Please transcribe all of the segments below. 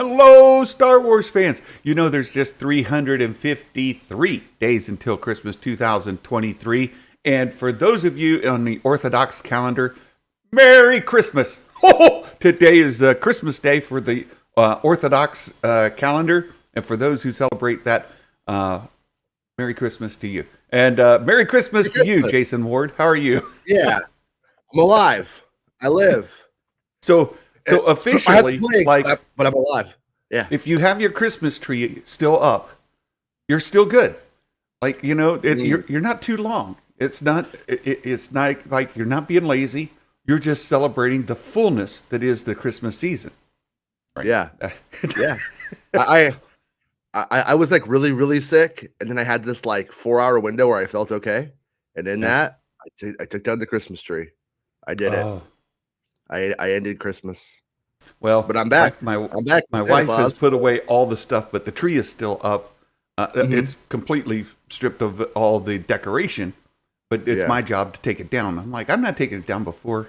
Hello, Star Wars fans. You know there's just 353 days until Christmas 2023. And for those of you on the Orthodox calendar, Merry Christmas. Today is Christmas Day for the Orthodox calendar. And for those who celebrate that, Merry Christmas to you. And Merry Christmas to you, Jason Ward. How are you? Yeah, I'm alive. I live. So officially, but I'm alive. Yeah. If you have your Christmas tree still up, you're still good. Like, you know, you're not too long. It's not like you're not being lazy. You're just celebrating the fullness that is the Christmas season. Right? Yeah. Yeah. I was like really, really sick, and then I had this like 4-hour window where I felt okay, and in that I took down the Christmas tree. I did it. I ended Christmas. Well, but I'm back. I'm back. My wife has put away all the stuff, but the tree is still up. It's completely stripped of all the decoration, but it's my job to take it down. I'm like, I'm not taking it down before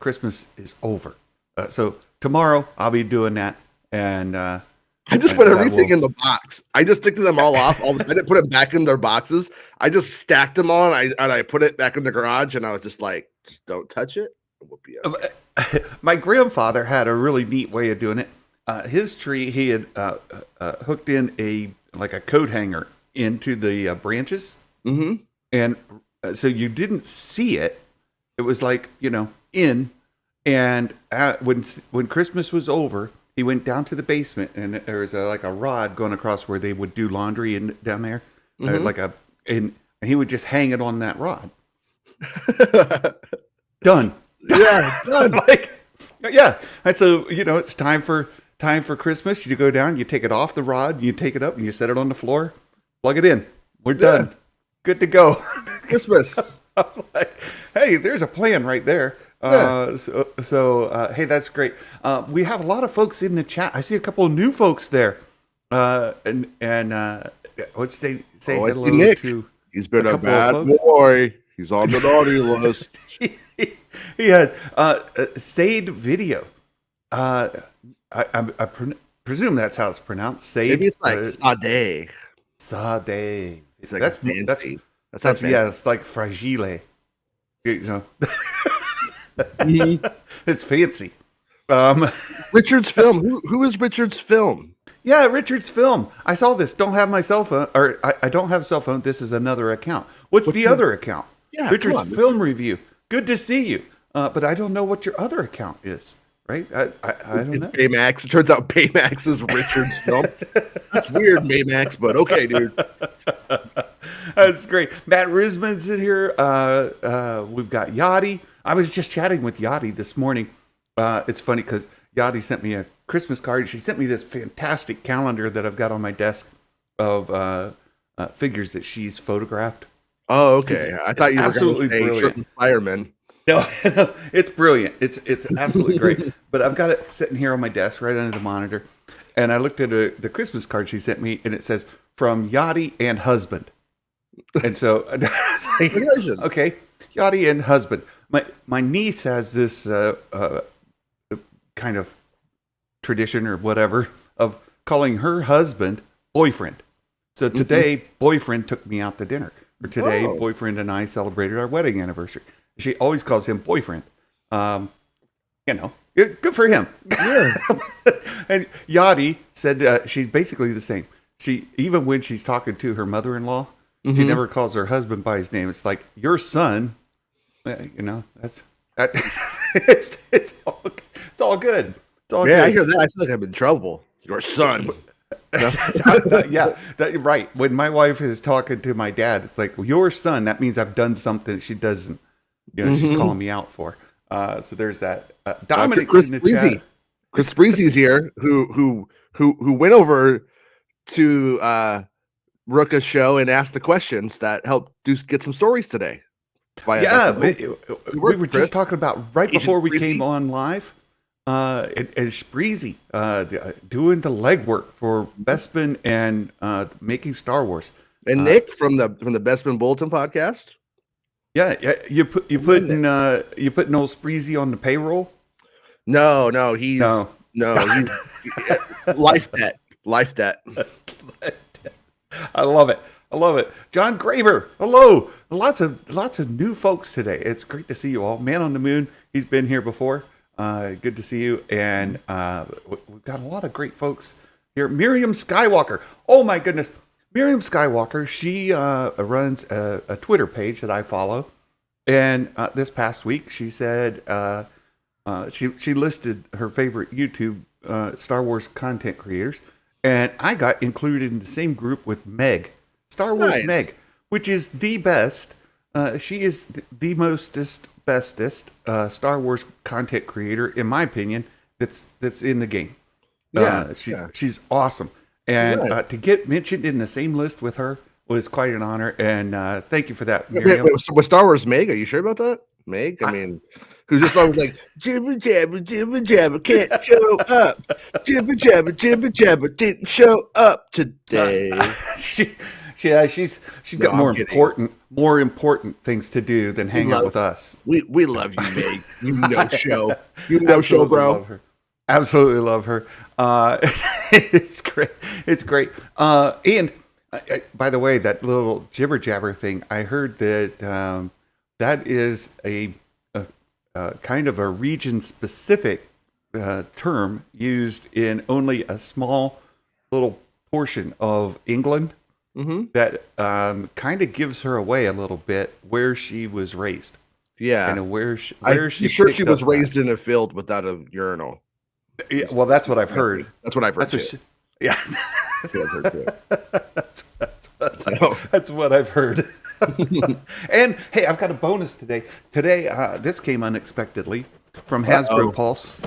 Christmas is over. So tomorrow I'll be doing that, and I just put everything in the box. I just took them all off. I didn't put them back in their boxes. I just stacked them on. I put it back in the garage, and I was just like, just don't touch it. We'll be okay. My grandfather had a really neat way of doing it. His tree, he had hooked in a coat hanger into the branches, and so you didn't see it. It was like, you know, in. And when Christmas was over, he went down to the basement, and there was a rod going across where they would do laundry and down there, and he would just hang it on that rod. Done. Yeah, done. And so, you know, it's time for Christmas. You go down, you take it off the rod, you take it up, and you set it on the floor, plug it in. We're done. Good to go. Christmas. Like, hey, there's a plan right there. Hey, that's great. We have a lot of folks in the chat. I see a couple of new folks there. And let's say hello Nick. to. He's been a bad boy. He's on the naughty list. He has Sade Video. I presume that's how it's pronounced. Sade. Maybe it's like Sade. Sade. It's like that's fancy. That's it's like fragile. You know. It's fancy. Richard's Film. Who is Richard's Film? Yeah, Richard's Film. I saw this. Don't have my cell phone, or I don't have a cell phone. This is another account. What's the other account? Yeah, Richard's Film Review. Good to see you. But I don't know what your other account is, right? I don't know. It's Baymax. It turns out Baymax is Richard's Film. That's weird, Baymax, but okay, dude. That's great. Matt Risman's in here. We've got Yachty. I was just chatting with Yachty this morning. It's funny because Yachty sent me a Christmas card. She sent me this fantastic calendar that I've got on my desk of figures that she's photographed. Oh, okay. I thought you were going to say shirtless fireman. No, it's brilliant. It's absolutely great. But I've got it sitting here on my desk right under the monitor. And I looked at the Christmas card she sent me, and it says, from Yachty and husband. And so I was like, okay, Yachty and husband. My niece has this kind of tradition or whatever of calling her husband boyfriend. So today, boyfriend took me out to dinner. Or today, boyfriend and I celebrated our wedding anniversary. She always calls him boyfriend. You know, good for him. Yeah. And Yachty said she's basically the same. She, even when she's talking to her mother-in-law, she never calls her husband by his name. It's like, your son. You know, it's all good. It's all good. I hear that. I feel like I'm in trouble. Your son. Right. When my wife is talking to my dad, it's like, well, your son. That means I've done something she doesn't. You know, she's calling me out for. So there's that. Dominic's in the chat. Chris Breezy's here, who went over to Rook's show and asked the questions that helped get some stories today. We were just talking about right before we came on live. And Breezy doing the legwork for Bespin and making Star Wars. And Nick from the Bespin Bulletin podcast. Yeah, you putting old Spreezy on the payroll? No, he's No, he's life debt. Life debt. I love it. I love it. John Graber, hello. Lots of new folks today. It's great to see you all. Man on the Moon, he's been here before. Good to see you. And we've got a lot of great folks here. Miriam Skywalker. Oh my goodness. Miriam Skywalker, she runs a Twitter page that I follow. And this past week, she said she listed her favorite YouTube Star Wars content creators. And I got included in the same group with Meg. Star Wars nice. Meg, which is the best. She is the bestest Star Wars content creator, in my opinion, that's in the game. She's awesome. And to get mentioned in the same list with her was quite an honor. And thank you for that, Miriam. With Star Wars Meg, are you sure about that? Meg? I mean, who's just always like, jibber jabber, can't show up. Jibber jabber, didn't show up today. She's got more important things to do than hang out with us. We love you, Meg. You know show. You know show, bro. Love her. Absolutely love her. It's great. It's great. And by the way, that little jibber jabber thing, I heard that that is a kind of a region specific term used in only a small little portion of England. Mm-hmm. That kind of gives her away a little bit where she was raised. Yeah, and where she she was raised in a field without a urinal. Yeah, well, that's what I've heard. That's what I've heard. Yeah, that's what I've heard too. That's what I've heard. And hey, I've got a bonus today. Today, this came unexpectedly from Hasbro Pulse,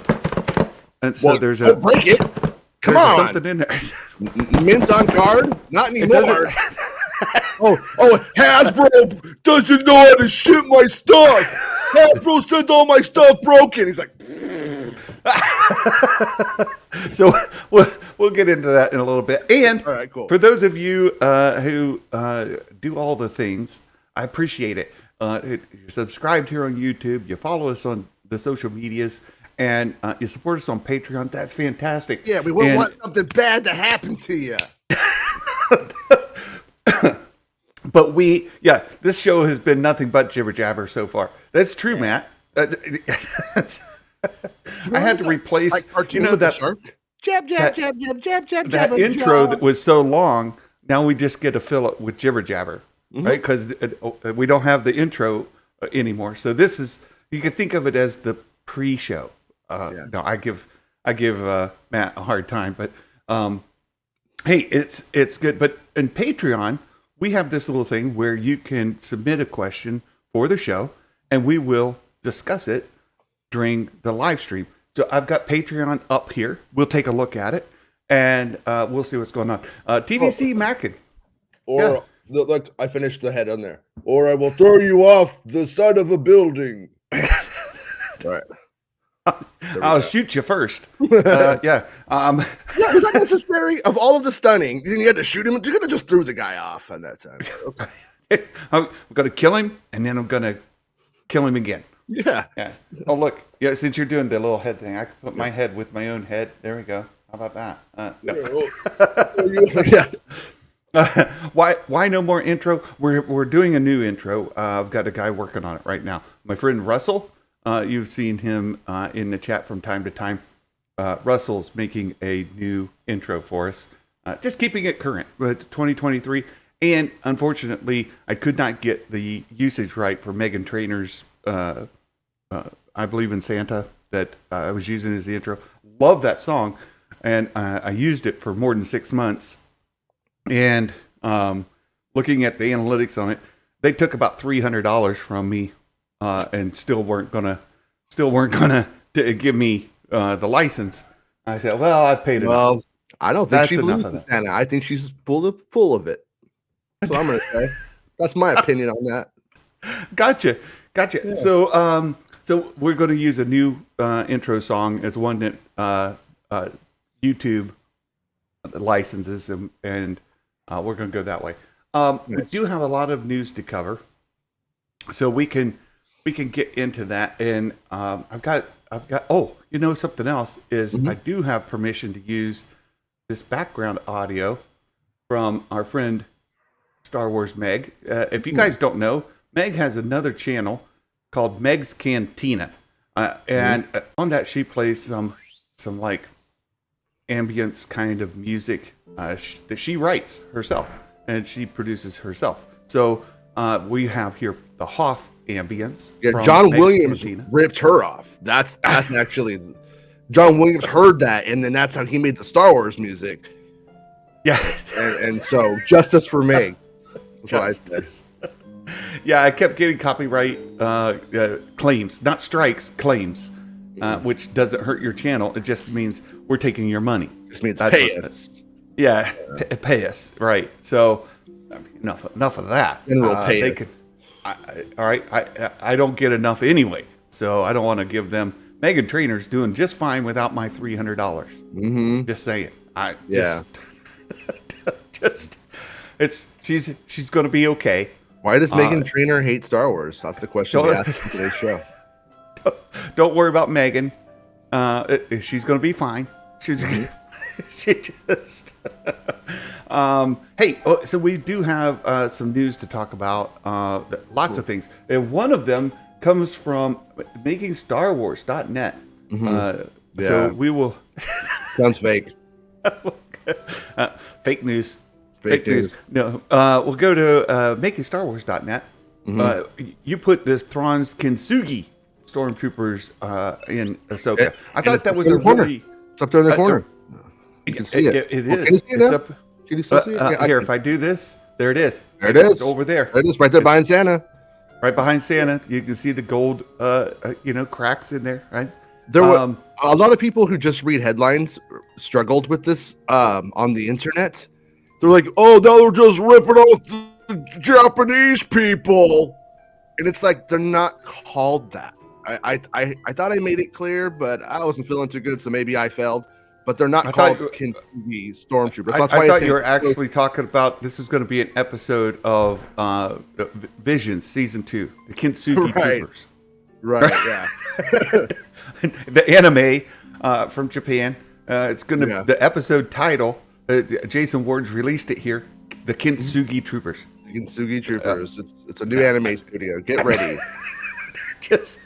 and so there's a break it. Come on, something in there. Mint on card? Not anymore. Hasbro doesn't know how to ship my stuff. Hasbro sent all my stuff broken. He's like, so we'll get into that in a little bit. And all right, cool. For those of you who do all the things, I appreciate it. You're subscribed here on YouTube. You follow us on the social medias. And you support us on Patreon. That's fantastic. Yeah, we wouldn't want something bad to happen to you. But this show has been nothing but jibber jabber so far. That's true, Matt. I had to replace, that shark? Jab, that intro that was so long. Now we just get to fill it with jibber jabber, right? Because we don't have the intro anymore. So this is, you can think of it as the pre-show. No, I give Matt a hard time, but hey, it's good. But in Patreon, we have this little thing where you can submit a question for the show, and we will discuss it during the live stream. So I've got Patreon up here. We'll take a look at it, and we'll see what's going on. TVC Mackin. Or look, I finished the head on there. Or I will throw you off the side of a building. All right. I'll shoot you first. Was that necessary? Of all of the stunning, you had to shoot him. You're gonna just throw the guy off on that time. Okay. I'm gonna kill him, and then I'm gonna kill him again. Yeah. Oh look, since you're doing the little head thing, I can put my head with my own head. There we go. How about that? No. Why no more intro? We're doing a new intro. I've got a guy working on it right now. My friend Russell. You've seen him in the chat from time to time. Russell's making a new intro for us, just keeping it current with 2023. And unfortunately, I could not get the usage right for Meghan Trainor's I Believe in Santa that I was using as the intro. Love that song. And I used it for more than 6 months. And looking at the analytics on it, they took about $300 from me. And still weren't gonna give me the license. I said, "Well, I paid enough." Well, I don't think she believes in Santa. I think she's full of it. That's what I'm gonna say. That's my opinion on that. Gotcha. Yeah. So we're going to use a new intro song as one that YouTube licenses, and we're going to go that way. Nice. We do have a lot of news to cover, so we can get into that. And I've got I've got. Oh, something else is Mhm. I do have permission to use this background audio from our friend Star Wars Meg. If you guys don't know, Meg has another channel called Meg's Cantina, and on that she plays some like ambience kind of music that she writes herself and she produces herself. So we have here the Hoth ambience. Yeah, from John Meg's Williams Cantina. ripped her off. That's actually John Williams heard that, and then that's how he made the Star Wars music. Yeah, and so justice for Meg. That's what I said. Yeah, I kept getting copyright claims, not strikes, claims, which doesn't hurt your channel. It just means we're taking your money. Just means pay us. Yeah, pay us, right? So enough of that. General pay us. All right, I don't get enough anyway, so I don't want to give them. Megan Trainor's doing just fine without my $300. Mm-hmm. Just saying. She's going to be okay. Why does Megan Trainor hate Star Wars? That's the question we asked in today's show. Don't worry about Megan. She's going to be fine. She just. Hey, so we do have some news to talk about. Lots of things, and one of them comes from makingstarwars.net. So we will. Sounds fake. Fake news. Fake news. No, we'll go to makingstarwars.net. You put this Thrawn's Kintsugi stormtroopers in Ahsoka. I thought that was a really. It's up there in the corner. You can see it. It well, is. Can you see it now? Up, can you still see it? Here, if I do this, there it is. There it is. It's over there. There it is, right there behind Santa. Right behind Santa. You can see the gold, cracks in there, right? There were a lot of people who just read headlines struggled with this on the internet. They're like, "Oh, now they're just ripping off the Japanese people," and it's like they're not called that. I thought I made it clear, but I wasn't feeling too good, so maybe I failed. But they're not called Kintsugi Stormtroopers. I thought you were actually talking about this was going to be an episode of Vision Season 2, the Kintsugi Troopers. Right, yeah. The anime from Japan. It's going to the episode title. Jason Ward's released it here. The Kintsugi Troopers. The Kintsugi Troopers. It's a new anime studio. Get ready. Just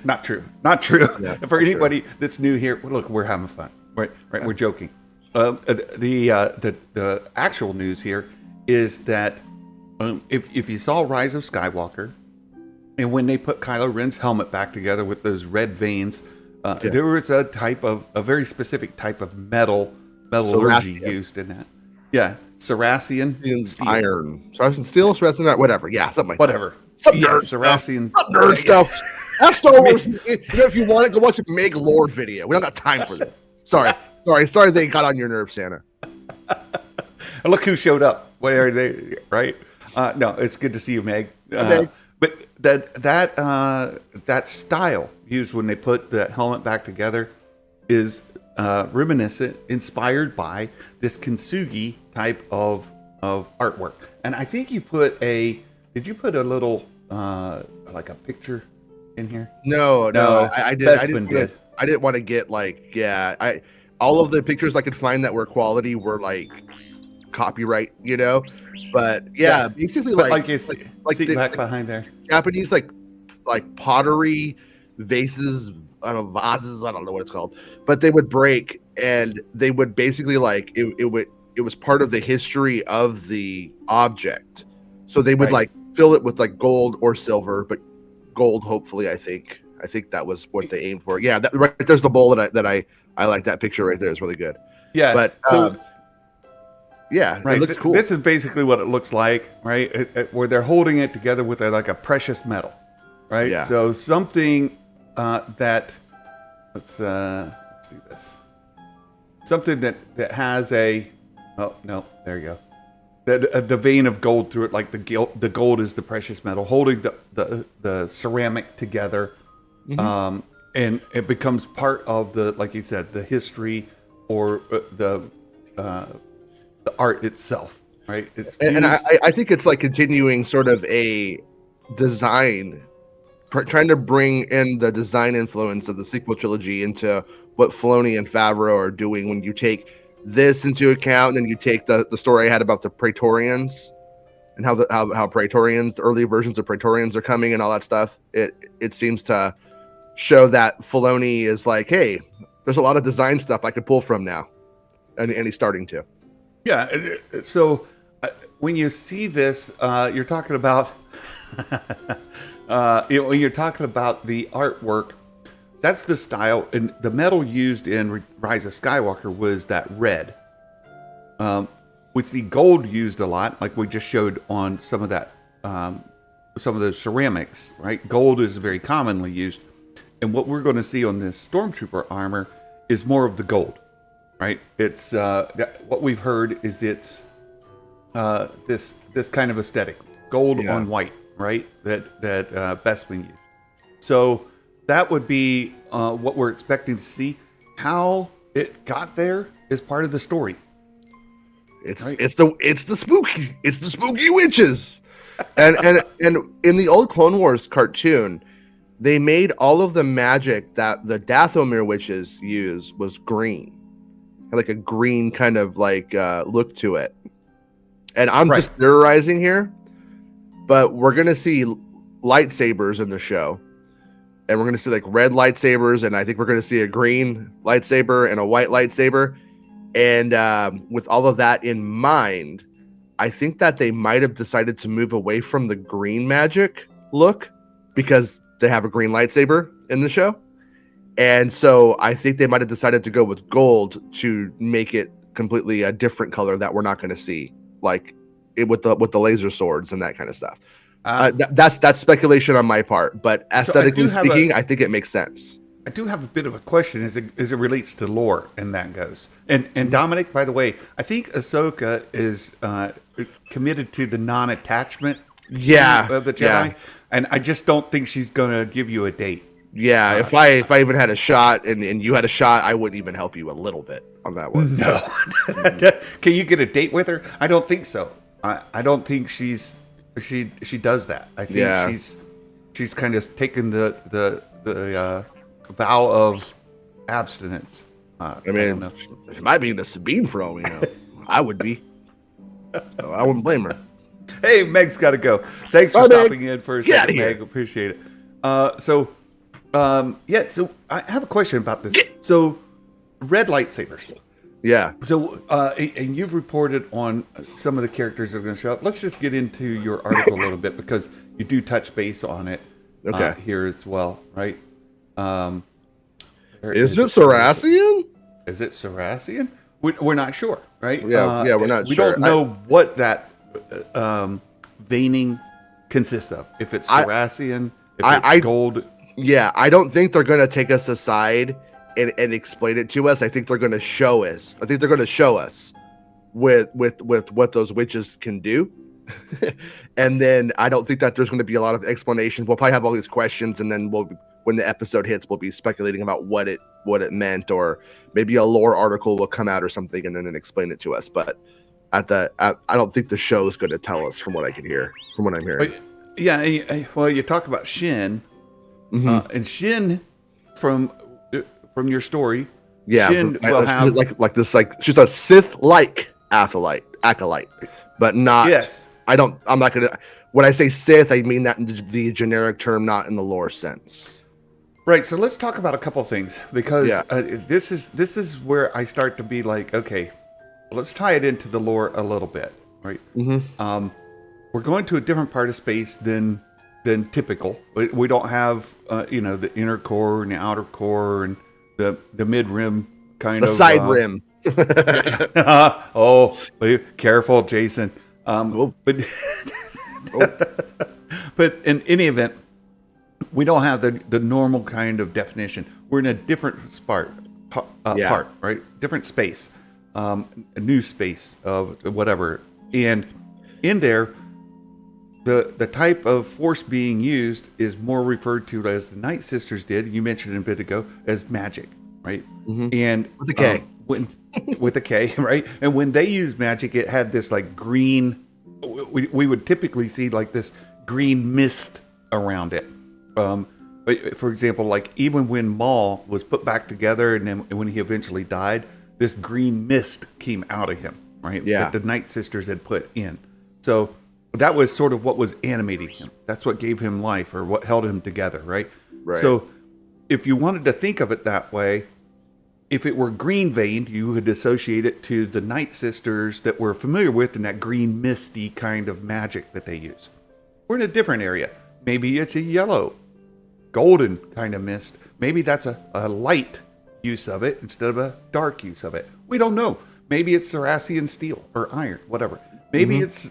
not true. Not true. Yeah, for anybody that's new here, look, we're having fun. Right. We're joking. The actual news here is that if you saw Rise of Skywalker, and when they put Kylo Ren's helmet back together with those red veins, there was a very specific type of metallurgy used in that. Yeah, Saracen steel. Iron. Saracen steel, Saracen iron, whatever. Yeah, something like whatever. Some nerd Saracen. Some nerd stuff. That's Star Wars. If you want it, go watch a Meg Lord video. We don't got time for this. Sorry they got on your nerves, Santa. Look who showed up. Where are they? Right? No, it's good to see you, Meg. But that style used when they put that helmet back together is reminiscent, inspired by this Kintsugi type of artwork. And I think you put did you put a little like a picture in here? No, I did. Bespin did. I didn't want to get all of the pictures I could find that were quality were like copyright, But basically like back behind there. Japanese like pottery vases, vases, I don't know what it's called, but they would break and they would basically it was part of the history of the object. So they would fill it with gold or silver, but gold, hopefully. I think that was what they aimed for. Yeah, right there's the bowl that I like. That picture right there is really good. Yeah, but yeah, right. It looks cool. This is basically what it looks like, right? Where they're holding it together with a precious metal, right? Yeah. So something that let's do this. Something that has there you go. The vein of gold through it, like the gold is the precious metal, holding the ceramic together, and it becomes part of like you said, the history or the art itself, right? And I think it's continuing sort of a design trying to bring in the design influence of the sequel trilogy into what Filoni and Favreau are doing. When you take this into account, and then you take the story I had about the Praetorians and how Praetorians, the early versions of Praetorians are coming and all that stuff. It seems to show that Filoni is like, hey, there's a lot of design stuff I could pull from now, and he's starting to. Yeah. So when you see this, you're talking about when you're talking about the artwork. That's the style, and the metal used in Rise of Skywalker was that red. We see gold used a lot, like we just showed on some of that, some of those ceramics, right? Gold is very commonly used, and what we're going to see on this Stormtrooper armor is more of the gold, right? It's what we've heard is it's this kind of aesthetic, gold on white, right? That Bespin used. So that would be what we're expecting to see. How it got there is part of the story. It's the spooky witches, and in the old Clone Wars cartoon, they made all of the magic that the Dathomir witches use was green, like a green kind of like look to it. And I'm just theorizing here, but we're gonna see lightsabers in the show, and we're gonna see like red lightsabers, and I think we're gonna see a green lightsaber and a white lightsaber. And with all of that in mind, I think that they might have decided to move away from the green magic look because they have a green lightsaber in the show. And so I think they might have decided to go with gold to make it completely a different color that we're not going to see, like it with the laser swords and that kind of stuff. That's speculation on my part, but aesthetically speaking, I think it makes sense. I do have a bit of a question as it relates to lore, and that goes. And Dominic, by the way, I think Ahsoka is committed to the non-attachment of the Jedi, and I just don't think she's going to give you a date. Yeah, if I even had a shot and you had a shot, I wouldn't even help you a little bit on that one. No. Can you get a date with her? I don't think so. I don't think she does that. I think she's kind of taken the vow of abstinence. I mean, she might be into Sabine for all we know. I would be. So I wouldn't blame her. Hey, Meg's got to go. Thanks for stopping in for a second, Meg. Appreciate it. So I have a question about this. So, red lightsabers. Yeah. So, and you've reported on some of the characters that are going to show up. Let's just get into your article a little bit because you do touch base on it here as well, right? Is it Saracen? Is it Saracen? We're not sure, right? Yeah, we're not sure. We don't know what that veining consists of. If it's Saracen, if it's gold. Yeah, I don't think they're going to take us aside and explain it to us. I think they're going to show us. I think they're going to show us with what those witches can do. And then I don't think that there's going to be a lot of explanations. We'll probably have all these questions, and then when the episode hits, we'll be speculating about what it meant, or maybe a lore article will come out or something and then explain it to us. But I don't think the show is going to tell us from what I'm hearing. Yeah, well, you talk about Shin, and Shin from your story. Yeah, Shin will have like this, like she's a Sith-like acolyte, but not. Yes, I'm not gonna. When I say Sith, I mean that in the generic term, not in the lore sense. Right. So let's talk about a couple things, because this is where I start to be like, okay, let's tie it into the lore a little bit, right? We're going to a different part of space than typical. We don't have the inner core and the outer core and the mid rim kind of side rim. Oh, careful, Jason. But in any event, we don't have the normal kind of definition. We're in a different part, right? Different space, a new space of whatever. And in there, the type of force being used is more referred to as the Night Sisters did. You mentioned it a bit ago as magic, right? And with a K. With a K, right? And when they used magic, it had this like green. We would typically see like this green mist around it. For example, like even when Maul was put back together, and then when he eventually died, this green mist came out of him, right? Yeah. That the Night Sisters had put in. So that was sort of what was animating him. That's what gave him life, or what held him together, right? Right. So if you wanted to think of it that way, if it were green veined, you would associate it to the Night Sisters that we're familiar with, and that green misty kind of magic that they use. We're in a different area. Maybe it's a yellow, golden kind of mist. Maybe that's a light use of it instead of a dark use of it. We don't know. Maybe it's Cerasian steel or iron, whatever. Maybe it's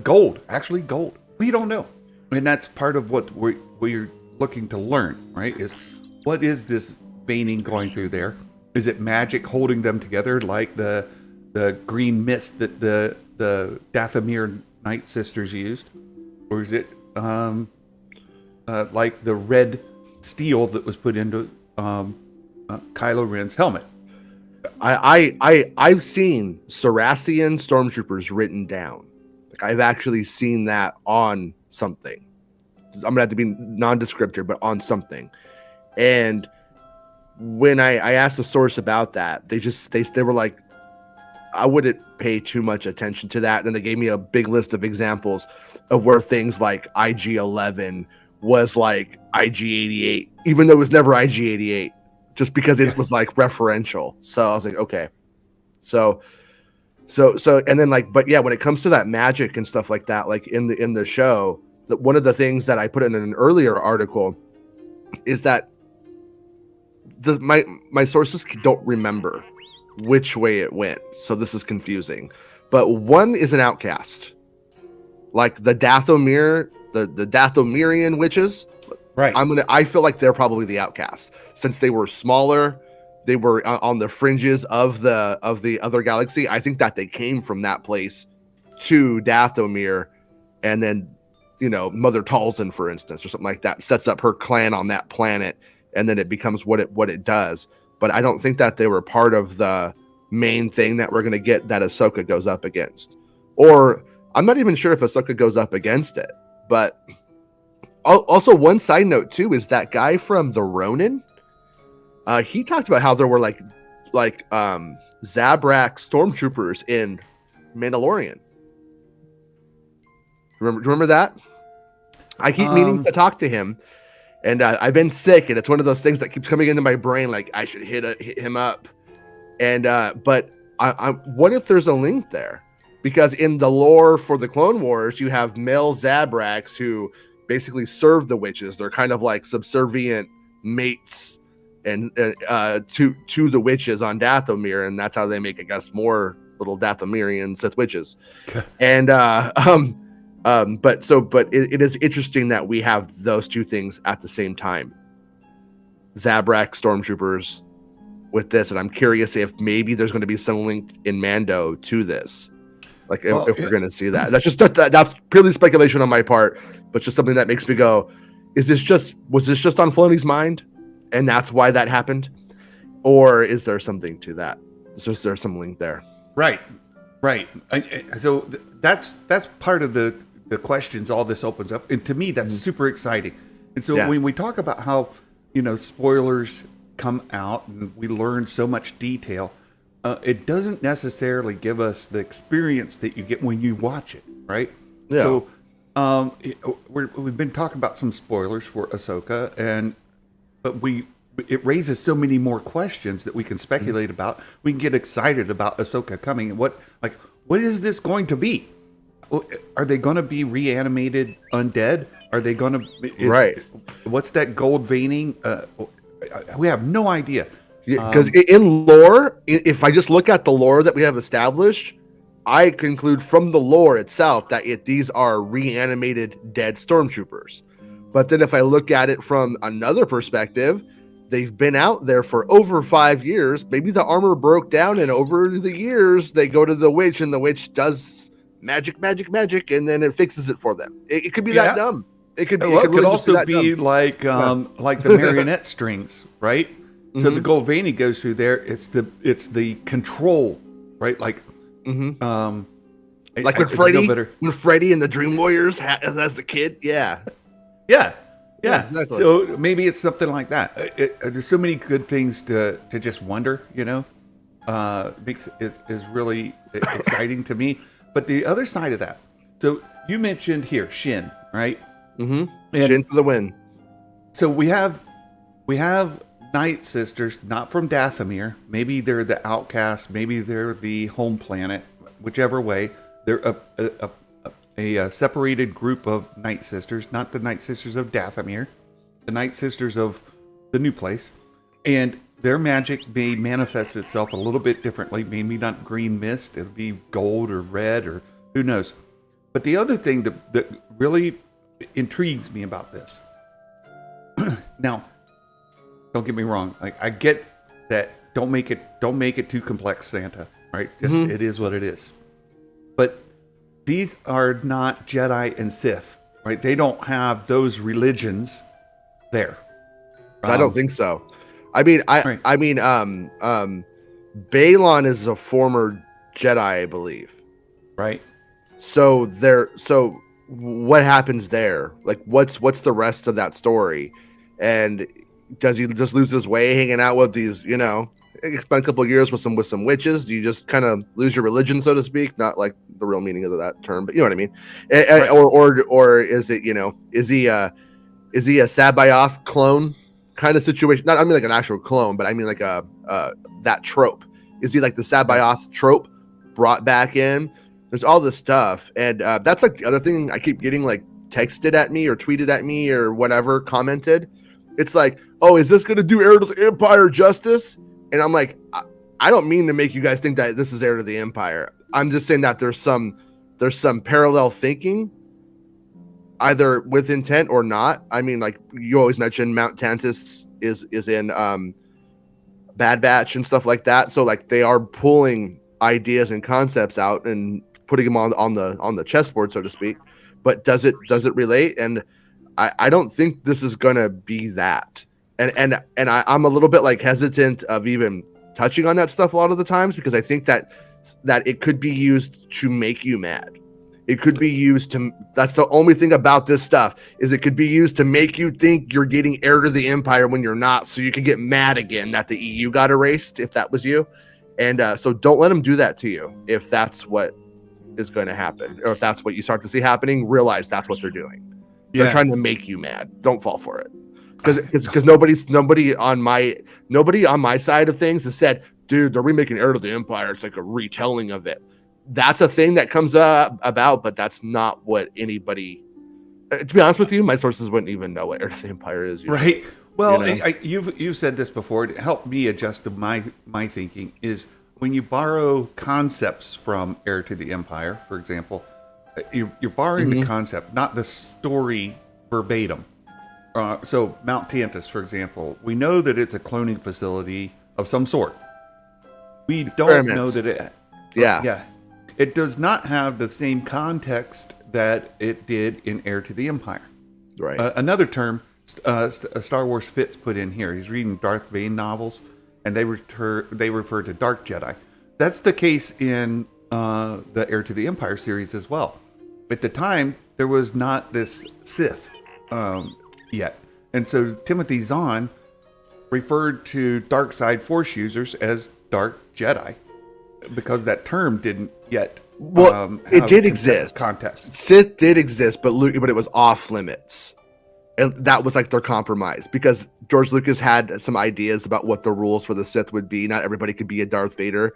gold, actually gold. We don't know. And that's part of what we're looking to learn, right? Is what is this veining going through there? Is it magic holding them together like the green mist that the Dathomir Night Sisters used? Or is it like the red steel that was put into Kylo Ren's helmet? I've seen Cerasian stormtroopers written down. Like, I've actually seen that on something. I'm gonna have to be non-descriptor, but on something. And when I asked the source about that, they were like, I wouldn't pay too much attention to that. And then they gave me a big list of examples of where things like IG-11 was like IG-88, even though it was never IG-88, just because it was like referential. So I was like, okay. So, and then like, but yeah, when it comes to that magic and stuff like that, like in the show, one of the things that I put in an earlier article is that my sources don't remember which way it went, so this is confusing. But one is an outcast, like the Dathomir, the Dathomirian witches. Right. I feel like they're probably the outcasts, since they were smaller, they were on the fringes of the other galaxy. I think that they came from that place to Dathomir, and then Mother Talzin, for instance, or something like that, sets up her clan on that planet, and then it becomes what it does. But I don't think that they were part of the main thing that we're going to get that Ahsoka goes up against. Or I'm not even sure if Ahsoka goes up against it. But also, one side note too is that guy from the Ronin. He talked about how there were like Zabrak stormtroopers in Mandalorian. Remember that? I keep meaning to talk to him. And I've been sick, and it's one of those things that keeps coming into my brain, like I should hit him up. And but what if there's a link there? Because in the lore for the Clone Wars, you have male Zabraks who basically serve the witches. They're kind of like subservient mates and to the witches on Dathomir, and that's how they make, I guess, more little Dathomirian Sith witches. And but it is interesting that we have those two things at the same time. Zabrak stormtroopers with this, and I'm curious if maybe there's going to be some link in Mando to this. Like if we're going to see that. That's purely speculation on my part, but just something that makes me go, was this just on Filoni's mind, and that's why that happened? Or is there something to that? Is there some link there? Right. So that's part of the questions all this opens up, and to me that's super exciting. And so when we talk about how spoilers come out and we learn so much detail, it doesn't necessarily give us the experience that you get when you watch it, right? So we've been talking about some spoilers for Ahsoka, but it raises so many more questions that we can speculate about. We can get excited about Ahsoka coming, and what is this going to be? Are they going to be reanimated undead? Are they going to... Right. What's that gold veining? We have no idea. Because in lore, if I just look at the lore that we have established, I conclude from the lore itself that these are reanimated dead stormtroopers. But then if I look at it from another perspective, they've been out there for over 5 years. Maybe the armor broke down, and over the years, they go to the witch, and the witch does... magic, and then it fixes it for them. It could be that dumb. It could really also be like the marionette strings, right? So the gold veining goes through there. It's the control, right? Like, like when Freddy and the Dream Warriors as the kid, yeah. Yeah. exactly. So maybe it's something like that. There's so many good things to just wonder, is really exciting to me. But the other side of that, so you mentioned here Shin, right? Mm-hmm. Shin for the win. So we have Night Sisters, not from Dathomir. Maybe they're the outcasts. Maybe they're the home planet. Whichever way, they're a separated group of Night Sisters, not the Night Sisters of Dathomir, the Night Sisters of the new place, and their magic may manifest itself a little bit differently. Maybe not green mist; it'll be gold or red, or who knows. But the other thing that really intrigues me about this, now, don't get me wrong. Like, I get that. Don't make it too complex, Santa. Right? Just It is what it is. But these are not Jedi and Sith, right? They don't have those religions there. I don't think so. I mean, Right. Balon is a former Jedi, I believe. Right. So what happens there? Like, what's the rest of that story? And does he just lose his way hanging out with these, spend a couple of years with some witches? Do you just kind of lose your religion, so to speak? Not like the real meaning of that term, but you know what I mean? Right. Or is it, is he a Sabayoth clone kind of situation? Not, I mean like an actual clone, but I mean like that trope. Is he like the Sabayoth trope brought back in? There's all this stuff, and that's like the other thing I keep getting like texted at me or tweeted at me or whatever, commented. It's like, oh, is this going to do Heir to the Empire justice? And I'm like, I don't mean to make you guys think that this is Heir to the Empire. I'm just saying that there's some parallel thinking, either with intent or not. I mean, like you always mention, Mount Tantus is in Bad Batch and stuff like that. So like they are pulling ideas and concepts out and putting them on the chessboard, so to speak. But does it relate? And I don't think this is gonna be that. And I'm a little bit like hesitant of even touching on that stuff a lot of the times, because I think that it could be used to make you mad. It could be used to, that's the only thing about this stuff, is it could be used to make you think you're getting Heir to the Empire when you're not, so you can get mad again that the EU got erased if that was you. And so don't let them do that to you if that's what is going to happen, or if that's what you start to see happening. Realize that's what they're doing. They're trying to make you mad. Don't fall for it. Because nobody on my side of things has said, dude, they're remaking Heir to the Empire. It's like a retelling of it. That's a thing that comes up about, but that's not what anybody. To be honest with you, my sources wouldn't even know what Heir to the Empire is. Right. Well, you've said this before. To help me adjust to my thinking is when you borrow concepts from Heir to the Empire, for example, you're borrowing the concept, not the story verbatim. So Mount Tantus, for example, we know that it's a cloning facility of some sort. We don't know that it. Yeah. It does not have the same context that it did in Heir to the Empire. Right. Another term Star Wars Fitz put in here. He's reading Darth Bane novels, and they refer to Dark Jedi. That's the case in the Heir to the Empire series as well. At the time, there was not this Sith yet. And so Timothy Zahn referred to dark side Force users as Dark Jedi because that term didn't yet. Well, it did exist. Context. Sith did exist, but it was off limits. And that was like their compromise, because George Lucas had some ideas about what the rules for the Sith would be. Not everybody could be a Darth Vader.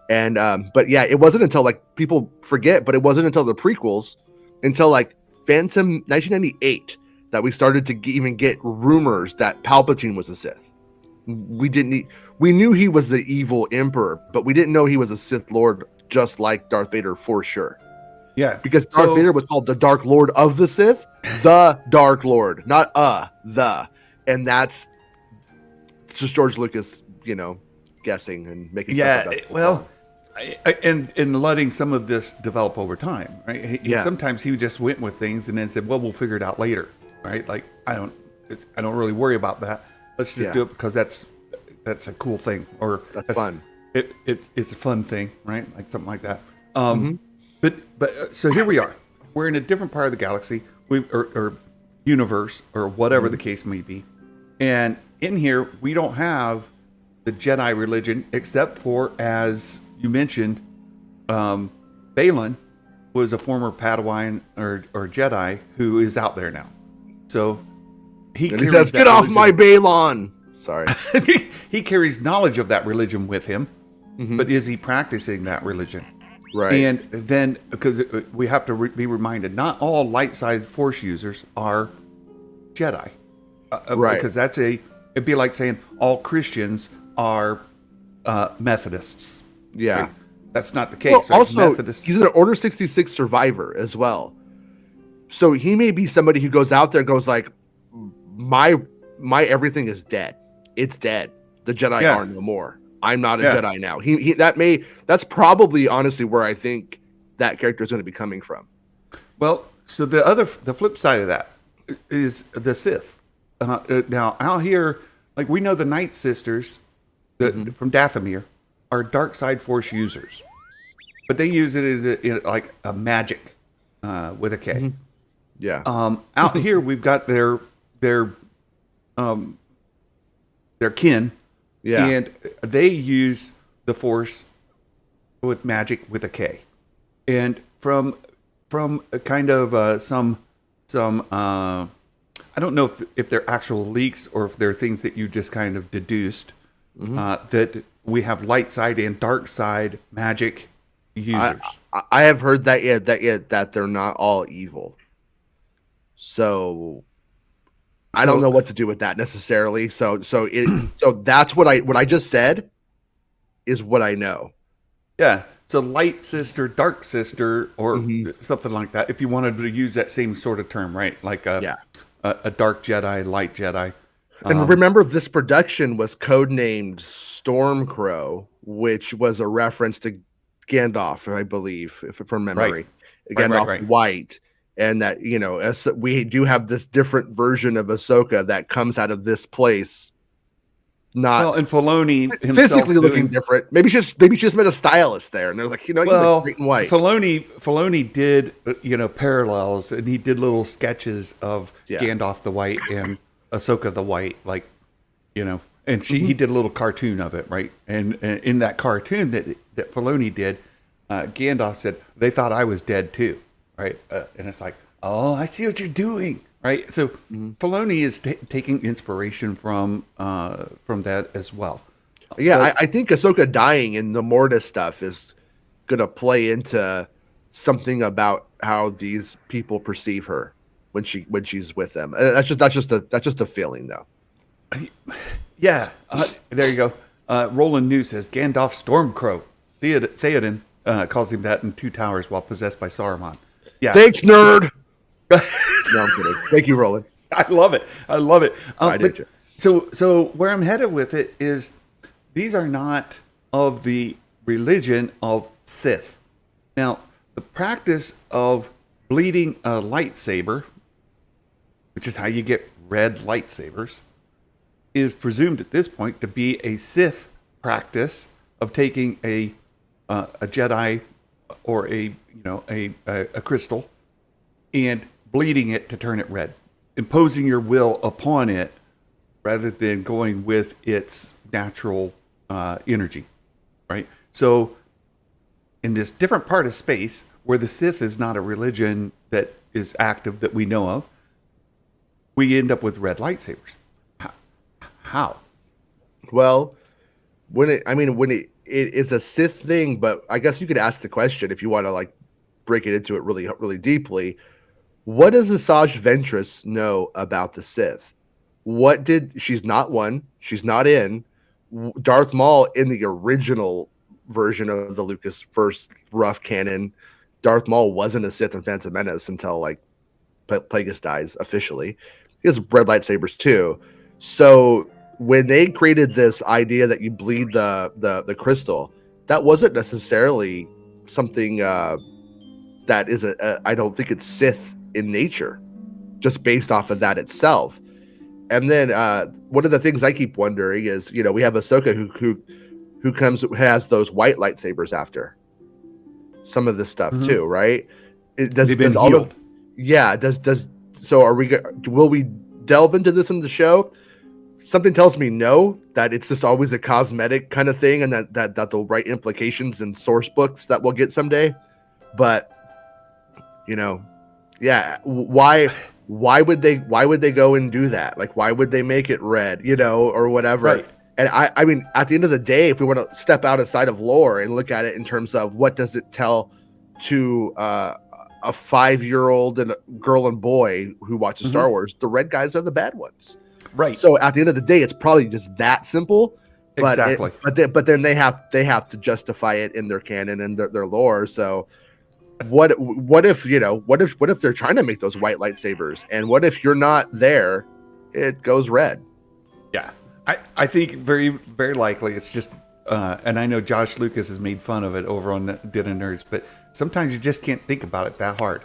And but yeah, it wasn't until, like, people forget, but it wasn't until the prequels, until like Phantom 1998, that we started to even get rumors that Palpatine was a Sith. We knew he was the evil emperor, but we didn't know he was a Sith Lord, just like Darth Vader for sure. Yeah, because Darth Vader was called the Dark Lord of the Sith, the Dark Lord, not the, and that's just George Lucas, guessing and making. Yeah, well, and letting some of this develop over time, right? Sometimes he just went with things and then said, "Well, we'll figure it out later," right? Like I don't really worry about that. Let's just do it because that's a cool thing, or that's fun. It's a fun thing, right? Like something like that. But so here we are. We're in a different part of the galaxy. universe or whatever the case may be. And in here, we don't have the Jedi religion except for, as you mentioned, Balin was a former Padawan or Jedi who is out there now. So he says, "Get off my Balon." Sorry. He carries knowledge of that religion with him, but is he practicing that religion? Right. And then, because we have to be reminded, not all light side Force users are Jedi. Right. Because it'd be like saying all Christians are Methodists. Yeah. Right? That's not the case. Well, right? also, Methodists, he's an Order 66 survivor as well. So he may be somebody who goes out there and goes like, my everything is dead. It's dead. The Jedi are no more. I'm not a Jedi now. That's probably honestly where I think that character is going to be coming from. Well, so the flip side of that is the Sith. Now out here, like we know the Night Sisters from Dathomir are dark side Force users, but they use it in like a magic with a K. Mm-hmm. Yeah. Out here we've got their kin. Yeah. And they use the Force with magic with a K. And from a kind of some I don't know if they're actual leaks or if they're things that you just kind of deduced, that we have light side and dark side magic users. I have heard that they're not all evil. So I don't know what to do with that necessarily. So that's what I just said is what I know. Yeah. So light sister, dark sister, or something like that. If you wanted to use that same sort of term, right? Like a dark Jedi, light Jedi. And remember, this production was codenamed Stormcrow, which was a reference to Gandalf, I believe, from memory. Right. Gandalf White. And that, we do have this different version of Ahsoka that comes out of this place. And Filoni physically looking different. Maybe she's met a stylist there, and they're like, he's like great and white. Filoni did, parallels, and he did little sketches of Gandalf the White and Ahsoka the White, like, and he did a little cartoon of it, right? And in that cartoon that Filoni did, Gandalf said they thought I was dead too. Right, and it's like, oh, I see what you're doing, right? So Filoni is taking inspiration from that as well. Yeah, I think Ahsoka dying in the Mortis stuff is gonna play into something about how these people perceive her when she's with them. That's just a feeling, though. Yeah, there you go. Roland New says Gandalf Stormcrow. Theoden calls him that in Two Towers while possessed by Saruman. Yeah. Thanks, nerd. No, I'm kidding. Thank you, Roland. I love it. I did too. So where I'm headed with it is these are not of the religion of Sith. Now, the practice of bleeding a lightsaber, which is how you get red lightsabers, is presumed at this point to be a Sith practice of taking a Jedi or a crystal and bleeding it to turn it red, imposing your will upon it rather than going with its natural energy, right? So in this different part of space where the Sith is not a religion that is active that we know of, we end up with red lightsabers. How? Well, when it is a Sith thing, but I guess you could ask the question if you want to like break it into it really, really deeply. What does Asajj Ventress know about the Sith? She's not one. She's not in. Darth Maul in the original version of the Lucas first rough canon, Darth Maul wasn't a Sith in Phantom Menace until like Plagueis dies officially. He has red lightsabers too. So when they created this idea that you bleed the crystal, that wasn't necessarily something that is I don't think it's Sith in nature, just based off of that itself. And then one of the things I keep wondering is, we have Ahsoka who has those white lightsabers after some of this stuff too, right? Does So will we delve into this in the show? Something tells me no, that it's just always a cosmetic kind of thing, and that they'll write implications in source books that we'll get someday. But yeah, why would they go and do that? Like, why would they make it red, or whatever? Right. And I mean, at the end of the day, if we want to step outside of lore and look at it in terms of what does it tell to a 5-year-old and a girl and boy who watches Star Wars, the red guys are the bad ones. Right. So at the end of the day, it's probably just that simple. But Exactly. But then they have to justify it in their canon and their lore. So what if they're trying to make those white lightsabers, and what if you're not there, it goes red? Yeah. I think very, very likely it's just, and I know Josh Lucas has made fun of it over on the Den of Nerds, but sometimes you just can't think about it that hard,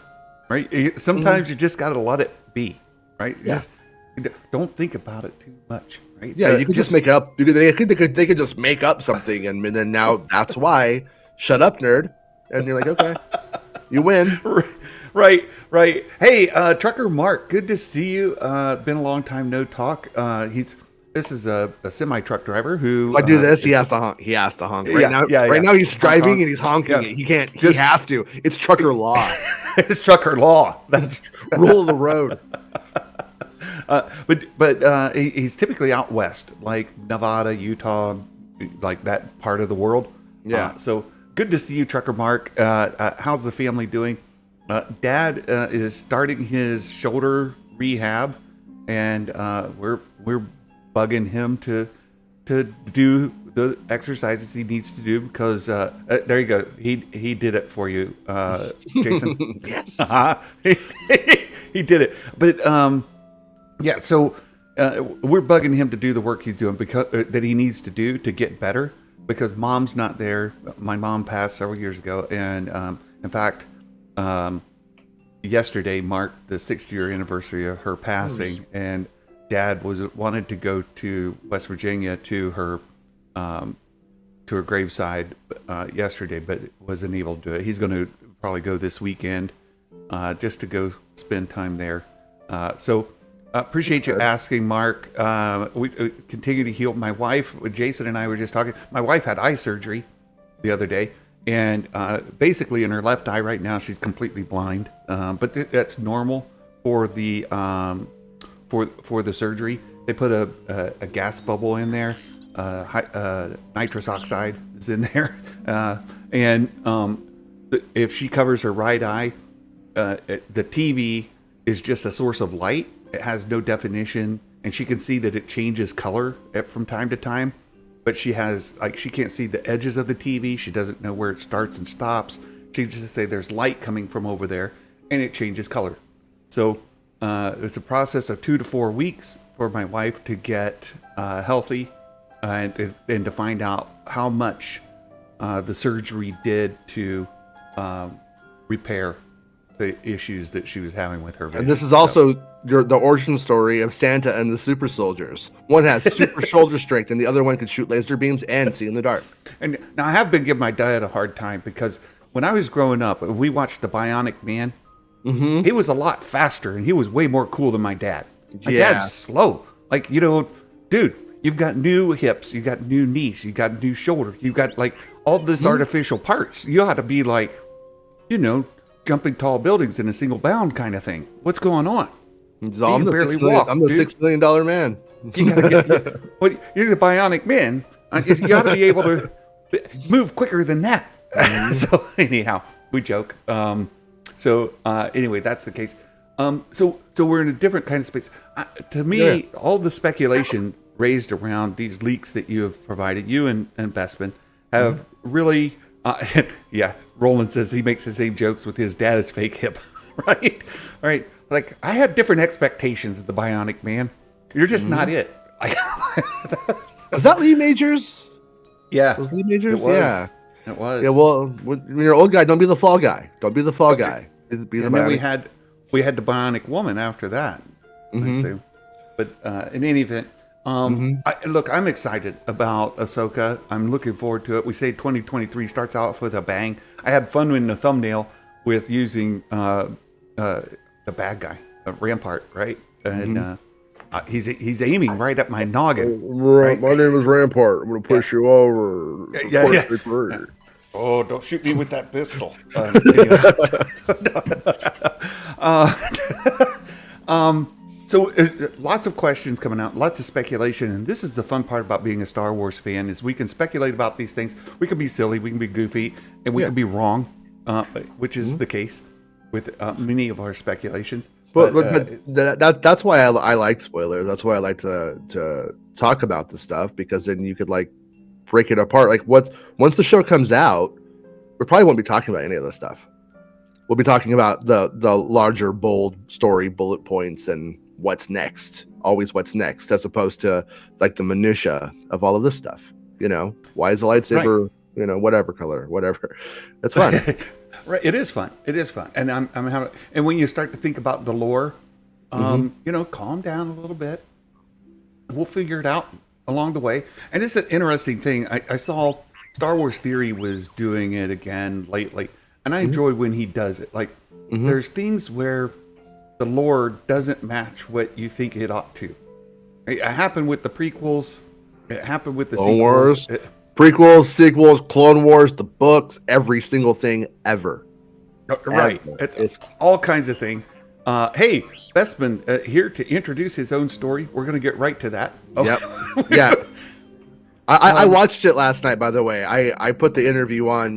right? Sometimes you just got to let it be, right? Yeah. Just, don't think about it too much, right? Yeah, you could just make it up. They could just make up something, and then now that's why. Shut up, nerd. And you're like, okay, you win. Right. Hey, Trucker Mark, good to see you. Been a long time no talk. This is a semi truck driver who. If I do this, he has to honk. He has to honk. Right now he's driving and he's honking. Yeah. He can't. He has to. It's trucker law. It's trucker law. That's rule of the road. But he's typically out west, like Nevada, Utah, like that part of the world. Yeah. So good to see you, Trucker Mark. How's the family doing? Dad is starting his shoulder rehab, and we're bugging him to do the exercises he needs to do because there you go. He did it for you, Jason. Yes. He did it. But yeah, so we're bugging him to do the work he's doing because that he needs to do to get better because mom's not there. My mom passed several years ago, and in fact, yesterday marked the 6th-year anniversary of her passing, and Dad wanted to go to West Virginia to her graveside yesterday, but wasn't able to do it. He's going to probably go this weekend just to go spend time there. So appreciate you asking, Mark. We continue to heal. My wife, Jason and I were just talking. My wife had eye surgery the other day, and basically in her left eye right now she's completely blind. But that's normal for the for the surgery. They put a gas bubble in there. Nitrous oxide is in there, and if she covers her right eye, the TV is just a source of light. It has no definition, and she can see that it changes color from time to time. But she can't see the edges of the TV. She doesn't know where it starts and stops. She just say there's light coming from over there, and it changes color. So it's a process of 2 to 4 weeks for my wife to get healthy and to find out how much the surgery did to repair the issues that she was having with her vision. And this is also the origin story of Santa and the super soldiers. One has super shoulder strength, and the other one can shoot laser beams and see in the dark. And now I have been giving my dad a hard time because when I was growing up, we watched The Bionic Man. Mm-hmm. He was a lot faster, and he was way more cool than my dad. My Yeah. dad's slow. Like, dude, you've got new hips, you got new knees, you got new shoulder, you got like all this artificial parts. You ought to be like, jumping tall buildings in a single bound kind of thing. What's going on? I'm the $6 million man. You gotta you're the Bionic Man. You ought to be able to move quicker than that. So anyhow, we joke. Anyway, that's the case. So we're in a different kind of space. To me, all the speculation raised around these leaks that you have provided, you and Bespin, have really, Roland says he makes the same jokes with his dad's fake hip, right? All right. Like, I had different expectations of the Bionic Man. You're just not it. Was that Lee Majors? Yeah. Was Lee Majors? It was. Yeah. It was. Yeah, well, when you're an old guy, don't be the fall guy. Don't be the fall guy. Be the And then Bionic. we had the Bionic Woman after that. So, but in any event, I'm excited about Ahsoka. I'm looking forward to it. We say 2023 starts off with a bang. I had fun in the thumbnail with using the bad guy. Rampart, right? And he's aiming right at my noggin. Right? My name is Rampart. I'm gonna push you over. Yeah. Oh, don't shoot me with that pistol. So lots of questions coming out, lots of speculation, and this is the fun part about being a Star Wars fan is we can speculate about these things. We can be silly, we can be goofy, and we can be wrong, which is the case with many of our speculations. But that's why I like spoilers. That's why I like to talk about the stuff, because then you could like break it apart. Like once the show comes out, we probably won't be talking about any of this stuff. We'll be talking about the larger, bold story bullet points and what's next, always what's next, as opposed to like the minutia of all of this stuff. Why is the lightsaber, whatever color, whatever. That's fun. Right. It is fun. And I'm having, and when you start to think about the lore, calm down a little bit. We'll figure it out along the way. And it's an interesting thing. I saw Star Wars Theory was doing it again lately. And I enjoy when he does it. Like, there's things where the lore doesn't match what you think it ought to. It happened with the prequels. It happened with the Clone sequels. Wars. Prequels, sequels, Clone Wars, the books, every single thing ever. Right. It's all kinds of things. Hey, Bespin here to introduce his own story. We're going to get right to that. Oh. Yep. Yeah. I watched it last night, by the way. I put the interview on.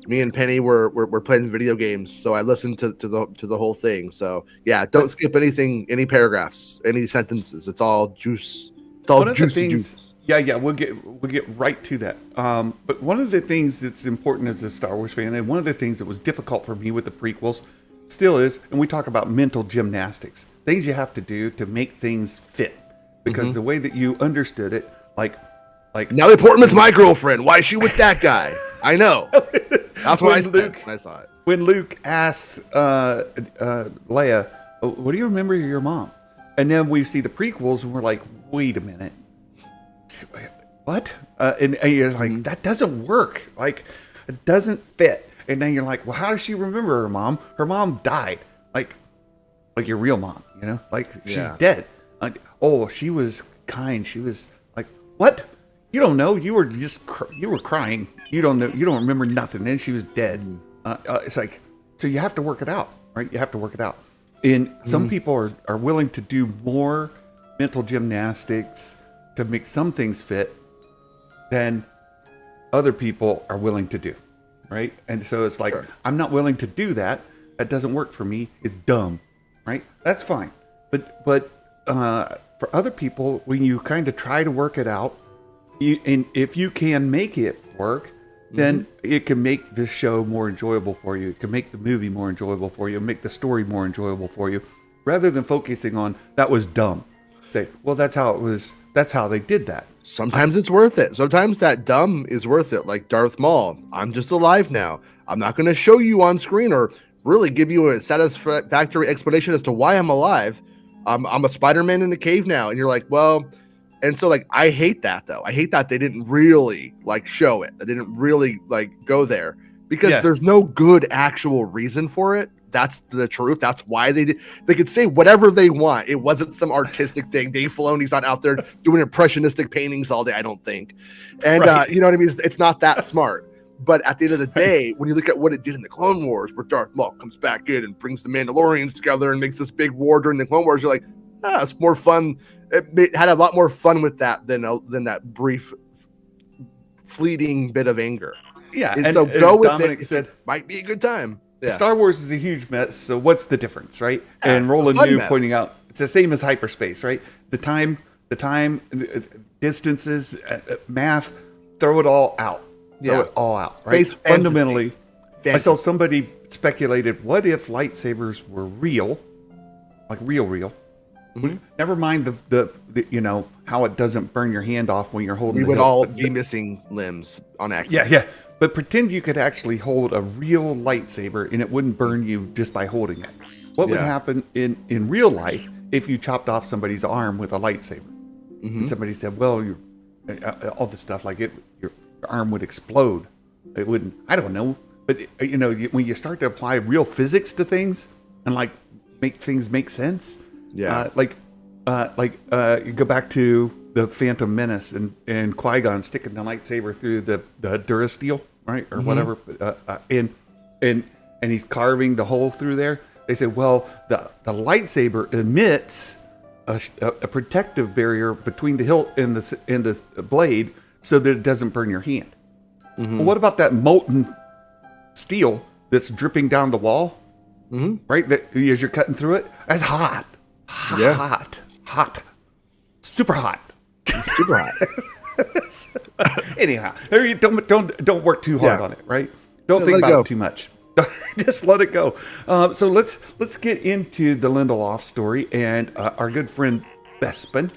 Me and Penny were playing video games, so I listened to the whole thing. So yeah, don't skip anything, any paragraphs, any sentences. It's all juice. It's all juicy juice. Yeah, we'll get right to that. But one of the things that's important as a Star Wars fan, and one of the things that was difficult for me with the prequels, still is, and we talk about mental gymnastics, things you have to do to make things fit, because the way that you understood it, like Natalie Portman's my girlfriend. Why is she with that guy? I know. That's what I saw it. When Luke asks Leia, "What do you remember of your mom?" And then we see the prequels, and we're like, "Wait a minute, what?" And you're like, "That doesn't work. Like, it doesn't fit." And then you're like, "Well, how does she remember her mom? Her mom died. Like your real mom, like she's dead. Like, oh, she was kind. She was like, what? You don't know. You were crying. You don't know. You don't remember nothing. And she was dead. It's like, so you have to work it out, right? You have to work it out. And some people are willing to do more mental gymnastics to make some things fit than other people are willing to do, right? And so it's like, I'm not willing to do that. That doesn't work for me. It's dumb, right? That's fine. But for other people, when you kind of try to work it out, and if you can make it work, then it can make the show more enjoyable for you. It can make the movie more enjoyable for you, make the story more enjoyable for you, rather than focusing on that was dumb. Say, well, that's how it was. That's how they did that. Sometimes it's worth it. Sometimes that dumb is worth it. Like Darth Maul, I'm just alive now. I'm not going to show you on screen or really give you a satisfactory explanation as to why I'm alive. I'm a Spider-Man in a cave now. And you're like, well... And so, like, I hate that, though. I hate that they didn't really, like, show it. They didn't really, like, go there. Because there's no good actual reason for it. That's the truth. That's why they did. They could say whatever they want. It wasn't some artistic thing. Dave Filoni's not out there doing impressionistic paintings all day, I don't think. And, you know what I mean? It's not that smart. But at the end of the day, when you look at what it did in the Clone Wars, where Darth Maul comes back in and brings the Mandalorians together and makes this big war during the Clone Wars, you're like, it's more fun. It had a lot more fun with that than that brief, fleeting bit of anger. Yeah, and so go with Dominic it. Said, might be a good time. Yeah. Star Wars is a huge mess, so what's the difference, right? And Roland New pointing out it's the same as hyperspace, right? The time, distances, math, throw it all out. Throw it all out, right? Fundamentally, I saw somebody speculated, what if lightsabers were real, like real? Never mind the how it doesn't burn your hand off when you're holding. We would all be missing limbs on accident. Yeah. But pretend you could actually hold a real lightsaber and it wouldn't burn you just by holding it. What would happen in real life if you chopped off somebody's arm with a lightsaber? And somebody said, well, all this stuff like your arm would explode. It wouldn't. I don't know. But when you start to apply real physics to things and like make things make sense. Yeah. You go back to the Phantom Menace and Qui-Gon sticking the lightsaber through the Durasteel, right, or whatever, and he's carving the hole through there. They say, well, the lightsaber emits a protective barrier between the hilt and the blade, so that it doesn't burn your hand. Well, what about that molten steel that's dripping down the wall? Right, that as you're cutting through it, that's hot, super hot. Super hot. Anyhow, don't work too hard on it, right? Don't think about it too much. Just let it go. So let's get into the Lindelof story and our good friend Bespin.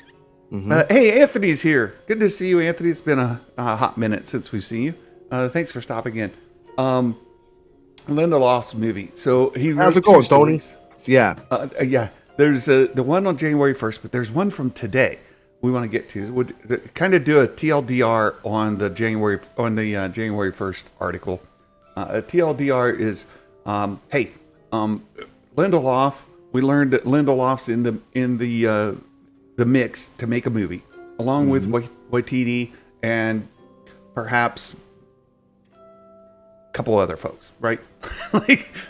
Hey, Anthony's here. Good to see you, Anthony. It's been a hot minute since we've seen you. Thanks for stopping in. Lindelof's movie. So how's it going, Tony? Yeah. Yeah. There's the one on January 1st, but there's one from today we want to get to. We'll kind of do a TLDR on the January 1st article. TLDR is, Lindelof. We learned that Lindelof's in the mix to make a movie, along with Waititi and perhaps a couple other folks, right?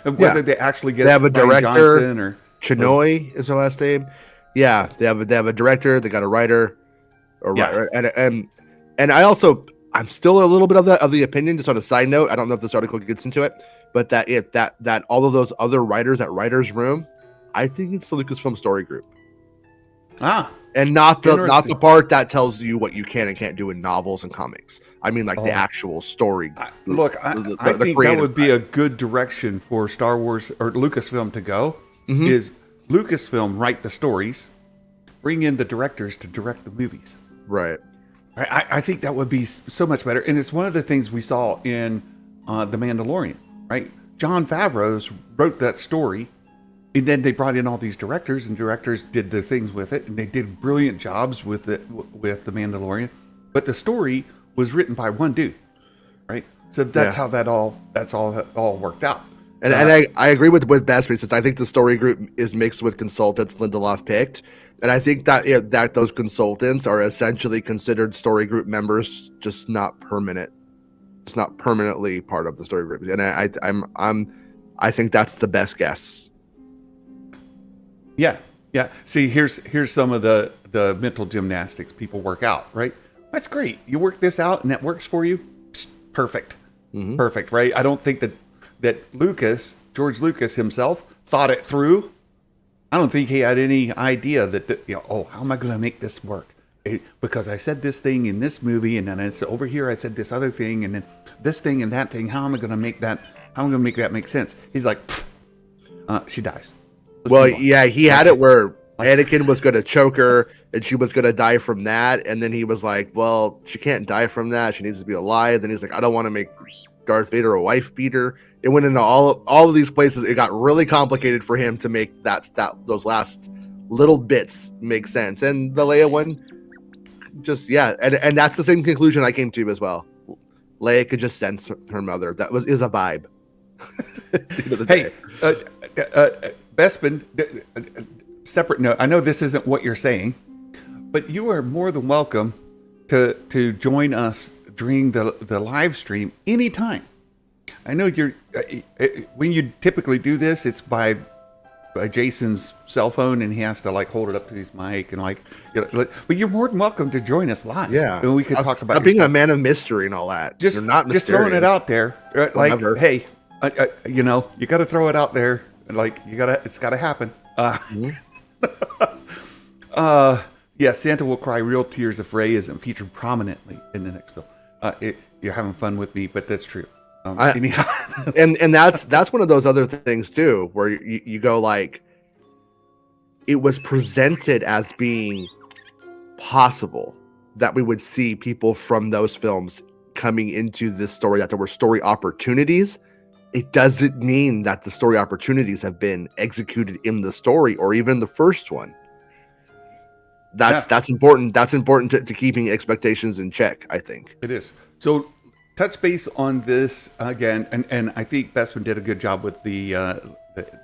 Whether they actually get they have a Brian director Johnson or Chinoy is her last name. Yeah, they have a director. They got a writer, and I'm still a little bit of the opinion. Just on a side note, I don't know if this article gets into it, but that all of those other writers at writers' room, I think it's the Lucasfilm Story Group. And not the part that tells you what you can and can't do in novels and comics. I mean, like the actual story. I think that would be a good direction for Star Wars or Lucasfilm to go. Is Lucasfilm write the stories, bring in the directors to direct the movies. Right. I think that would be so much better. And it's one of the things we saw in The Mandalorian, right? Jon Favreau wrote that story, and then they brought in all these directors, and directors did the things with it, and they did brilliant jobs with The Mandalorian. But the story was written by one dude, right? So that's how that all worked out. And I agree with Bespin, since I think the story group is mixed with consultants Lindelof picked, and I think that those consultants are essentially considered story group members, just not permanently part of the story group. And I think that's the best guess. Yeah. See, here's some of the mental gymnastics people work out, right? That's great. You work this out, and that works for you. Perfect, perfect, right? I don't think that George Lucas himself thought it through. I don't think he had any idea that how am I going to make this work? Because I said this thing in this movie, and then it's over here I said this other thing, and then this thing and that thing. How am I going to make that? How am I going to make that make sense? He's like, she dies. He had it where Anakin was going to choke her, and she was going to die from that, and then he was like, well, she can't die from that. She needs to be alive. Then he's like, I don't want to make Darth Vader a wife beater. It went into all of these places. It got really complicated for him to make those last little bits make sense. And the Leia one, just and that's the same conclusion I came to as well. Leia could just sense her mother. That is a vibe. Hey, Bespin, separate note. I know this isn't what you're saying, but you are more than welcome to join us during the live stream anytime. I know you're when you typically do this, it's by Jason's cell phone, and he has to hold it up to his mic and but you're more than welcome to join us live. Yeah, and we could talk about being a man of mystery and all that. Just throwing it out there, hey, you got to throw it out there. It's got to happen. Santa will cry real tears if Rey isn't featured prominently in the next film. You're having fun with me, but that's true. And that's one of those other things too, where you go it was presented as being possible that we would see people from those films coming into this story, that there were story opportunities. It doesn't mean that the story opportunities have been executed in the story or even the first one. That's important. That's important to keeping expectations in check, I think. It is. So touch base on this again, and I think Bespin did a good job with the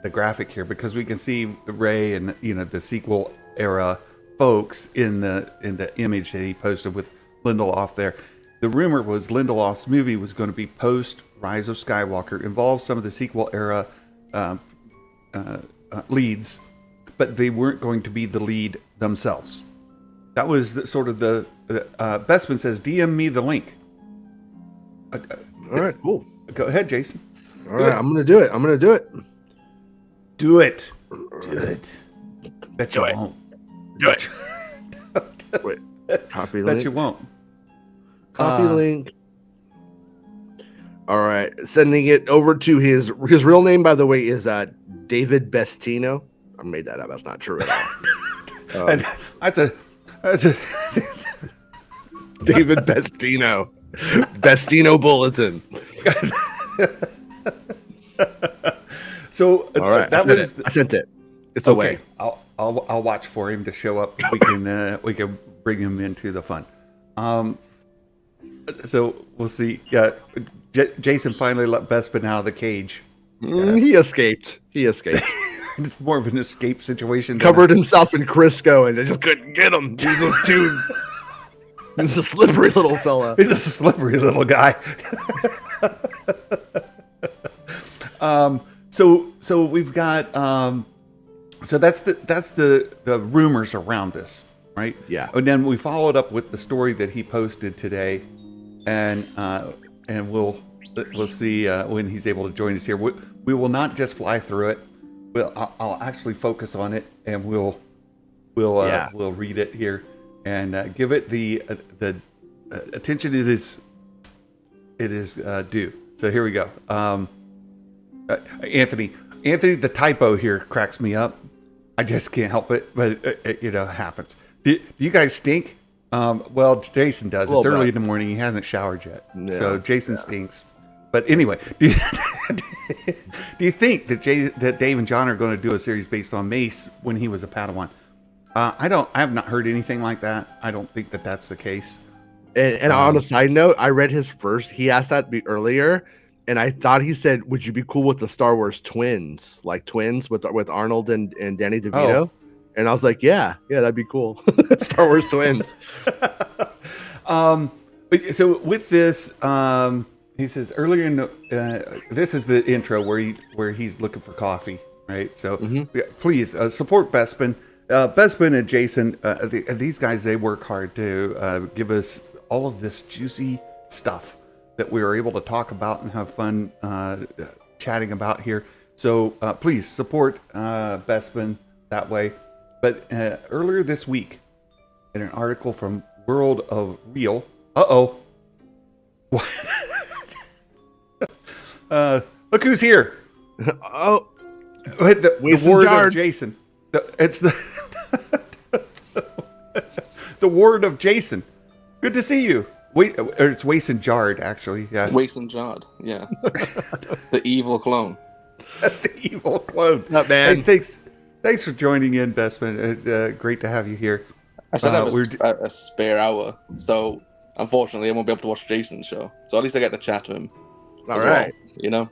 the graphic here because we can see Ray and the sequel era folks in the image that he posted with Lindelof there. The rumor was Lindelof's movie was going to be post Rise of Skywalker, involve some of the sequel era leads, but they weren't going to be the lead themselves. That was sort of the Bespin says, DM me the link. All right, cool. Go ahead, Jason. All right, I'm gonna do it. Do it. Bet you won't. Do it. Wait, copy link. Bet you won't. Copy link. All right, sending it over to his real name, by the way, is David Bestino. I made that up. That's not true at all. That's a David Bestino. Bestino Bulletin. So all right, I sent it. It's okay. away. I'll watch for him to show up. We can bring him into the fun. So we'll see. Yeah, Jason finally let Bespin out of the cage. He escaped. It's more of an escape situation. Covered himself in Crisco, and they just couldn't get him. He's just too. He's a slippery little fella. He's a slippery little guy. So we've got so that's the rumors around this, right? Yeah. And then we followed up with the story that he posted today, and we'll see when he's able to join us here. We will not just fly through it. I'll actually focus on it, and we'll read it here and give it the attention it is due. So here we go. Anthony, the typo here cracks me up. I just can't help it, but it happens. Do you guys stink? Well, Jason does. It's early in the morning. He hasn't showered yet, so Jason stinks. But anyway, do you think that Dave and John are going to do a series based on Mace when he was a Padawan? I have not heard anything like that. I don't think that that's the case. And on a side note, I read his first. He asked that earlier, and I thought he said, "Would you be cool with the Star Wars twins, like twins with Arnold and Danny DeVito?" Oh. And I was like, "Yeah, that'd be cool." Star Wars twins. So with this, he says earlier in this is the intro where he's looking for coffee, right? So please support Bespin. Bespin and Jason, these guys, they work hard to give us all of this juicy stuff that we are able to talk about and have fun chatting about here. So please support Bespin that way. But earlier this week, in an article from World of Real, look who's here! The word of Jason. It's the the word of Jason. Good to see you. It's Wason Jard, actually. Yeah, Wason Jard. Yeah, the evil clone. The evil clone. Not bad. Hey, thanks for joining in, Bespin. Great to have you here. I said I have a spare hour, so unfortunately I won't be able to watch Jason's show. So at least I get to chat to him. All right. Well,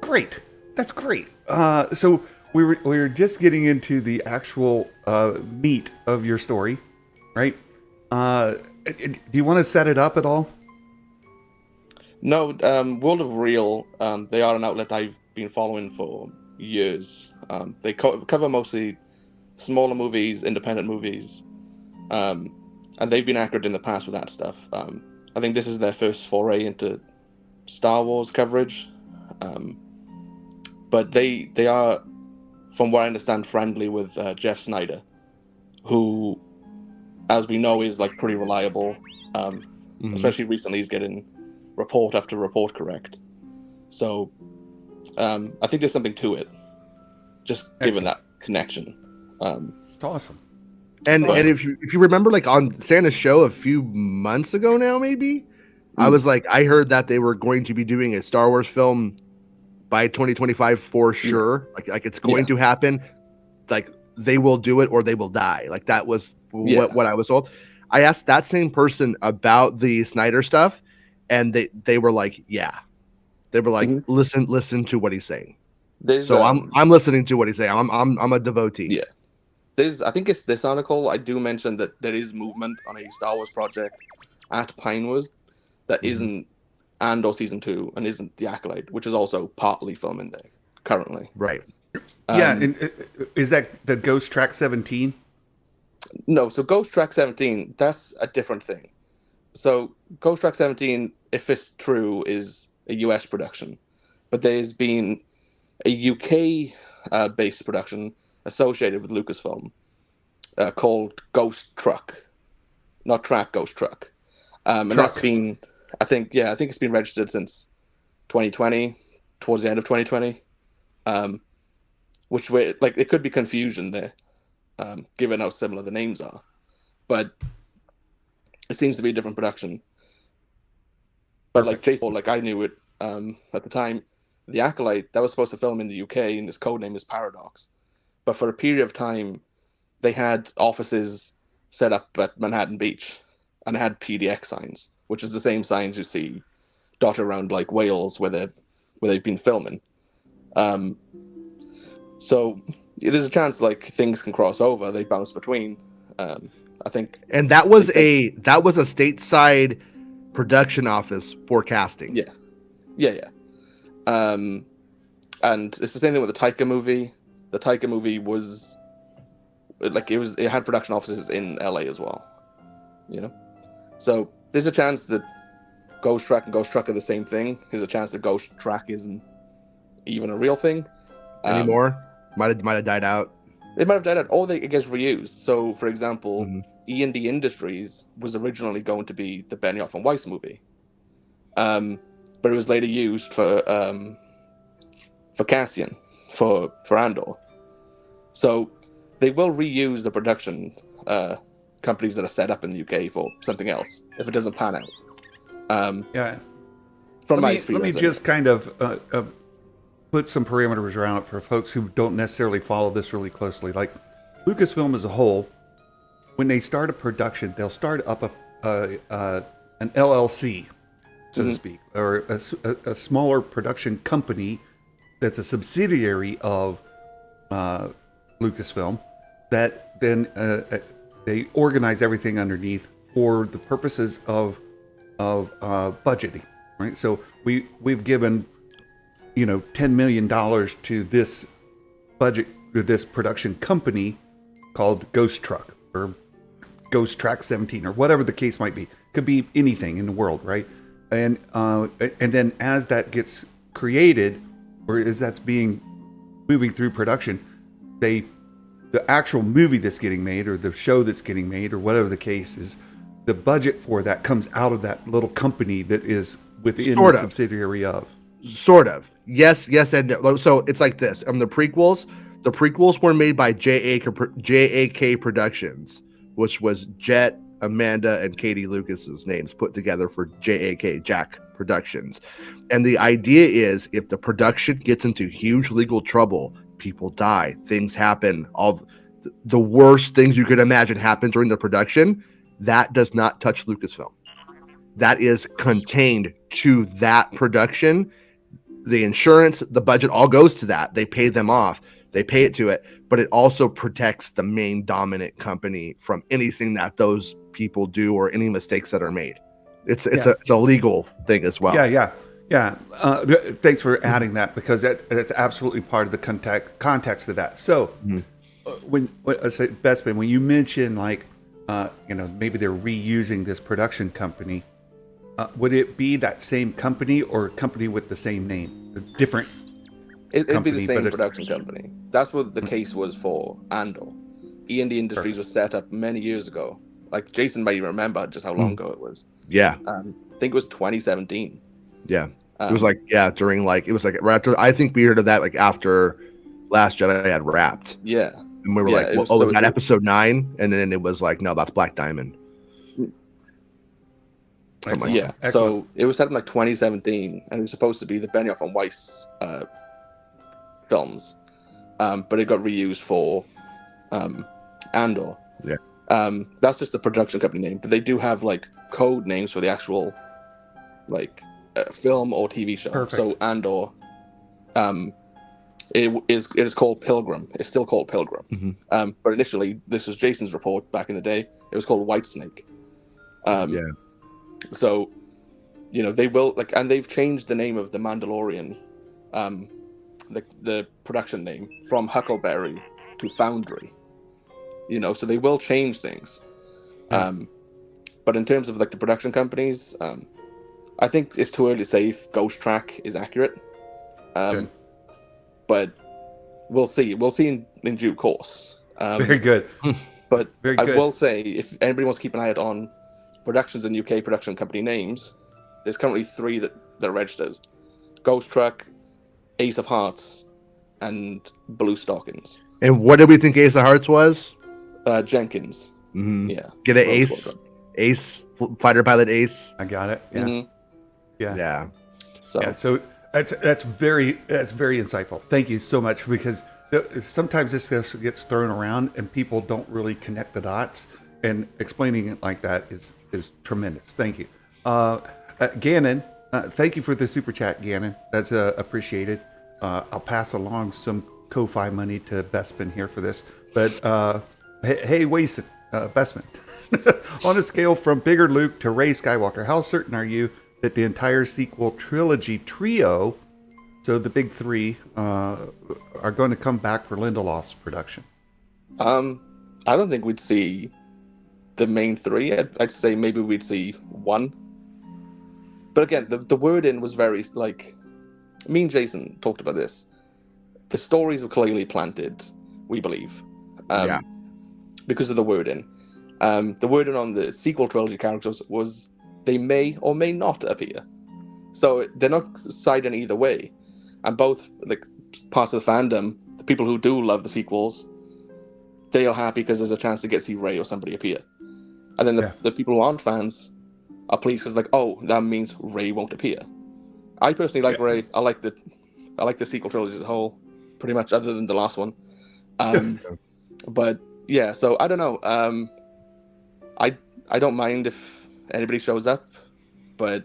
Great. That's great. So we were just getting into the actual meat of your story, right? Do you want to set it up at all? No, World of Real, they are an outlet I've been following for years. They cover mostly smaller movies, independent movies, and they've been accurate in the past with that stuff. I think this is their first foray into Star Wars coverage, but they are, from what I understand, friendly with Jeff Snyder, who, as we know, is like pretty reliable. Especially recently, he's getting report after report correct. So I think there's something to it, just given that connection. It's awesome. And if you remember, like on Santa's show a few months ago now, maybe I heard that they were going to be doing a Star Wars film by 2025 for sure. Like it's going to happen. Like they will do it or they will die. Like that was what I was told. I asked that same person about the Snyder stuff, and they were like, yeah. They were like, listen to what he's saying. So I'm listening to what he's saying. I'm a devotee. Yeah. I think it's this article. I do mention that there is movement on a Star Wars project at Pinewood that isn't Andor season 2 and isn't The Acolyte, which is also partly filming there currently. Right. And is that the Ghost Track 17? No, so Ghost Track 17, that's a different thing. So Ghost Track 17, if it's true, is a US production, but there's been a UK based production associated with Lucasfilm called Ghost Truck, not Track, Ghost Truck, and that's been, I think it's been registered since 2020, towards the end of 2020, which way, like, it could be confusion there, given how similar the names are, but it seems to be a different production. But like Jason, like I knew it at the time. The Acolyte, that was supposed to film in the UK, and its code name is Paradox. But for a period of time, they had offices set up at Manhattan Beach and had PDX signs, which is the same signs you see dotted around like Wales where they've been filming. So there's a chance like things can cross over, they bounce between. I think, and that was a stateside production office for casting. Yeah. And it's the same thing with the Taika movie. The Taika movie was like it had production offices in LA as well, you know. So there's a chance that Ghost Track and Ghost Truck are the same thing. There's a chance that Ghost Track isn't even a real thing anymore. Might have died out. It might have died out, or it gets reused. So, for example, E&D Industries was originally going to be the Benioff and Weiss movie, but it was later used for Cassian, for Andor. So they will reuse the production companies that are set up in the UK for something else if it doesn't pan out. From my experience. Let me just kind of put some parameters around it for folks who don't necessarily follow this really closely. Like Lucasfilm as a whole, when they start a production, they'll start up an LLC, so to speak, or a smaller production company that's a subsidiary of Lucasfilm, that then they organize everything underneath for the purposes of budgeting, right? So we've given $10 million to this budget, to this production company called Ghost Truck or Ghost Track 17 or whatever the case might be. Could be anything in the world, right? And then as that gets created, or as that's moving through production, the actual movie that's getting made or the show that's getting made or whatever the case is, the budget for that comes out of that little company that is within the subsidiary of. Sort of. Yes, and no. So it's like this. The prequels were made by JAK Productions, which was Jet, Amanda, and Katie Lucas's names put together for Jack Productions. And the idea is if the production gets into huge legal trouble, people die, things happen, all the worst things you could imagine happen during the production, that does not touch Lucasfilm. That is contained to that production. The insurance, the budget all goes to that. They pay them off. They pay it to it, but it also protects the main dominant company from anything that those people do or any mistakes that are made. It's a legal thing as well. Yeah. Thanks for adding that, because that's absolutely part of the context of that. So when I say Bespin, when you mention like maybe they're reusing this production company, would it be that same company or a company with the same name, a different? It'd be the same production company. That's what the case was for Andor. E&D Industries was set up many years ago. Like Jason may remember just how long ago it was. Yeah. I think it was 2017. Yeah. It was during right after, I think we heard of that like after Last Jedi had wrapped. Yeah. And we were was that episode 9? And then it was like, no, that's Black Diamond. Yeah. Excellent. So it was set up in like 2017, and it was supposed to be the Benioff and Weiss films, but it got reused for Andor. Yeah. That's just the production company name, but they do have like code names for the actual like film or TV show. Perfect. So Andor, It is called Pilgrim. It's still called Pilgrim. Mm-hmm. But initially, this was Jason's report back in the day. It was called Whitesnake. Yeah. So, they will and they've changed the name of the Mandalorian, the production name from Huckleberry to Foundry. So they will change things. Yeah. But in terms of the production companies, I think it's too early to say if Ghost Track is accurate. But we'll see. We'll see in due course. Very good. But Very I good. will say, if anybody wants to keep an eye out on productions and UK production company names, there's currently 3 that are registered: Ghost Truck, Ace of Hearts, and Blue Stockings. And what did we think Ace of Hearts was? Jenkins. Mm-hmm. Yeah. Get an Rogue Ace. Squadron. Ace, fighter pilot Ace. I got it. Yeah. Mhm. Yeah. So So that's very insightful. Thank you so much, because sometimes this gets thrown around and people don't really connect the dots, and explaining it like that is tremendous. Thank you. Gannon, thank you for the super chat, Gannon. That's appreciated. I'll pass along some Ko-Fi money to Bespin here for this. But hey, Wason, Bespin, on a scale from Bigger Luke to Rey Skywalker, how certain are you that the entire sequel trilogy trio, so the big 3, are going to come back for Lindelof's production? I don't think we'd see the main 3. I'd say maybe we'd see 1. But again, the wording was very me and Jason talked about this. The stories were clearly planted, we believe, because of the wording. The wording on the sequel trilogy characters was they may or may not appear, so they're not siding either way. And both parts of the fandom, the people who do love the sequels, they are happy because there's a chance to get to see Rey or somebody appear. And then the people who aren't fans are pleased because that means Rey won't appear. I personally like Rey. I like the sequel trilogy as a whole, pretty much, other than the last one. But yeah, so I don't know. I don't mind if anybody shows up, but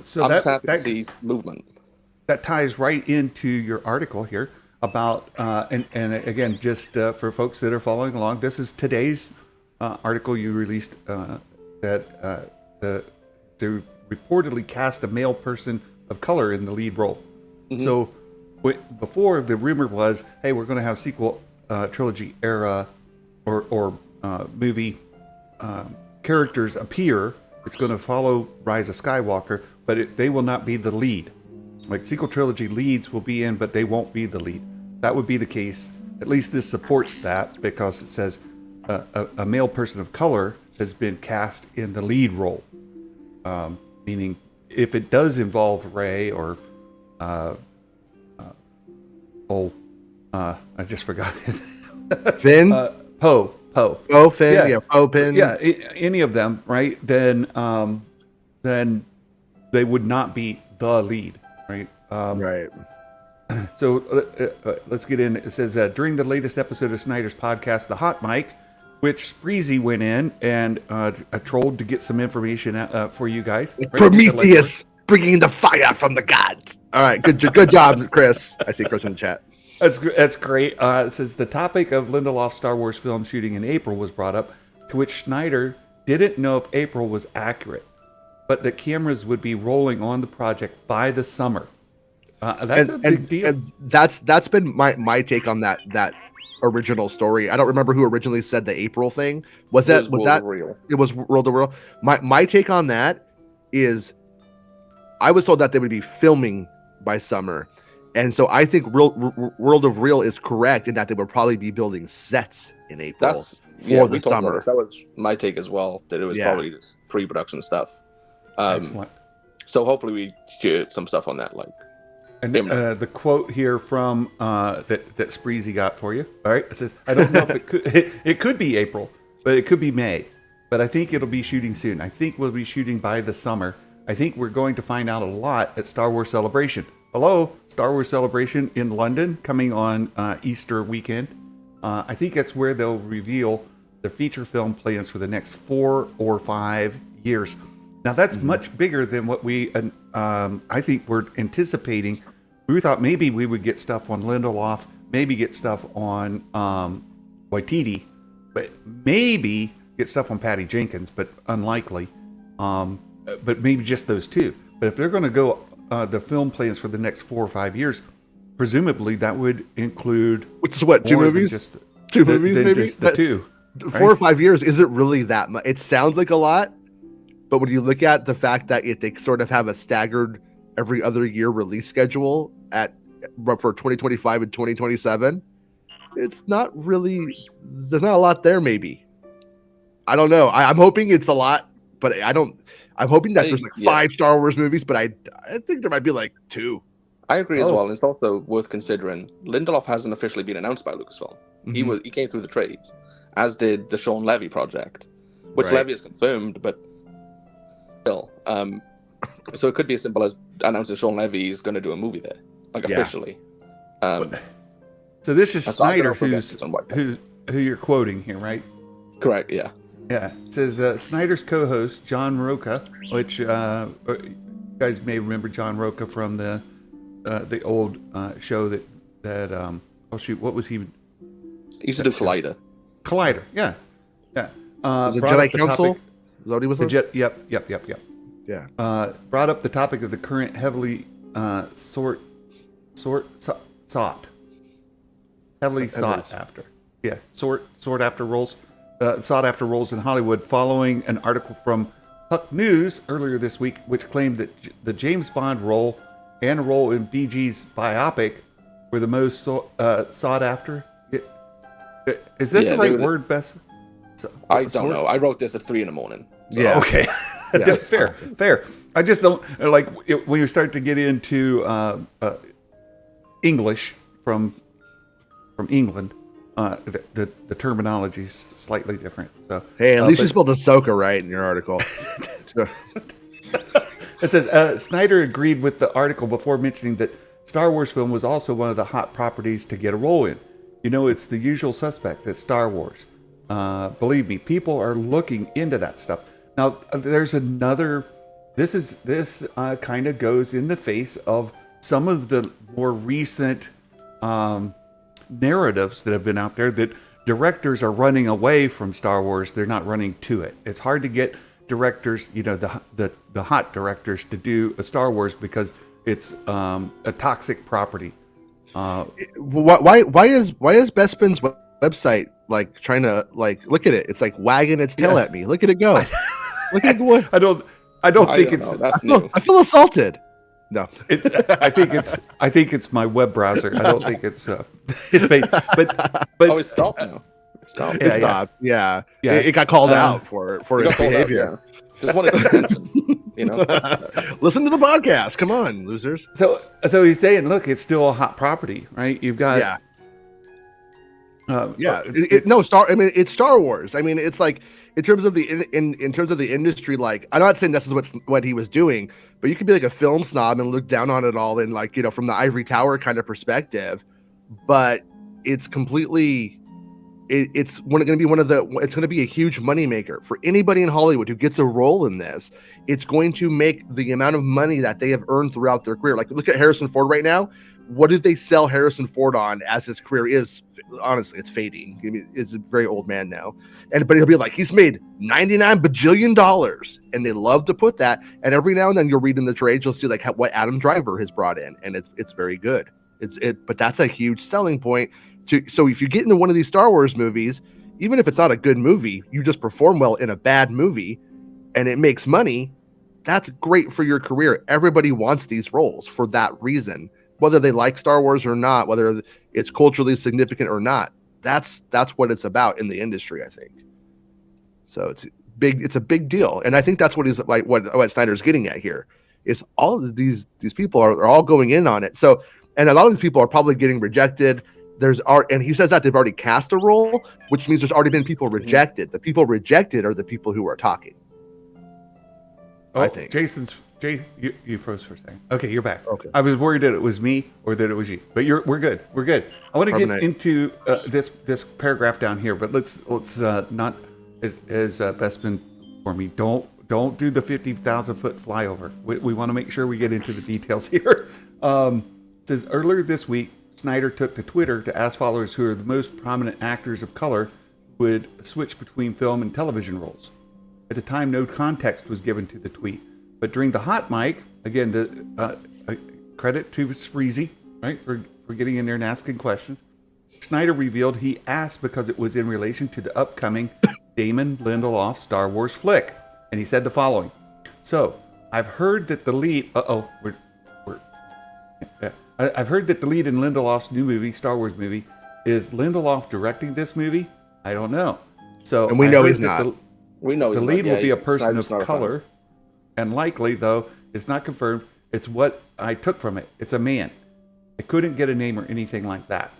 so I'm just happy to see movement. That ties right into your article here about and again, just for folks that are following along, this is today's article you released that to reportedly cast a male person of color in the lead role. Mm-hmm. So before, the rumor was, hey, we're going to have sequel trilogy era or movie characters appear. It's going to follow Rise of Skywalker, but they will not be the lead. Sequel trilogy leads will be in, but they won't be the lead. That would be the case. At least this supports that, because it says a male person of color has been cast in the lead role. Meaning, if it does involve Rey or I just forgot it. Finn? Poe. Oh, Finn. Yeah, Poe, Finn. Yeah, any of them, right? Then they would not be the lead, right? Right. So let's get in. It says, during the latest episode of Snyder's podcast, The Hot Mic, which Spreezy went in and trolled to get some information for you guys. Right? Prometheus bringing the fire from the gods. All right, good job, Chris. I see Chris in the chat. That's great. It says the topic of Lindelof's Star Wars film shooting in April was brought up, to which Snyder didn't know if April was accurate, but that cameras would be rolling on the project by the summer. That's a big deal. And that's been my take on that original story. I don't remember who originally said the April thing. Was that real? It was World of Real. My take on that is, I was told that they would be filming by summer. And so I think World of Real is correct in that they would probably be building sets in April for the summer. That was my take as well, that it was probably just pre-production stuff. Excellent. So hopefully we hear some stuff on that. And the quote here from that Spreezy got for you. All right, it says, I don't know if it could be April, but it could be May. But I think it'll be shooting soon. I think we'll be shooting by the summer. I think we're going to find out a lot at Star Wars Celebration. Hello, Star Wars Celebration in London, coming on Easter weekend. I think that's where they'll reveal the feature film plans for the next 4 or 5 years. Now, that's much bigger than what we, I think, we're anticipating we thought maybe we would get stuff on Lindelof, maybe get stuff on Waititi, but maybe get stuff on Patty Jenkins, but unlikely. But maybe just those two. But if they're going to go the film plans for the next 4 or 5 years, presumably that would include which is what, 2 movies? Two movies, maybe just the two. 4 or 5 years isn't really that much. It sounds like a lot, but when you look at the fact that they sort of have a staggered every other year release schedule for 2025 and 2027, it's not really. There's not a lot there. Maybe, I don't know. I'm hoping it's a lot, but I'm hoping that there's like 5 Star Wars movies, but I think there might be like 2. I agree as well. And it's also worth considering. Lindelof hasn't officially been announced by Lucasfilm. Mm-hmm. He came through the trades, as did the Sean Levy project, which Levy is confirmed, but still. So it could be as simple as announcing Sean Levy is going to do a movie there, like officially. So this is Snyder, who you're quoting here, right? Correct. Yeah. Yeah. It says Snyder's co-host John Roca, which you guys may remember John Roca from the old show that oh shoot, what was he? He used to do Collider. Collider, yeah. Was it Jedi Council? Is that what he was on? Yep. Yeah. Brought up the topic of the current heavily sought after roles in Hollywood, following an article from Puck News earlier this week, which claimed that the James Bond role and a role in BG's biopic were the most sought after. Is that the right word, Bess? I don't know. I wrote this at 3 a.m. So. Yeah. Okay. Fair. I just don't like when you start to get into English from England. The terminology is slightly different. So hey, at least you spelled Ahsoka right in your article. It says Snyder agreed with the article before mentioning that Star Wars film was also one of the hot properties to get a role in. You know, it's the usual suspects. It's Star Wars. Believe me, people are looking into that stuff. Now, there's another. This kind of goes in the face of some of the more recent narratives that have been out there that directors are running away from Star Wars. They're not running to it. It's hard to get directors, the hot directors, to do a Star Wars because it's a toxic property. Why is Bespin's website like trying to look at it? It's like wagging its tail at me. Look at it go. Look at what I don't think it's. That's new. I feel assaulted. No, I think it's my web browser. I don't think it's fake. But it's stopped now. It stopped. Yeah. It got called out for its behavior. Just wanted attention. Listen to the podcast. Come on, losers. So he's saying, look, it's still a hot property, right? You've got it's Star Wars. I mean, it's like in terms of the industry. Like, I'm not saying this is what he was doing, but you could be like a film snob and look down on it all in from the ivory tower kind of perspective. But it's completely. It's going to be it's going to be a huge moneymaker for anybody in Hollywood who gets a role in this. It's going to make the amount of money that they have earned throughout their career. Like, look at Harrison Ford right now. What did they sell Harrison Ford on as his career is? Honestly, it's fading. I mean, it's a very old man now. But he'll be like, he's made $99 bajillion, and they love to put that. And every now and then you'll read in the trades, you'll see what Adam Driver has brought in, and it's very good. But that's a huge selling point. So if you get into one of these Star Wars movies, even if it's not a good movie, you just perform well in a bad movie and it makes money, that's great for your career. Everybody wants these roles for that reason, whether they like Star Wars or not, whether it's culturally significant or not. That's what it's about in the industry, I think. So it's a big deal. And I think that's what Snyder's getting at here is all of these people are all going in on it. So, and a lot of these people are probably getting rejected. And he says that they've already cast a role, which means there's already been people rejected. The people rejected are the people who are talking. I think. You froze for a second. Okay, you're back. Okay. I was worried that it was me or that it was you, but we're good. We're good. I want to get into this paragraph down here, but let's not as Bespin for me. Don't do the 50,000 foot flyover. We want to make sure we get into the details here. It says earlier this week, Snyder took to Twitter to ask followers who are the most prominent actors of color who would switch between film and television roles. At the time, no context was given to the tweet, but during the hot mic, again, the credit to Spreezy, right, for getting in there and asking questions. Snyder revealed he asked because it was in relation to the upcoming Damon Lindelof Star Wars flick, and he said the following: "So, I've heard that the lead. I've heard that the lead in Lindelof's new movie, Star Wars movie, is Lindelof directing this movie. I don't know. So, and we know he's not. We know the lead will be a person of color, and likely, though, it's not confirmed. It's what I took from it. It's a man. I couldn't get a name or anything like that."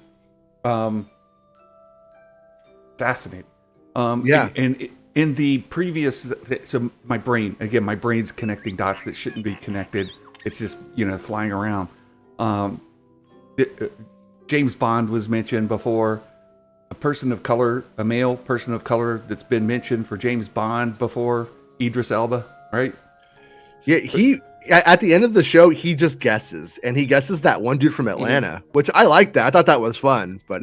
Fascinating. Yeah. And in the previous, so my brain's connecting dots that shouldn't be connected. It's just, flying around. James Bond was mentioned before. A male person of color that's been mentioned for James Bond before, Idris Elba, right? Yeah, at the end of the show, he just guesses, and he guesses that one dude from Atlanta, which I like that. I thought that was fun, but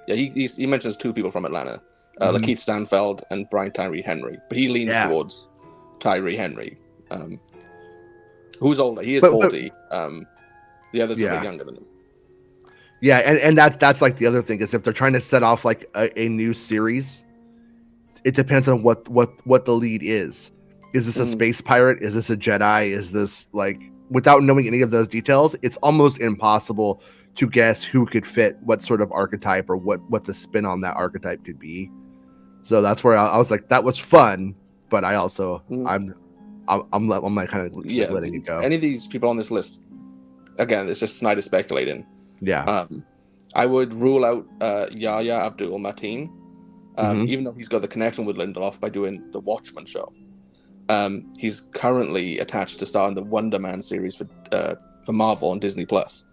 he mentions two people from Atlanta, Lakeith Stanfield and Brian Tyree Henry, but he leans towards Tyree Henry, who's older. He is 40. The others are a bit younger than him. Yeah, and that's like the other thing is if they're trying to set off like a new series, it depends on what the lead is. Is this a space pirate? Is this a Jedi? Is this like, without knowing any of those details, it's almost impossible to guess who could fit what sort of archetype or what the spin on that archetype could be. So that's where I was like, that was fun, but I also I'm like kind of letting it go. Any of these people on this list, again, it's just Snyder speculating. Yeah. I would rule out Yahya Abdul-Mateen, even though he's got the connection with Lindelof by doing the Watchmen show. He's currently attached to star in the Wonder Man series for Marvel on Disney Plus,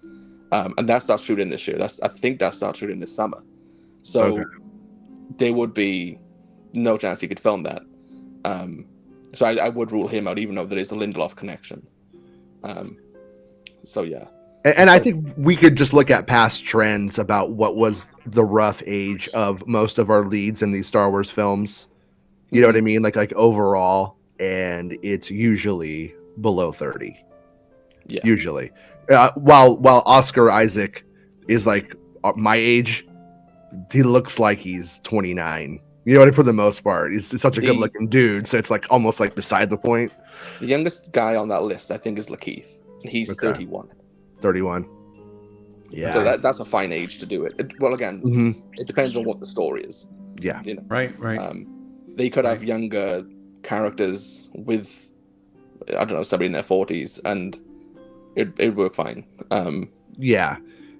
and that starts shooting this year. I think that starts shooting this summer. So there would be no chance he could film that. So I would rule him out, even though there is a Lindelof connection. So yeah. And I think we could just look at past trends about what was the rough age of most of our leads in these Star Wars films. You know what I mean? Like overall, and it's usually below 30. Yeah. Usually. While Oscar Isaac is like my age, he looks like he's 29. You know what I mean? For the most part. He's such a good looking dude, so it's like almost like beside the point. The youngest guy on that list, I think, is Lakeith. And he's 31. 31. Yeah. So that's a fine age to do it. Well, again, it depends on what the story is. Yeah. Right. They could have younger characters with, I don't know, somebody in their 40s, and it'd work fine. Yeah.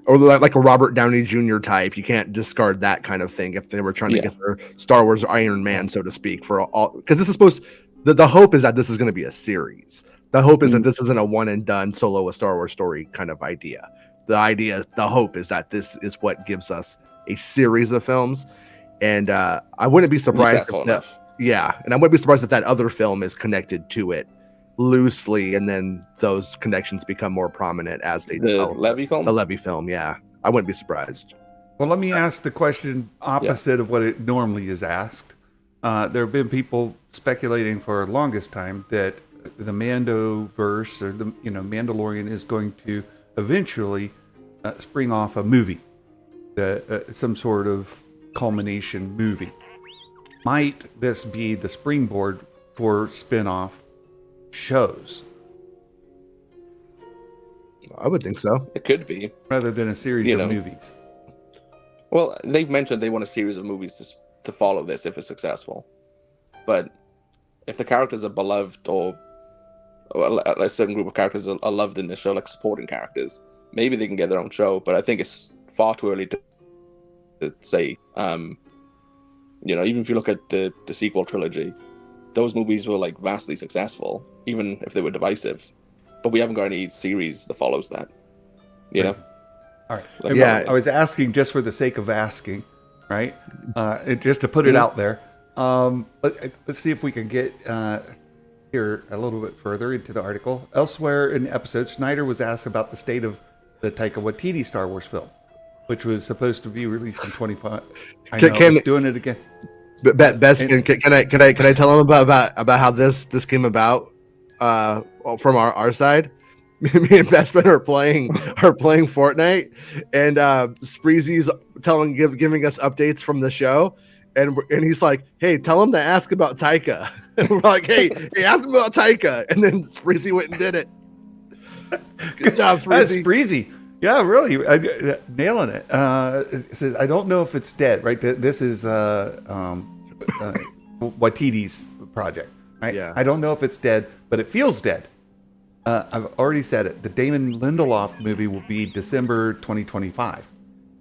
Or like a Robert Downey Jr. type. You can't discard that kind of thing if they were trying to get their Star Wars Iron Man, so to speak, for all, because this is supposed, the hope is that this is going to be a series. The hope is that this isn't a one and done solo a Star Wars story kind of idea. The hope is that this is what gives us a series of films. And I wouldn't be surprised and I wouldn't be surprised if that other film is connected to it loosely, and then those connections become more prominent as they develop. Levy film? The Levy film, yeah. I wouldn't be surprised. Well, let me ask the question opposite of what it normally is asked. There have been people speculating for the longest time that the Mandoverse, or the Mandalorian, is going to eventually spring off a movie, some sort of culmination movie. Might this be the springboard for spin-off shows? I would think so. It could be, rather than a series of movies. Well, they've mentioned they want a series of movies to follow this if it's successful, but if the characters are beloved, or a certain group of characters are loved in this show, like supporting characters, maybe they can get their own show. But I think it's far too early to say. Even if you look at the sequel trilogy, those movies were like vastly successful, even if they were divisive. But we haven't got any series that follows that. You know. All right. I was asking just for the sake of asking, right? Just to put it out there. Let's see if we can get here a little bit further into the article. Elsewhere in the episode, Snyder was asked about the state of the Taika Waititi Star Wars film, which was supposed to be released in 25. I Can- know can- it's doing it again. Bespin, can I tell him about how this came about from our side? Me and Bespin are playing Fortnite, and Spreezy's giving us updates from the show, and he's like, "Hey, tell him to ask about Taika." And we're like, "Hey, ask him about Taika," and then Spreezy went and did it. Good job, That's Spreezy. Spreezy. Yeah, really, nailing it. It says, I don't know if it's dead, right? This is Waititi's project, right? Yeah. I don't know if it's dead, but it feels dead. I've already said it. The Damon Lindelof movie will be December 2025.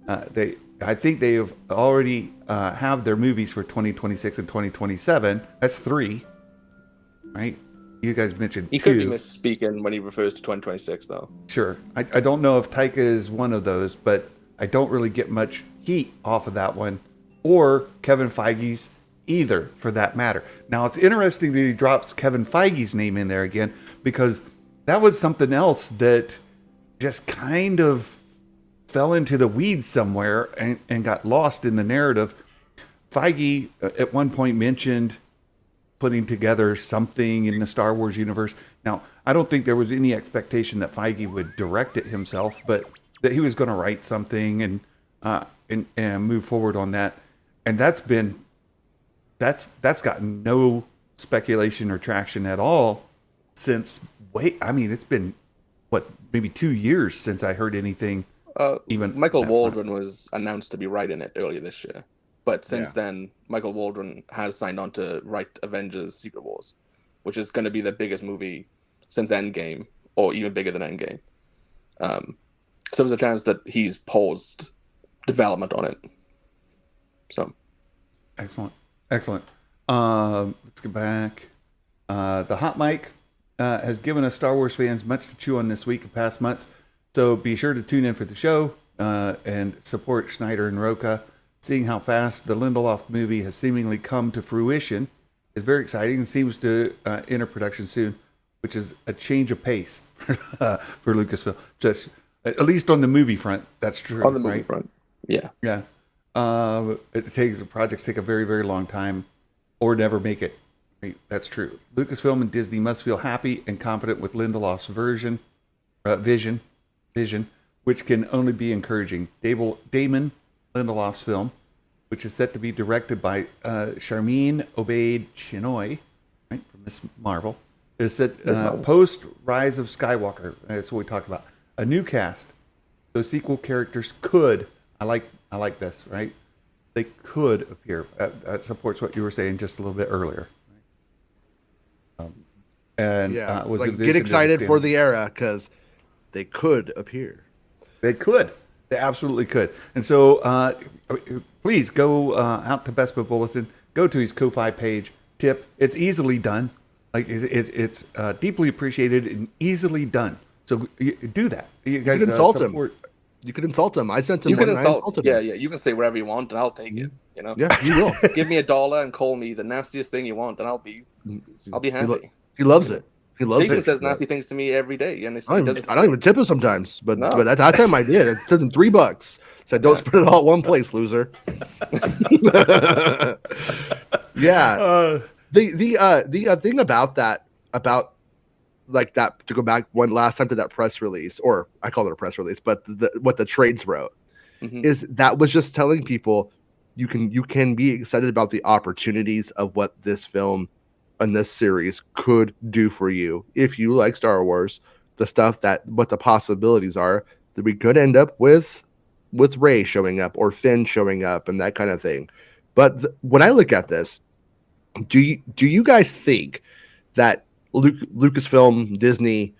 I think they have already have their movies for 2026 and 2027. That's 3, right? You guys mentioned He 2. could be misspeaking when he refers to 2026, though. Sure. I don't know if Taika is one of those, but I don't really get much heat off of that one, or Kevin Feige's either, for that matter. Now, it's interesting that he drops Kevin Feige's name in there again, because that was something else that just kind of fell into the weeds somewhere and got lost in the narrative. Feige at one point mentioned putting together something in the Star Wars universe. Now, I don't think there was any expectation that Feige would direct it himself, but that he was going to write something and move forward on that. And that's gotten no speculation or traction at all since it's been maybe 2 years since I heard anything. Even Michael Waldron was announced to be writing it earlier this year. But since then, Michael Waldron has signed on to write Avengers Secret Wars, which is going to be the biggest movie since Endgame, or even bigger than Endgame. So there's a chance that he's paused development on it. So, excellent. Let's get back. The Hot Mic has given us Star Wars fans much to chew on this week and past months. So be sure to tune in for the show and support Schneider and Roca. Seeing how fast the Lindelof movie has seemingly come to fruition is very exciting and seems to enter production soon, which is a change of pace for Lucasfilm. Just at least on the movie front, that's true. On the movie front, yeah. Projects take a very, very long time, or never make it. Right? That's true. Lucasfilm and Disney must feel happy and confident with Lindelof's vision, which can only be encouraging. Damon Lindelof's film, which is set to be directed by Sharmeen Obaid-Chinoy, right, from Miss Marvel, is set post Rise of Skywalker. That's what we talked about. A new cast. Those sequel characters could. I like this, right? They could appear. That supports what you were saying just a little bit earlier. Was like, get excited for the era because they could appear. They could. They absolutely could. And so please go out to Bespin Bulletin. Go to his Ko-Fi page. Tip. It's easily done. Like it's deeply appreciated and easily done. So do that. You guys can insult him. You can insult him. I sent him. You can one. insult. Yeah. You can say whatever you want, and I'll take it. You know. Yeah, you will. Give me $1 and call me the nastiest thing you want, and I'll be happy. He loves it. He loves Jason it. says nasty things to me every day, and I don't even tip him sometimes, but at that time I did. I tipped him $3. Said, "Don't spend it all at one place, loser." Yeah. The thing about that, like that, to go back one last time to that press release, or I call it a press release, but what the trades wrote is that was just telling people you can be excited about the opportunities of what this film and this series could do for you if you like Star Wars. The stuff what the possibilities are that we could end up with Rey showing up or Finn showing up and that kind of thing. But when I look at this, do you guys think that Lucasfilm, Disney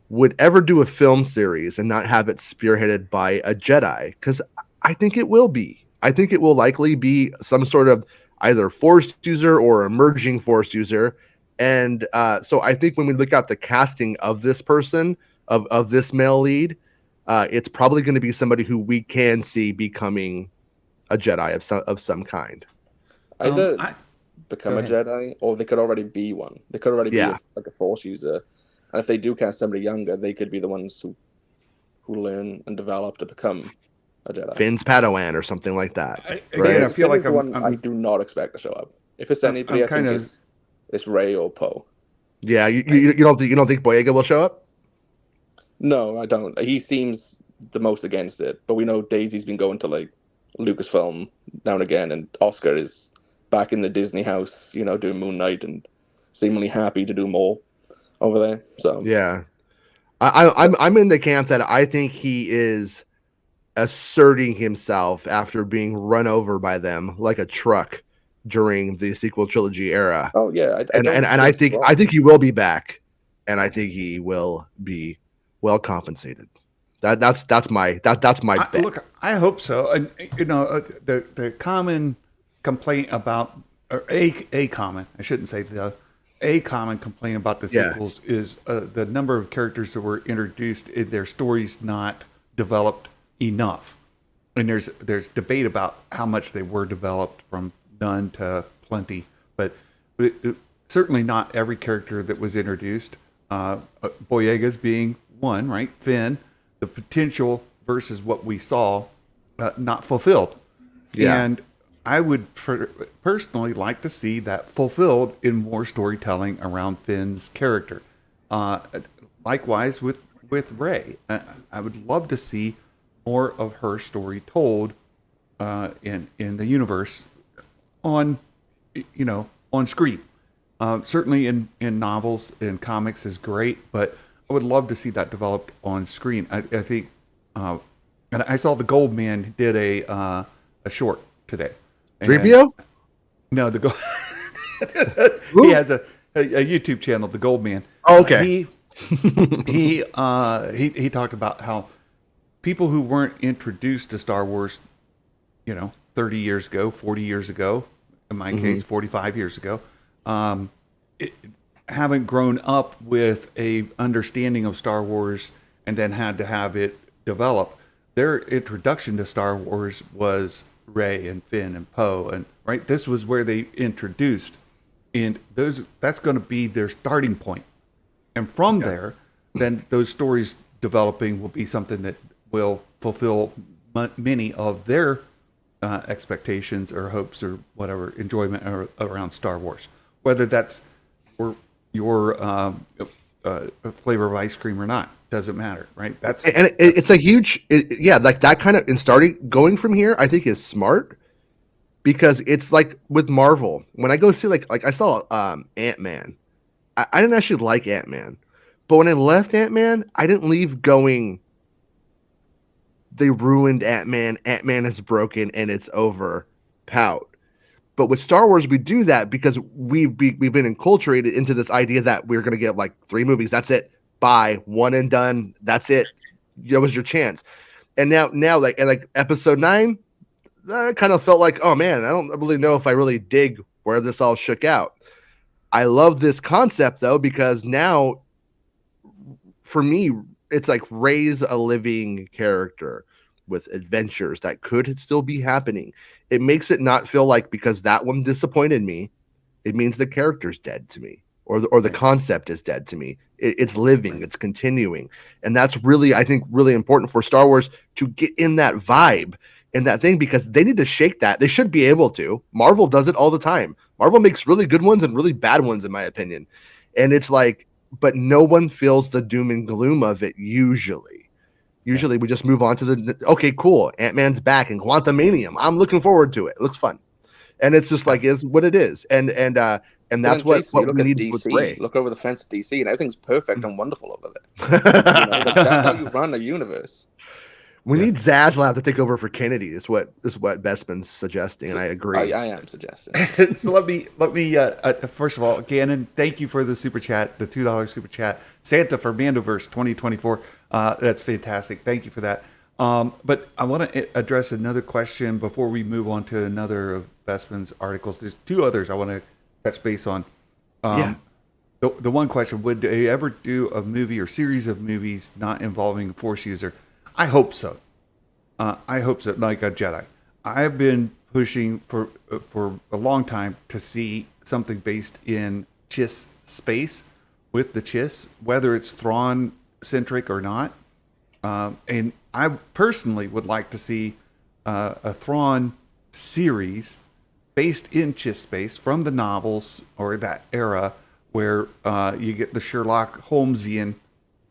would ever do a film series and not have it spearheaded by a Jedi? Because I think it will be. I think it will likely be some sort of either Force user or emerging Force user. And so I think when we look at the casting of this person, of this male lead, it's probably going to be somebody who we can see becoming a Jedi of some kind. Either become a Jedi, or they could already be one. They could already be like a Force user. And if they do cast somebody younger, they could be the ones who who learn and develop to become a Jedi. Finn's Padawan or something like that. Again, I feel like I do not expect to show up. If it's anybody, I think it's Rey or Poe. Yeah, you don't think Boyega will show up? No, I don't. He seems the most against it, but we know Daisy's been going to like Lucasfilm now and again, and Oscar is back in the Disney house, doing Moon Knight and seemingly happy to do more over there. So yeah, I'm in the camp that I think he is asserting himself after being run over by them like a truck during the sequel trilogy era. Oh yeah, I think he will be back, and I think he will be well compensated. That's my bet. Look, I hope so. And the common complaint about, or a common, I shouldn't say a common complaint about the sequels is the number of characters that were introduced in their stories not developed enough. And there's debate about how much they were developed, from none to plenty, but certainly not every character that was introduced. Boyega's being one, right? Finn, the potential versus what we saw, not fulfilled. Yeah. And I would personally like to see that fulfilled in more storytelling around Finn's character. Likewise with Rey, I would love to see more of her story told in the universe on screen. Certainly in novels and comics is great, but I would love to see that developed on screen. I think, and I saw the Gold Man did a short today. 3PO? No, he has a YouTube channel, the Gold Man. Oh, okay. He talked about how people who weren't introduced to Star Wars, 30 years ago, 40 years ago, in my case, 45 years ago, haven't grown up with a understanding of Star Wars and then had to have it develop. Their introduction to Star Wars was Rey and Finn and Poe, and right, this was where they introduced, and that's going to be their starting point. And from there, then those stories developing will be something that will fulfill many of their expectations or hopes or whatever enjoyment around Star Wars, whether that's your flavor of ice cream or not, doesn't matter, right? It's a huge, like that kind of, and going from here, I think is smart, because it's like with Marvel, when I go see like I saw Ant-Man, I didn't actually like Ant-Man, but when I left Ant-Man, I didn't leave going, they ruined Ant-Man is broken and it's over, pout. But with Star Wars, we do that because we've been enculturated into this idea that we're going to get like 3 movies. That's it. Bye. One and done. That's it. That was your chance. And now like episode 9, I kind of felt like, oh man, I don't really know if I really dig where this all shook out. I love this concept though, because now for me, it's like Rey's a living character with adventures that could still be happening. It makes it not feel like, because that one disappointed me, it means the character's dead to me, or the concept is dead to me. It's living, it's continuing. And that's really, I think, really important for Star Wars to get in that vibe and that thing, because they need to shake that. They should be able to. Marvel does it all the time. Marvel makes really good ones and really bad ones, in my opinion. And it's like, but no one feels the doom and gloom of it usually. Usually we just move on to okay, cool, Ant-Man's back in Quantumanium. I'm looking forward to it. It looks fun. And it's just like, is what it is. And that's what we need DC, with Rey. Look over the fence at DC, and everything's perfect and wonderful over there. That's how you run a universe. We need Zaslav to take over for Kennedy. Is what Bespin's suggesting, and I agree. I am suggesting. So let me first of all, Gannon, thank you for the super chat, the $2 super chat. Santa for Mandoverse 2024. That's fantastic. Thank you for that. But I want to address another question before we move on to another of Bespin's articles. There's 2 others I want to touch base on. The one question: would they ever do a movie or series of movies not involving a Force user? I hope so. I hope so. Like a Jedi. I've been pushing for a long time to see something based in Chiss space with the Chiss, whether it's Thrawn centric or not. And I personally would like to see a Thrawn series based in Chiss space from the novels or that era, where you get the Sherlock Holmesian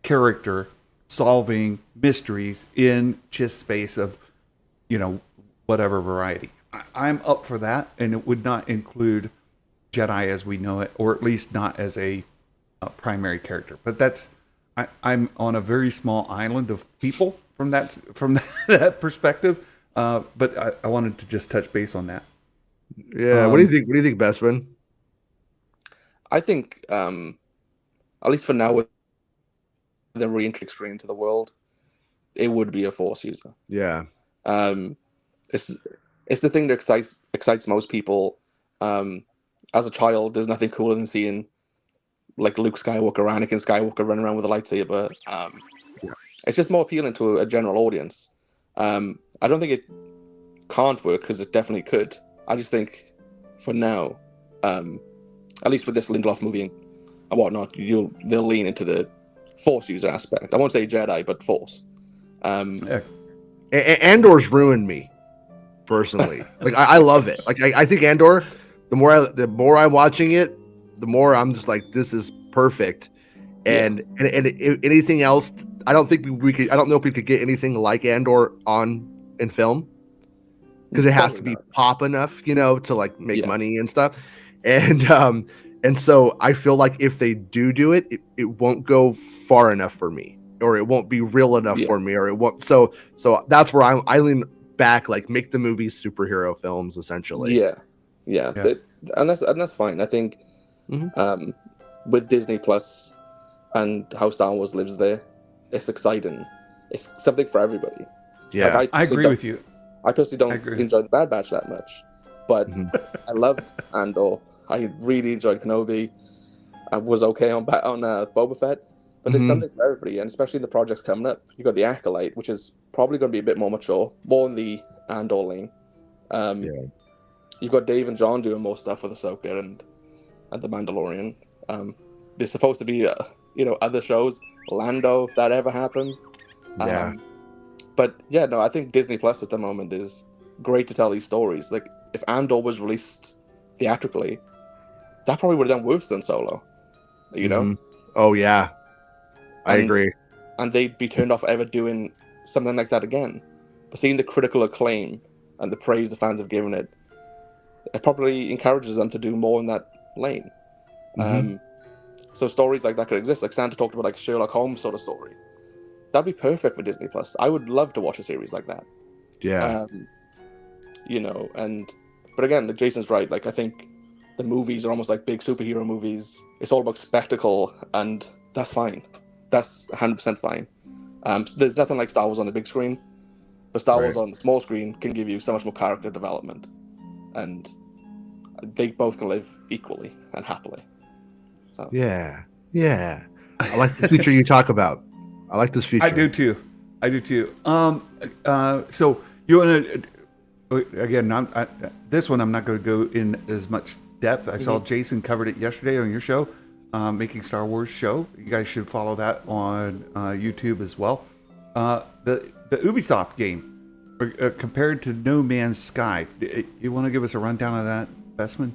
character solving mysteries in Chiss space of, whatever variety. I'm up for that, and it would not include Jedi as we know it, or at least not as a primary character. But I'm on a very small island of people from that perspective. But I wanted to just touch base on that. Yeah. What do you think? What do you think, Bespin? I think, at least for now, with the re-entry screen into the world, it would be a Force user. Yeah. It's the thing that excites most people. As a child, there's nothing cooler than seeing like Luke Skywalker, Anakin Skywalker running around with a lightsaber. It's just more appealing to a general audience. I don't think it can't work, because it definitely could. I just think for now, at least with this Lindelof movie and whatnot, they'll lean into the Force user aspect. I won't say Jedi, but Force. Andor's ruined me personally. Like I love it. Like I think Andor, the more I'm watching it, the more I'm just like, this is perfect. And anything else, I don't think we could. I don't know if we could get anything like Andor in film, because it has to be pop enough, to like make money and stuff. And so I feel like if they do it, it won't go far enough for me, or it won't be real enough for me, or it won't. So that's where I lean back, like, make the movies superhero films essentially. Yeah. And that's fine. I think with Disney Plus and how Star Wars lives there, it's exciting. It's something for everybody. Yeah, like, I agree with you. I personally don't enjoy the Bad Batch that much, but I loved Andor. I really enjoyed Kenobi. I was okay on Boba Fett, but there's something for everybody, and especially in the projects coming up. You got the Acolyte, which is probably going to be a bit more mature, more in the Andor lane. You've got Dave and John doing more stuff with Ahsoka and the Mandalorian. There's supposed to be other shows, Lando, if that ever happens. But yeah, no, I think Disney Plus at the moment is great to tell these stories. Like, if Andor was released theatrically, that probably would have done worse than Solo. Oh yeah, I agree. And they'd be turned off ever doing something like that again. But seeing the critical acclaim and the praise the fans have given it, it probably encourages them to do more in that lane. So stories like that could exist. Like Santa talked about, like Sherlock Holmes sort of story. That'd be perfect for Disney Plus. I would love to watch a series like that. Yeah. But again, like Jason's right. Like, I think the movies are almost like big superhero movies. It's all about spectacle, and that's fine. That's 100% fine. There's nothing like Star Wars on the big screen, but Star Wars on the small screen can give you so much more character development, and they both can live equally and happily. So yeah. I like the future you talk about. I like this future. I do too. So you want to? Again, this one I'm not going to go in as much depth. I saw Jason covered it yesterday on your show, Making Star Wars Show. You guys should follow that on YouTube as well. The Ubisoft game compared to No Man's Sky. You want to give us a rundown of that, Bespin?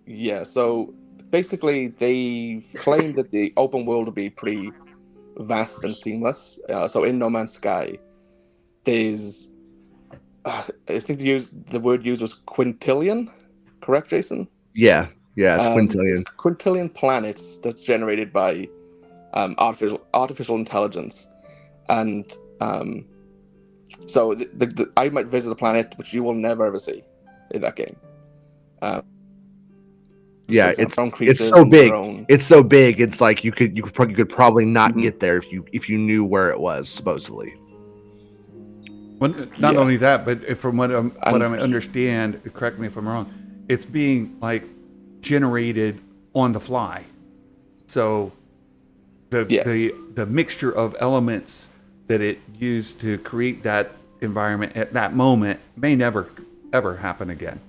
Yeah. So basically, they claim that the open world will be pretty vast and seamless. So in No Man's Sky, there's I think the word used was quintillion, correct, Jason? Yeah, it's quintillion. It's quintillion planets that's generated by artificial intelligence, and so I might visit a planet which you will never ever see in that game. It's so big. It's so big. It's like you could probably not get there if you knew where it was, supposedly. Not only that, but from what I understand, correct me if I'm wrong, it's being like generated on the fly. So the mixture of elements that it used to create that environment at that moment may never ever happen again.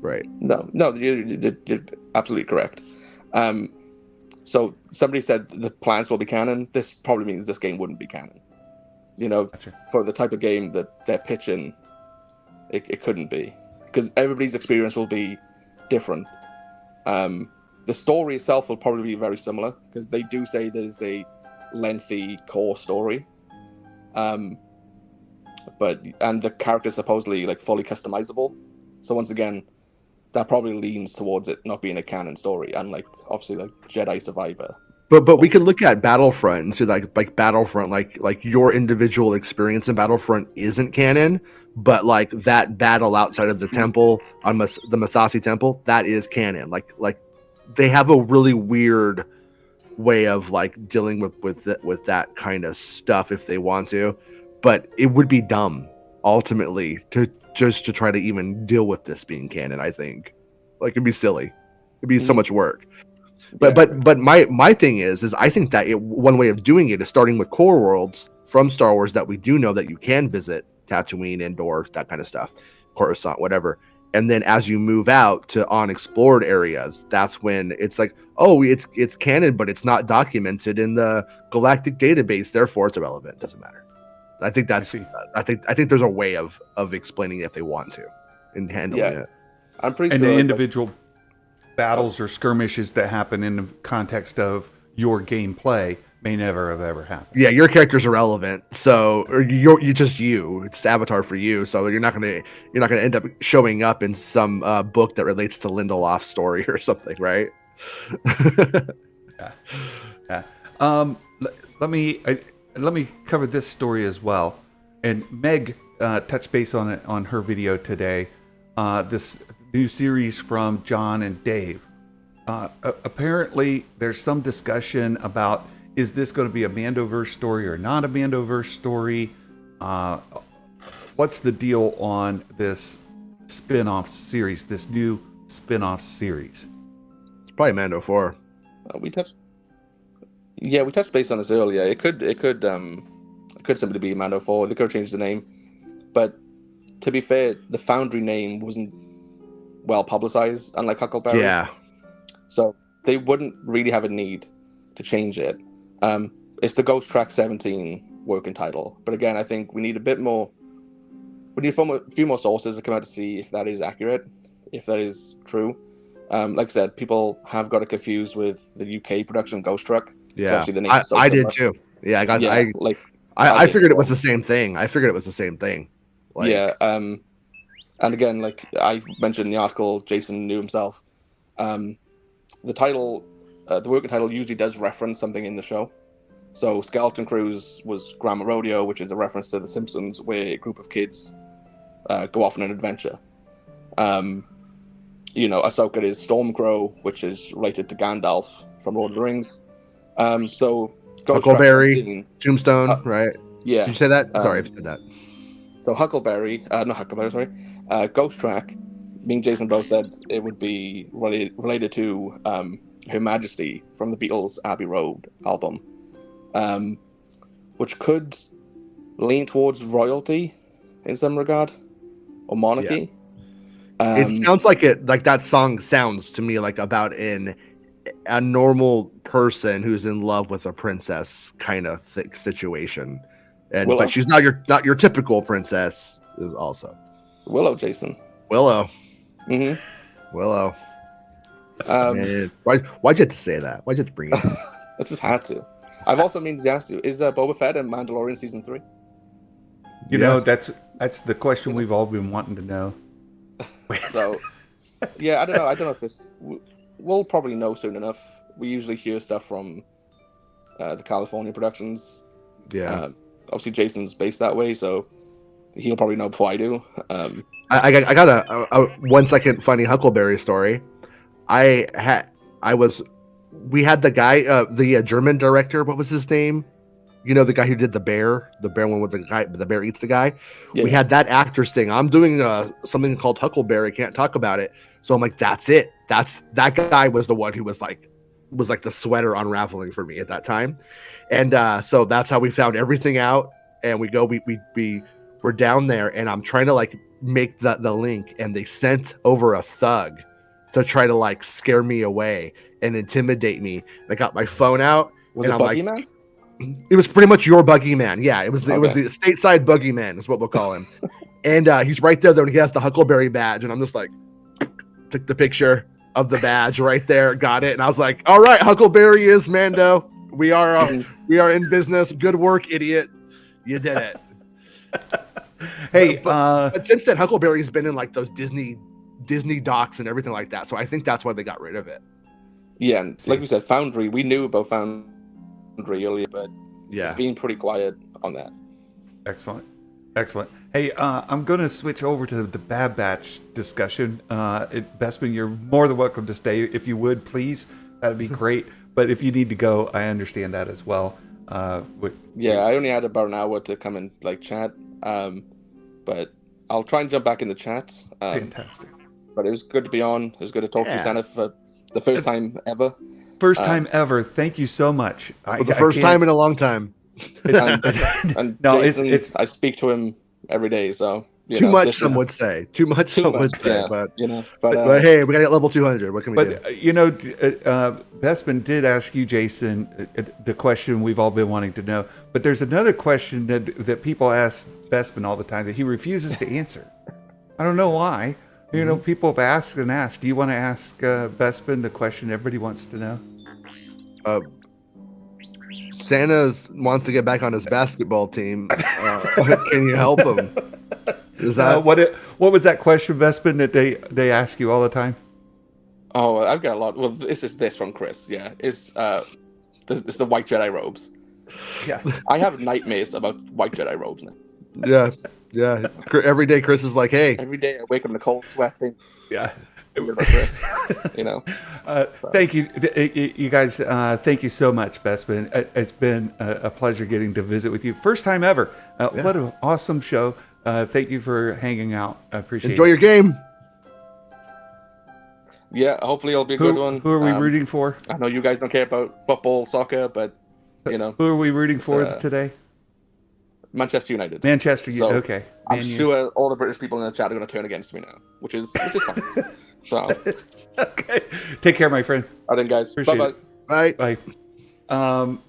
Right. No, you're absolutely correct. So somebody said the plans will be canon. This probably means this game wouldn't be canon. Gotcha. For the type of game that they're pitching, it couldn't be, because everybody's experience will be different. The story itself will probably be very similar, because they do say there's a lengthy core story. And the characters supposedly like fully customizable. So once again, that probably leans towards it not being a canon story, unlike obviously like Jedi Survivor. But we could look at Battlefront and see like Battlefront, like your individual experience in Battlefront isn't canon, but like that battle outside of the temple on the Masasi temple, that is canon. Like they have a really weird way of like dealing with that kind of stuff if they want to, but it would be dumb ultimately to try to even deal with this being canon. I think like it'd be silly. It'd be so much work. But my thing is I think that one way of doing it is starting with core worlds from Star Wars that we do know that you can visit, Tatooine, Endor, that kind of stuff, Coruscant, whatever. And then as you move out to unexplored areas, that's when it's like, oh, it's canon, but it's not documented in the galactic database, therefore it's irrelevant. It doesn't matter. I think that's I think there's a way of explaining it if they want to and handling it. I'm pretty and sure the individual battles or skirmishes that happen in the context of your gameplay may never have ever happened. Yeah, your character's irrelevant, so or you're just you. It's the avatar for you, so you're not gonna end up showing up in some book that relates to Lindelof's story or something, right? Yeah. Let me cover this story as well. And Meg touched base on it on her video today. This new series from John and Dave. Apparently, there's some discussion about, is this going to be a Mandoverse story or not a Mandoverse story? What's the deal on this spin-off series, this new spin-off series? It's probably Mando 4. we touched base on this earlier. It could simply be Mando 4. They could have changed the name. But to be fair, the Foundry name wasn't well publicized, unlike Huckleberry. Yeah. So they wouldn't really have a need to change it. It's the Ghost Track 17 working title. But again, I think we need a bit more. We need a few more sources to come out to see if that is accurate, if that is true. Like I said, people have got it confused with the UK production Ghost Truck. Yeah, The name I did too. Yeah, I figured it was the same thing. Like, yeah, and again, like I mentioned in the article, Jason knew himself. The title, the working title, usually does reference something in the show. So Skeleton Cruise was Grandma Rodeo, which is a reference to The Simpsons, where a group of kids go off on an adventure. Ahsoka is Stormcrow, which is related to Gandalf from Lord of the Rings. So Huckleberry, Tombstone, right? Yeah. Did you say that? Sorry, I said that. So Huckleberry, not Huckleberry, sorry. Ghost Track, me and Jason both said it would be related to Her Majesty from the Beatles' Abbey Road album, which could lean towards royalty in some regard, or monarchy. Yeah. It sounds like that song sounds to me like about a normal person who's in love with a princess kind of situation. But she's not your typical princess. Is also Willow, Jason. Willow. Mm-hmm. Willow. Man, why'd you have to say that? Why'd you have to bring it up? I just had to. I've also meant to ask you: is Boba Fett in Mandalorian season 3? You know, that's the question we've all been wanting to know. So, yeah, I don't know if it's. We'll probably know soon enough. We usually hear stuff from the California productions. Yeah. Obviously, Jason's based that way, so he'll probably know before I do. I got a 1 second funny Huckleberry story. We had the guy, the German director. What was his name? You know, the guy who did the bear one with the bear eats the guy. Yeah. We had that actor saying, "I'm doing something called Huckleberry. Can't talk about it." So I'm like, "That's it. That guy was the one who was like the sweater unraveling for me at that time." And so that's how we found everything out. And we're down there, and I'm trying to like make the link, and they sent over a thug to try to like scare me away and intimidate me. I got my phone out. Was and it I'm Buggy like, Man? It was pretty much your buggy man. Yeah, it was the Okay. stateside buggy man is what we'll call him. And he's right there though, and he has the Huckleberry badge, and I'm just like, took the picture of the badge right there, got it, and I was like, all right, Huckleberry is Mando. We are in business. Good work, idiot. You did it. Hey, but since then, Huckleberry's been in like those Disney docs and everything like that. So I think that's why they got rid of it. Yeah, and like we said, Foundry. We knew about Foundry earlier, but yeah, it's been pretty quiet on that. Excellent. Hey, I'm going to switch over to the Bad Batch discussion. Bespin, you're more than welcome to stay if you would, please. That'd be great. But if you need to go, I understand that as well. I only had about an hour to come and like chat, but I'll try and jump back in the chat. Fantastic. But it was good to be on. It was good to talk to you, Santa, for the first time ever. First time ever. Thank you so much. The first time in a long time. And No, Jason, I speak to him every day, so too much. Some would say too much. Some would say, but but hey, we got to get level 200. What can we do? Bespin did ask you, Jason, the question we've all been wanting to know. But there's another question that people ask Bespin all the time that he refuses to answer. I don't know why. People have asked and asked. Do you want to ask Bespin the question everybody wants to know? Santa wants to get back on his basketball team. Can you help him? Is that what was that question, Bespin, that they ask you all the time? Oh, I've got a lot. Well, this from Chris. Yeah, it's the white Jedi robes. Yeah, I have nightmares about white Jedi robes now. Yeah. Every day, Chris is like, "Hey." Every day I wake up in the cold sweating. Yeah. Thank you, you guys. Thank you so much, Bespin. It's been a pleasure getting to visit with you. First time ever. What an awesome show. Thank you for hanging out. I appreciate it. Enjoy your game. Yeah, hopefully it'll be a good one. Who are we rooting for? I know you guys don't care about football, soccer, but who are we rooting for today? Manchester United. Okay. I'm sure all the British people in the chat are going to turn against me now, which is fine. So okay. Take care, my friend. All right, then, guys. Bye.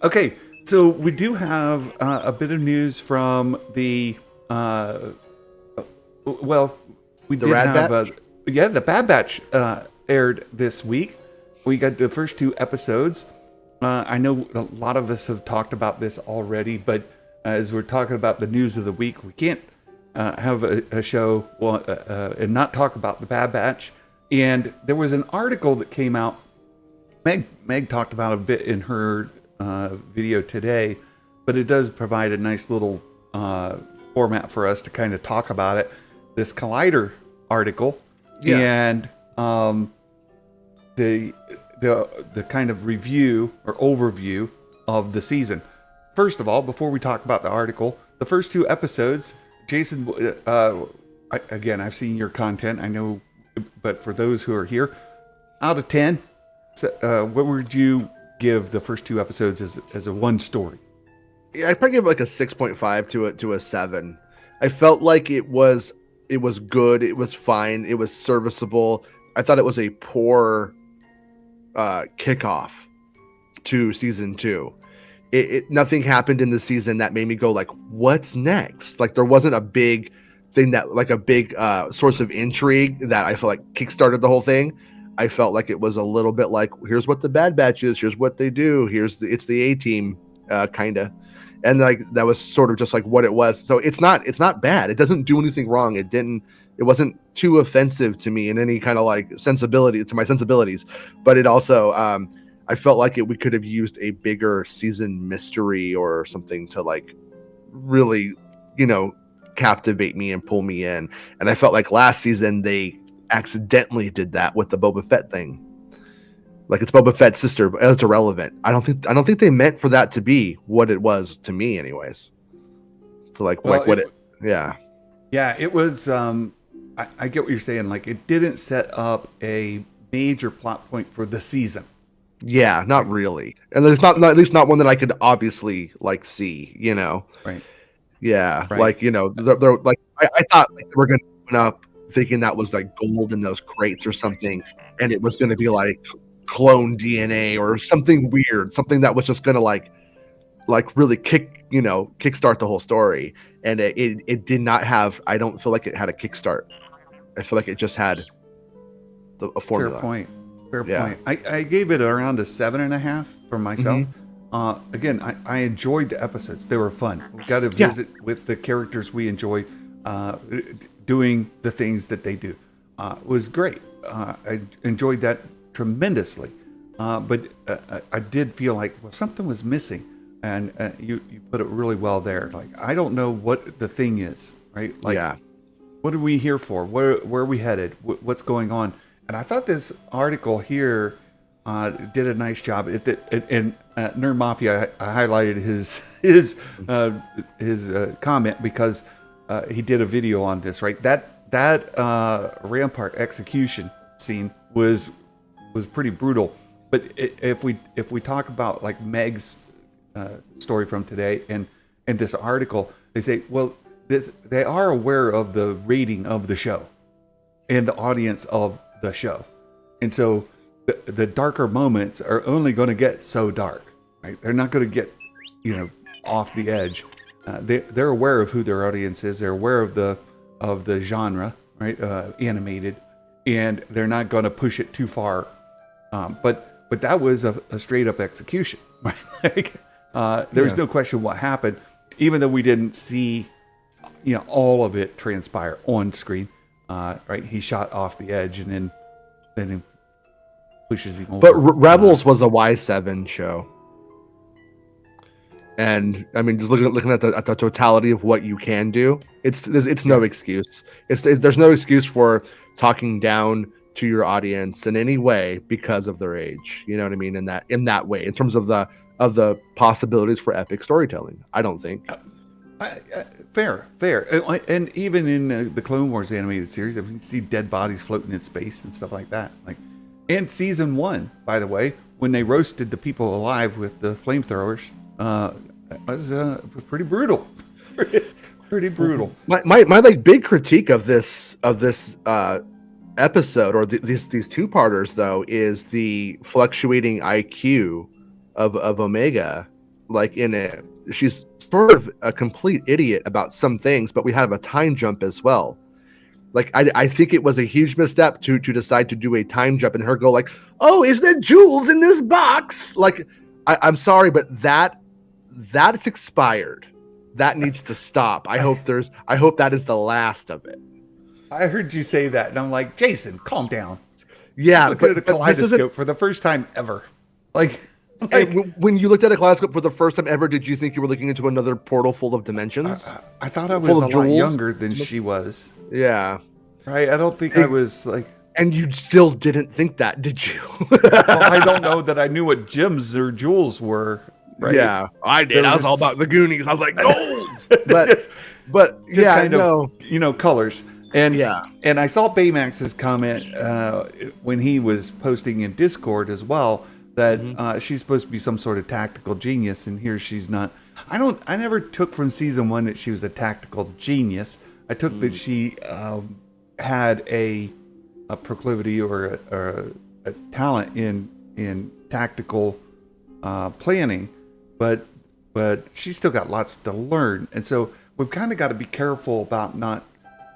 Okay. So we do have a bit of news from the the Bad Batch aired this week. We got the first 2 episodes. I know a lot of us have talked about this already, but as we're talking about the news of the week, we can't have a show and not talk about the Bad Batch. And there was an article that came out. Meg talked about a bit in her video today, but it does provide a nice little format for us to kind of talk about it. This Collider article and the kind of review or overview of the season. First of all, before we talk about the article, the first 2 episodes, Jason, again, I've seen your content, I know, but for those who are here, out of 10, what would you give the first 2 episodes as a one story? Yeah, I'd probably give it like a 6.5 to a 7. I felt like it was good, it was fine, it was serviceable. I thought it was a poor kickoff to season 2. Nothing happened in the season that made me go like, what's next? Like there wasn't a big thing that like a big source of intrigue that I feel like kickstarted the whole thing. I felt like it was a little bit like, here's what the Bad Batch is, here's what they do, it's the A-team kind of, and like that was sort of just like what it was. So it's not bad. It doesn't do anything wrong. It wasn't too offensive to me in any kind of like sensibility to my sensibilities, but it also I felt like we could have used a bigger season mystery or something to like really, captivate me and pull me in. And I felt like last season they accidentally did that with the Boba Fett thing. Like it's Boba Fett's sister, but it's irrelevant. I don't think they meant for that to be what it was to me, anyways. So it was. I get what you're saying. Like it didn't set up a major plot point for the season. Yeah, not really. And there's not at least not one that I could obviously like see, Right. Yeah. Right. Like, they're like I thought like they were gonna open up thinking that was like gold in those crates or something. and it was going to be like clone DNA or something weird, something that was just going to like really kickstart the whole story. And it did not have. I don't feel like it had a kickstart. I feel like it just had a formula. Fair point. I gave it around a 7.5 for myself. Again, I enjoyed the episodes. They were fun. We got to visit with the characters we enjoy doing the things that they do. It was great. I enjoyed that tremendously. But I did feel like something was missing. And you put it really well there. Like, I don't know what the thing is, right? Like, what are we here for? Where are we headed? What's going on? And I thought this article here did a nice job. And Nerd Mafia, I highlighted his comment because he did a video on this. Right, that Rampart execution scene was pretty brutal. But if we talk about like Meg's story from today and this article, they say, well, they are aware of the rating of the show and the audience of the show, and so the darker moments are only going to get so dark, right? They're not going to get off the edge. They're aware of who their audience is. They're aware of the genre, right? Animated, and they're not going to push it too far. But that was a straight up execution, right? Like, there was no question what happened, even though we didn't see all of it transpire on screen. Right, he shot off the edge, and then he pushes him over. But Rebels was a Y7 show, and I mean, just looking at the totality of what you can do, it's no excuse. There's no excuse for talking down to your audience in any way because of their age. You know what I mean? In that way, in terms of the possibilities for epic storytelling, I don't think. Fair. And even in the Clone Wars animated series, I mean, you see dead bodies floating in space and stuff like that. Like, and season 1, by the way, when they roasted the people alive with the flamethrowers, was pretty brutal. Pretty brutal. My like big critique of this episode, or these two-parters, though, is the fluctuating IQ of Omega. Like, in it, she's sort of a complete idiot about some things, but we have a time jump as well. Like, I think it was a huge misstep to decide to do a time jump and her go like, oh, is there jewels in this box? Like, I'm sorry, but that's expired. That needs to stop. I hope that is the last of it. I heard you say that, and I'm like, Jason, calm down. Yeah, look at a kaleidoscope for the first time ever. Like, when you looked at a kaleidoscope for the first time ever, did you think you were looking into another portal full of dimensions? I thought I was a lot younger than she was. Yeah. Right? I don't think I was like... And you still didn't think that, did you? Well, I don't know that I knew what gems or jewels were. Right? Yeah, I did. I was all about the Goonies. I was like, gold! but just kind of, colors. And yeah, and I saw Baymax's comment when he was posting in Discord as well, that she's supposed to be some sort of tactical genius, and here she's not. I never took from season 1 that she was a tactical genius. I took that she had a proclivity or a talent in tactical planning, but she's still got lots to learn, and so we've kind of got to be careful about not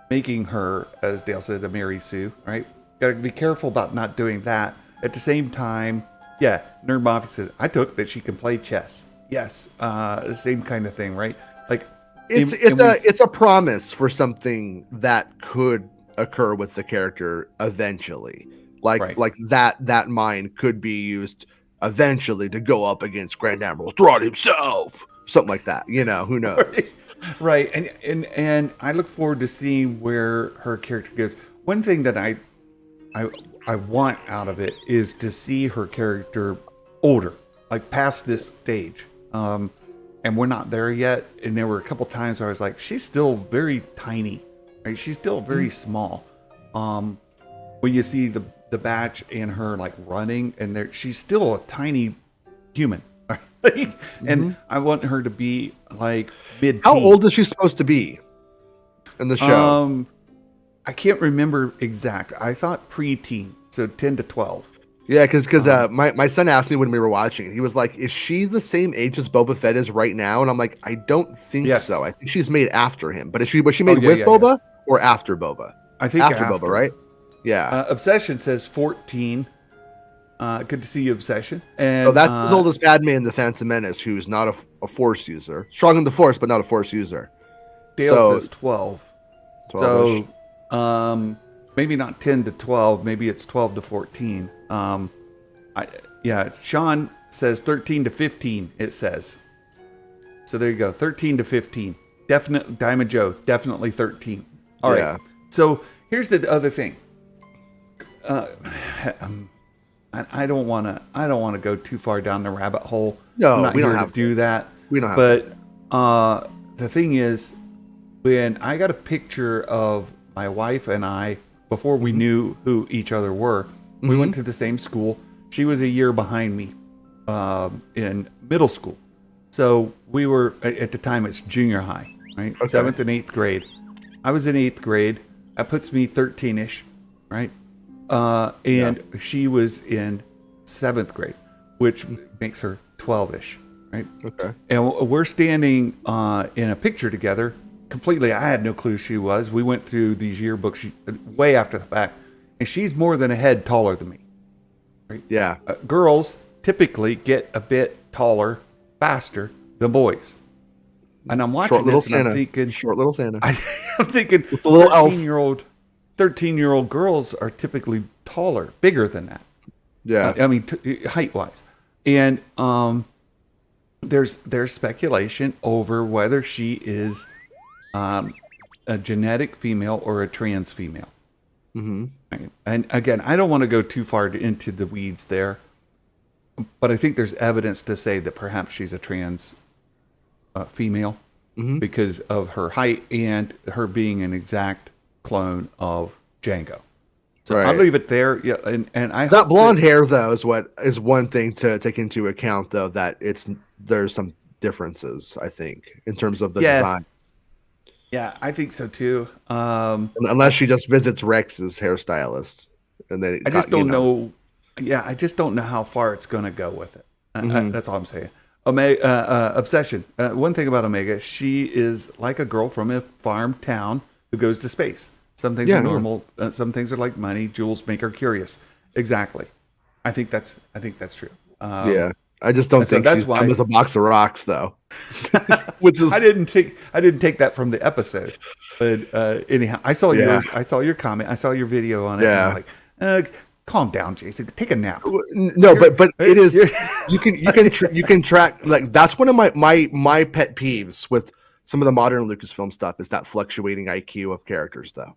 making her, as Dale said, a Mary Sue, right? Got to be careful about not doing that. At the same time, yeah, Nerd Mafia says, I took that she can play chess. Yes, the same kind of thing, right? Like, it's a promise for something that could occur with the character eventually. Like that mind could be used eventually to go up against Grand Admiral Thrawn himself. Something like that, who knows? Right. And I look forward to seeing where her character goes. One thing that I want out of it is to see her character older, like past this stage. And we're not there yet. And there were a couple times where I was like, she's still very tiny, right? She's still very small. When you see the batch and her like running, and she's still a tiny human. And I want her to be like mid-teen. How old is she supposed to be in the show? I can't remember exact. I thought pre-teen. So 10 to 12. Yeah, because my son asked me when we were watching it. He was like, "Is she the same age as Boba Fett is right now?" And I'm like, "I don't think Yes. so. I think she's made after him. But was she made yeah, with yeah, Boba or after Boba? I think after Boba, right? Yeah. Obsession says 14. Good to see you, Obsession. And So that's as old as Padme in the Phantom Menace, who's not a Force user, strong in the Force, but not a Force user. Dale says 12. 12-ish. So maybe not 10 to 12. Maybe it's 12 to 14. Sean says 13 to 15. It says. So there you go. 13 to 15. Definite Diamond Joe. Definitely 13. All right. So here's the other thing. I don't want to go too far down the rabbit hole. No, I'm not we don't here have to do that. We don't have But the thing is, when I got a picture of my wife and I before we knew who each other were, we went to the same school. She was a year behind me in middle school. So we were, at the time, it's junior high, right? Okay. 7th and 8th grade. I was in 8th grade. That puts me 13-ish, right? And she was in 7th grade, which makes her 12-ish, right? Okay. And we're standing in a picture together. Completely, I had no clue she was. We went through these yearbooks way after the fact, and she's more than a head taller than me. Right? Yeah. Girls typically get a bit taller faster than boys. And I'm watching this and I'm thinking, short little Santa. I'm thinking, with a little 13-year-old girls are typically taller, bigger than that. Yeah. I mean, height-wise. And there's speculation over whether she is a genetic female or a trans female. Mm-hmm. And again, I don't want to go too far into the weeds there, but I think there's evidence to say that perhaps she's a trans female because of her height and her being an exact clone of Django. So I'll leave it there. Yeah, and I that blonde hair though is one thing to take into account though, that there's some differences, I think, in terms of the design. Yeah, I think so too. Unless she just visits Rex's hairstylist, and then I just don't know. Yeah, I just don't know how far it's going to go with it. That's all I'm saying. Obsession. One thing about Omega, she is like a girl from a farm town who goes to space. Some things are normal. Some things are like money. Jewels make her curious. Exactly. I think that's true. I just don't think she's dumb as a box of rocks, though. Which is I didn't take that from the episode, but anyhow, I saw your comment. I saw your video on it. Yeah. And I'm like, calm down, Jason. Take a nap. No, but it is you can track, like, that's one of my pet peeves with some of the modern Lucasfilm stuff is that fluctuating IQ of characters, though.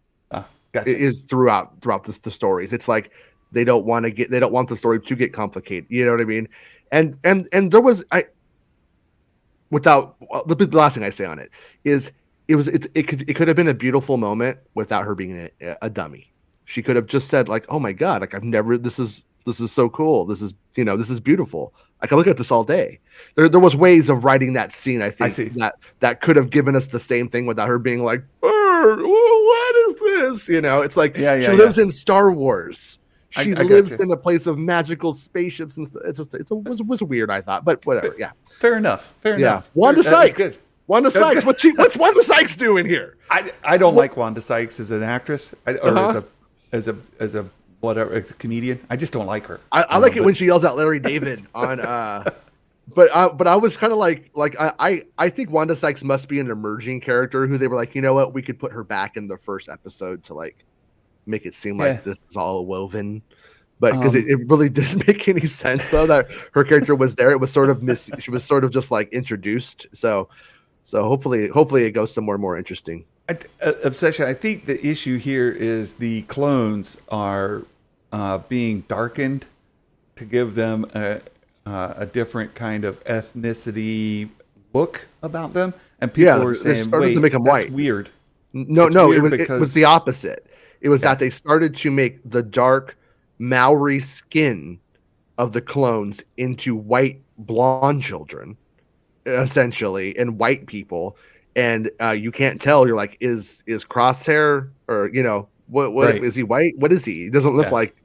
Gotcha. It is throughout the stories. It's like they don't want the story to get complicated. You know what I mean? And there was the last thing I say on it is it could have been a beautiful moment without her being a dummy. She could have just said, like, oh my God, like this is so cool. This is beautiful. I can look at this all day. There was ways of writing that scene, I think, that could have given us the same thing without her being like, what is this? It's like she lives in Star Wars. She lives in a place of magical spaceships and stuff. It was weird, I thought, but whatever. Yeah, fair enough. Wanda Sykes. Wanda Sykes. What's Wanda Sykes doing here? I don't like Wanda Sykes as an actress or as a whatever, as a comedian. I just don't like her. I like it when she yells out Larry David on. But I was kind of like I think Wanda Sykes must be an emerging character who they were like, you know what, we could put her back in the first episode to like make it seem like this is all woven, but because it really didn't make any sense though that her character was there. It was sort of she was sort of just like introduced. So hopefully it goes somewhere more interesting. Obsession. I think the issue here is the clones are being darkened to give them a different kind of ethnicity look about them, and people were saying, "Wait, to make them white." Weird. No, it was the opposite. It was that they started to make the dark Maori skin of the clones into white blonde children, essentially, and white people. And you can't tell. You're like, is Crosshair or What Right. is he white? What is he? He doesn't look Yeah. like,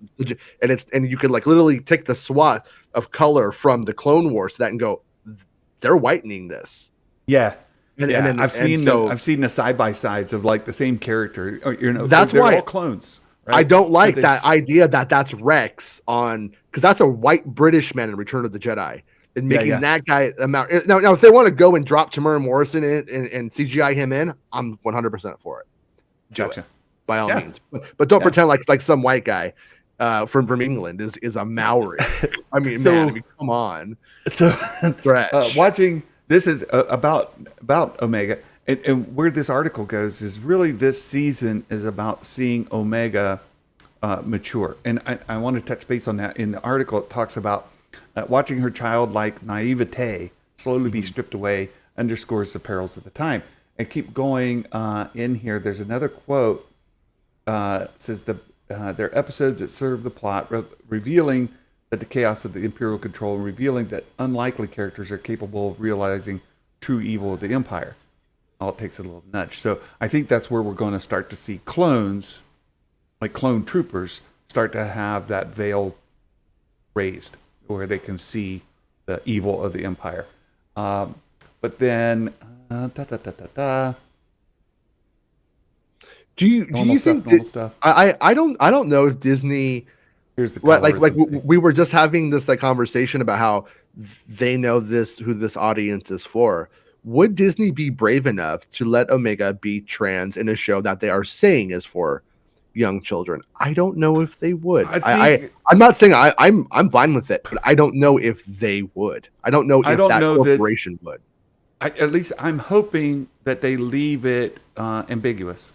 and you could like literally take the swath of color from the Clone Wars to that and go, they're whitening this. Yeah. And Yeah, then I've seen the side by sides of like the same character. Or, That's they're why all clones. Right? I don't like So that idea that's Rex on, because that's a white British man in Return of the Jedi, and making that guy amount. Now, if they want to go and drop Tamara Morrison in and CGI him in, I'm 100% for it. Gotcha. By all means, but don't pretend like some white guy from England is a Maori. I mean, come on. So watching this is about Omega, and where this article goes is really this season is about seeing Omega mature, and I want to touch base on that. In the article, it talks about watching her childlike naivete slowly be stripped away underscores the perils of the time. And keep going in here. There's another quote. Says they're episodes that serve the plot, revealing that the chaos of the Imperial control, and revealing that unlikely characters are capable of realizing true evil of the Empire. All it takes a little nudge. So I think that's where we're going to start to see clones, like clone troopers, start to have that veil raised, where they can see the evil of the Empire. But then, Do you think normal stuff? I don't know if Disney, Here's the like we were just having this like conversation about how they know who this audience is for. Would Disney be brave enough to let Omega be trans in a show that they are saying is for young children? I don't know if they would. I'm not saying I'm fine with it, but I don't know if they would. I don't know if that corporation would. At least I'm hoping that they leave it ambiguous.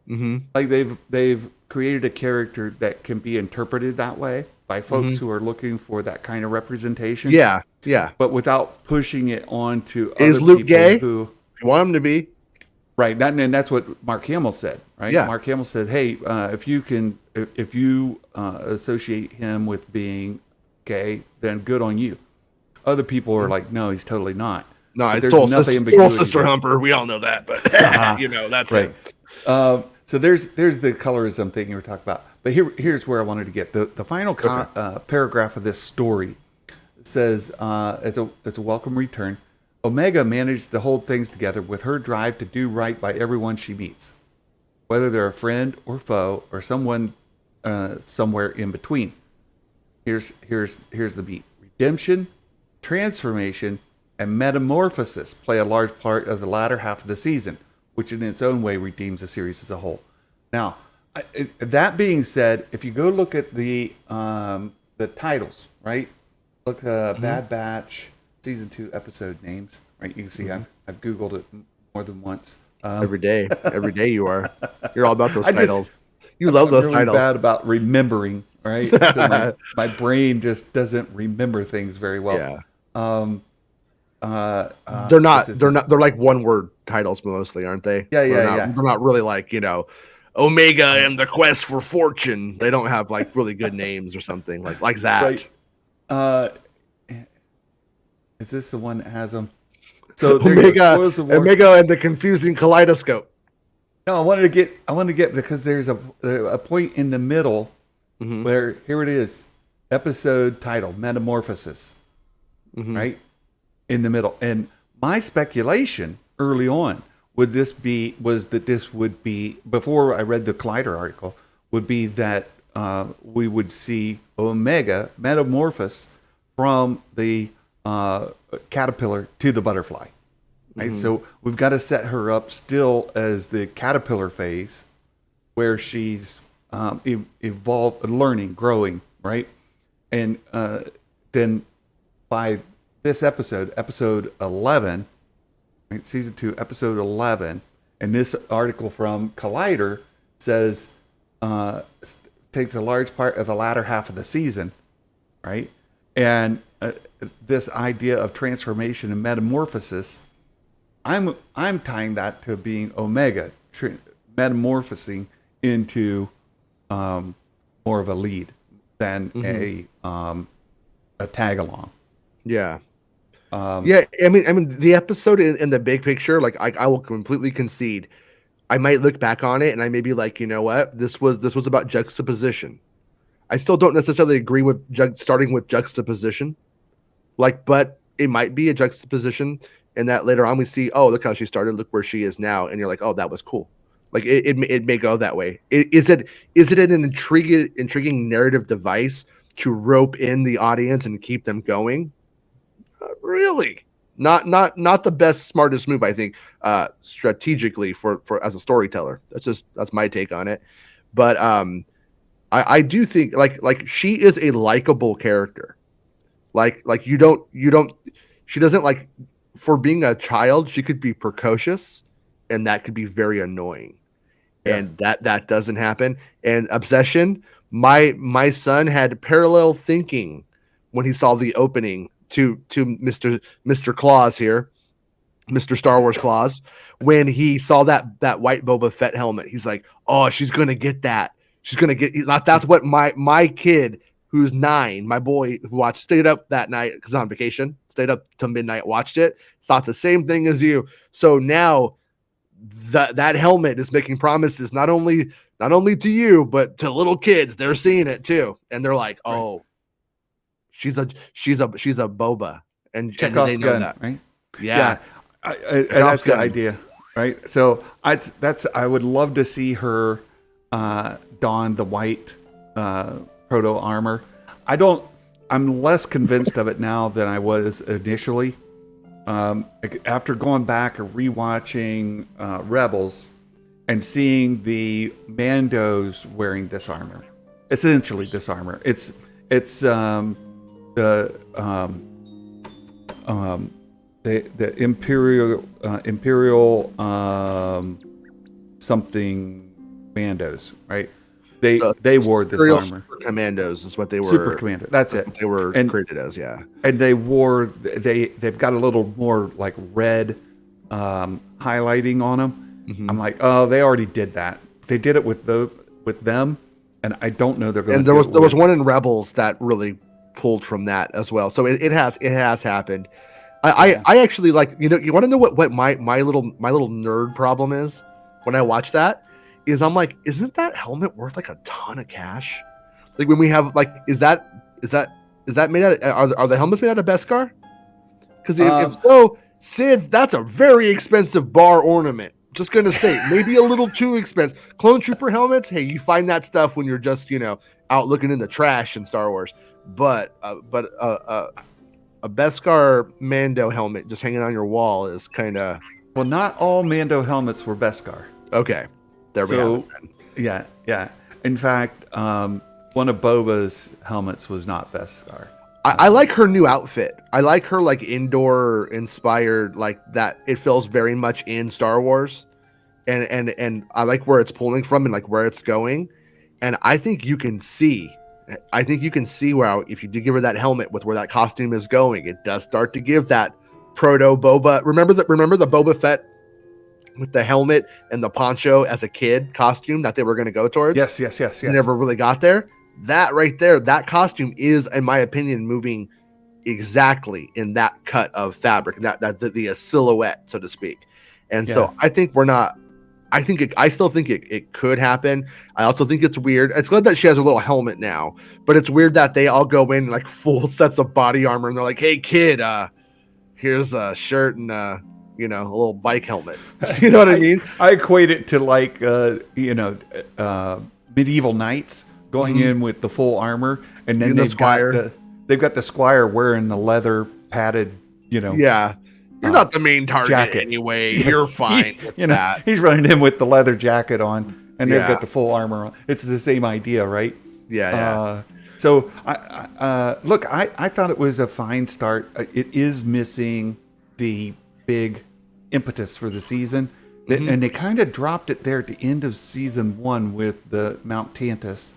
Mm-hmm. Like they've created a character that can be interpreted that way by folks who are looking for that kind of representation. Yeah. But without pushing it on to is other Luke people gay? Who you want him to be. Right. And that's what Mark Hamill said, right? Yeah. Mark Hamill said, hey, if you associate him with being gay, then good on you. Other people are like, no, he's totally not. No, but it's still sister humper. We all know that, but that's right. it. So there's the colorism thing you were talking about. But here's where I wanted to get. The final paragraph of this story says, it's a welcome return. Omega managed to hold things together with her drive to do right by everyone she meets, whether they're a friend or foe or someone somewhere in between. Here's the beat. Redemption, transformation, and metamorphosis play a large part of the latter half of the season, which in its own way redeems the series as a whole. Now, that being said, if you go look at the titles, right? Look, Bad Batch, Season 2 episode names, right? You can see I've Googled it more than once. Every day you are. You're all about those titles. You love those really titles. Bad about remembering, right? So my brain just doesn't remember things very well. Yeah. They're They're like one word titles mostly, aren't they? Yeah. They're not really like, Omega and the Quest for Fortune. They don't have like really good names or something like that. Right. Is this the one that has them? So Omega and the Confusing Kaleidoscope. No, I wanted to get because there's a point in the middle where here it is, episode title Metamorphosis, right in the middle. And my speculation early on was that this would be, before I read the Collider article, would be that we would see Omega metamorphose from the caterpillar to the butterfly. Right, so we've got to set her up still as the caterpillar phase, where she's evolved, learning, growing, right, and then by this episode 11, right, season 2, episode 11, and this article from Collider says takes a large part of the latter half of the season, right, and this idea of transformation and metamorphosis. I'm tying that to being Omega metamorphosing into more of a lead than a tag along. Yeah. I mean the episode in the big picture, like I will completely concede. I might look back on it and I may be like, you know what, this was about juxtaposition. I still don't necessarily agree with starting with juxtaposition, like, but it might be a juxtaposition, and that later on we see, oh, look how she started, look where she is now, and you're like, oh, that was cool. Like it may go that way. Is it an intriguing narrative device to rope in the audience and keep them going? Really, not the best, smartest move, I think, strategically for as a storyteller. That's my take on it. But I do think like she is a likable character. Like you don't she doesn't, like, for being a child, she could be precocious, and that could be very annoying. Yeah. And that doesn't happen. And Obsession, my son had parallel thinking when he saw the opening to Mr. Claus here, Mr. Star Wars Claus, when he saw that white Boba Fett helmet. He's like, oh, she's gonna get that. She's gonna get that's what my kid who's 9, my boy who stayed up that night because on vacation, stayed up till midnight, watched it, thought the same thing as you. So now that helmet is making promises not only to you, but to little kids. They're seeing it too, and they're like, oh, she's a Boba, and Chekhov's gun, that. Right? Yeah. And that's the idea, right? So I would love to see her don the white proto armor. I'm less convinced of it now than I was initially. After going back and rewatching Rebels and seeing the Mandos wearing this armor, essentially this armor. It's the Imperial something Mandos, right? They wore this armor. Super Commandos is what they were. Super Commando. That's it. They were created as, yeah. And they've got a little more like red highlighting on them. Mm-hmm. I'm like, oh, they already did that. They did it with them, and I don't know they're going to. And there was one in Rebels that really pulled from that as well. So it has happened. I actually, like, you want to know what my little nerd problem is when I watch that. Is I'm like, isn't that helmet worth like a ton of cash? Like when we have like, is that made out of, are the helmets made out of Beskar? Because if so, Sid's, that's a very expensive bar ornament. Just gonna say, maybe a little too expensive. Clone Trooper helmets, hey, you find that stuff when you're just out looking in the trash in Star Wars. But a Beskar Mando helmet just hanging on your wall is kind of. Well, not all Mando helmets were Beskar. Okay. There we go. Yeah. In fact, one of Boba's helmets was not Beskar. I like her new outfit. I like her like indoor inspired, like that. It feels very much in Star Wars, and I like where it's pulling from and like where it's going. And I think you can see where if you do give her that helmet with where that costume is going, it does start to give that proto Boba. Remember the Boba Fett with the helmet and the poncho as a kid costume that they were going to go towards. Yes. They never really got there. That right there, that costume is, in my opinion, moving exactly in that cut of fabric, the silhouette, so to speak. And so I think I still think it could happen. I also think it's weird. It's glad that she has a little helmet now, but it's weird that they all go in like full sets of body armor and they're like, hey kid, here's a shirt and a little bike helmet. You know what I mean? I equate it to like, medieval knights going in with the full armor, and then they've got the squire wearing the leather padded, Yeah. You're not the main target jacket. Anyway. You're fine with that. He's running in with the leather jacket on, and they've got the full armor on. It's the same idea, right? Yeah. So, I thought it was a fine start. It is missing the big impetus for the season, and they kind of dropped it there at the end of season 1 with the Mount Tantus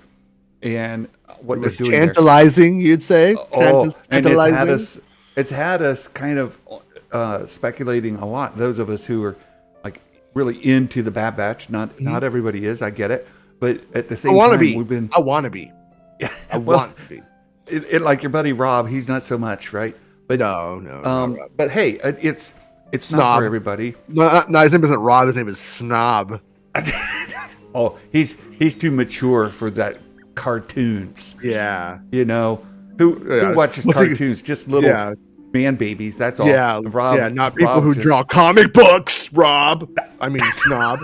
and what they're doing. Tantalizing, you'd say. And it's had us kind of speculating a lot. Those of us who are like really into the Bad Batch, not everybody is. I get it, but at the same time, I want to be. I want to be. It like your buddy Rob, he's not so much, right? But no. But hey, it's not for everybody. No, his name isn't Rob. His name is Snob. Oh, he's too mature for that cartoons. Yeah. You know, who watches cartoons? Just little man babies. That's all. Yeah, Rob, yeah, not people Rob who draw comic books. Rob, I mean snob.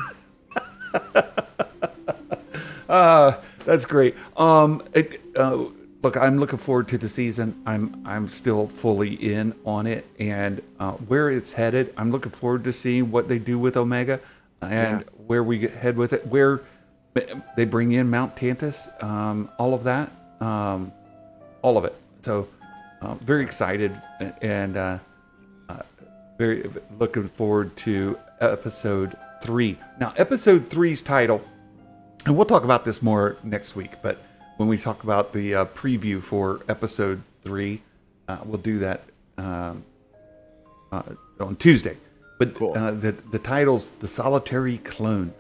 That's great. Look, I'm looking forward to the season. I'm still fully in on it, and where it's headed. I'm looking forward to seeing what they do with Omega, and where we head with it. Where they bring in Mount Tantus, all of that, all of it. So very excited, and very looking forward to episode 3. Now, episode 3's title, and we'll talk about this more next week, but when we talk about the preview for episode 3, we'll do that on Tuesday. But cool. The title's The Solitary Clone.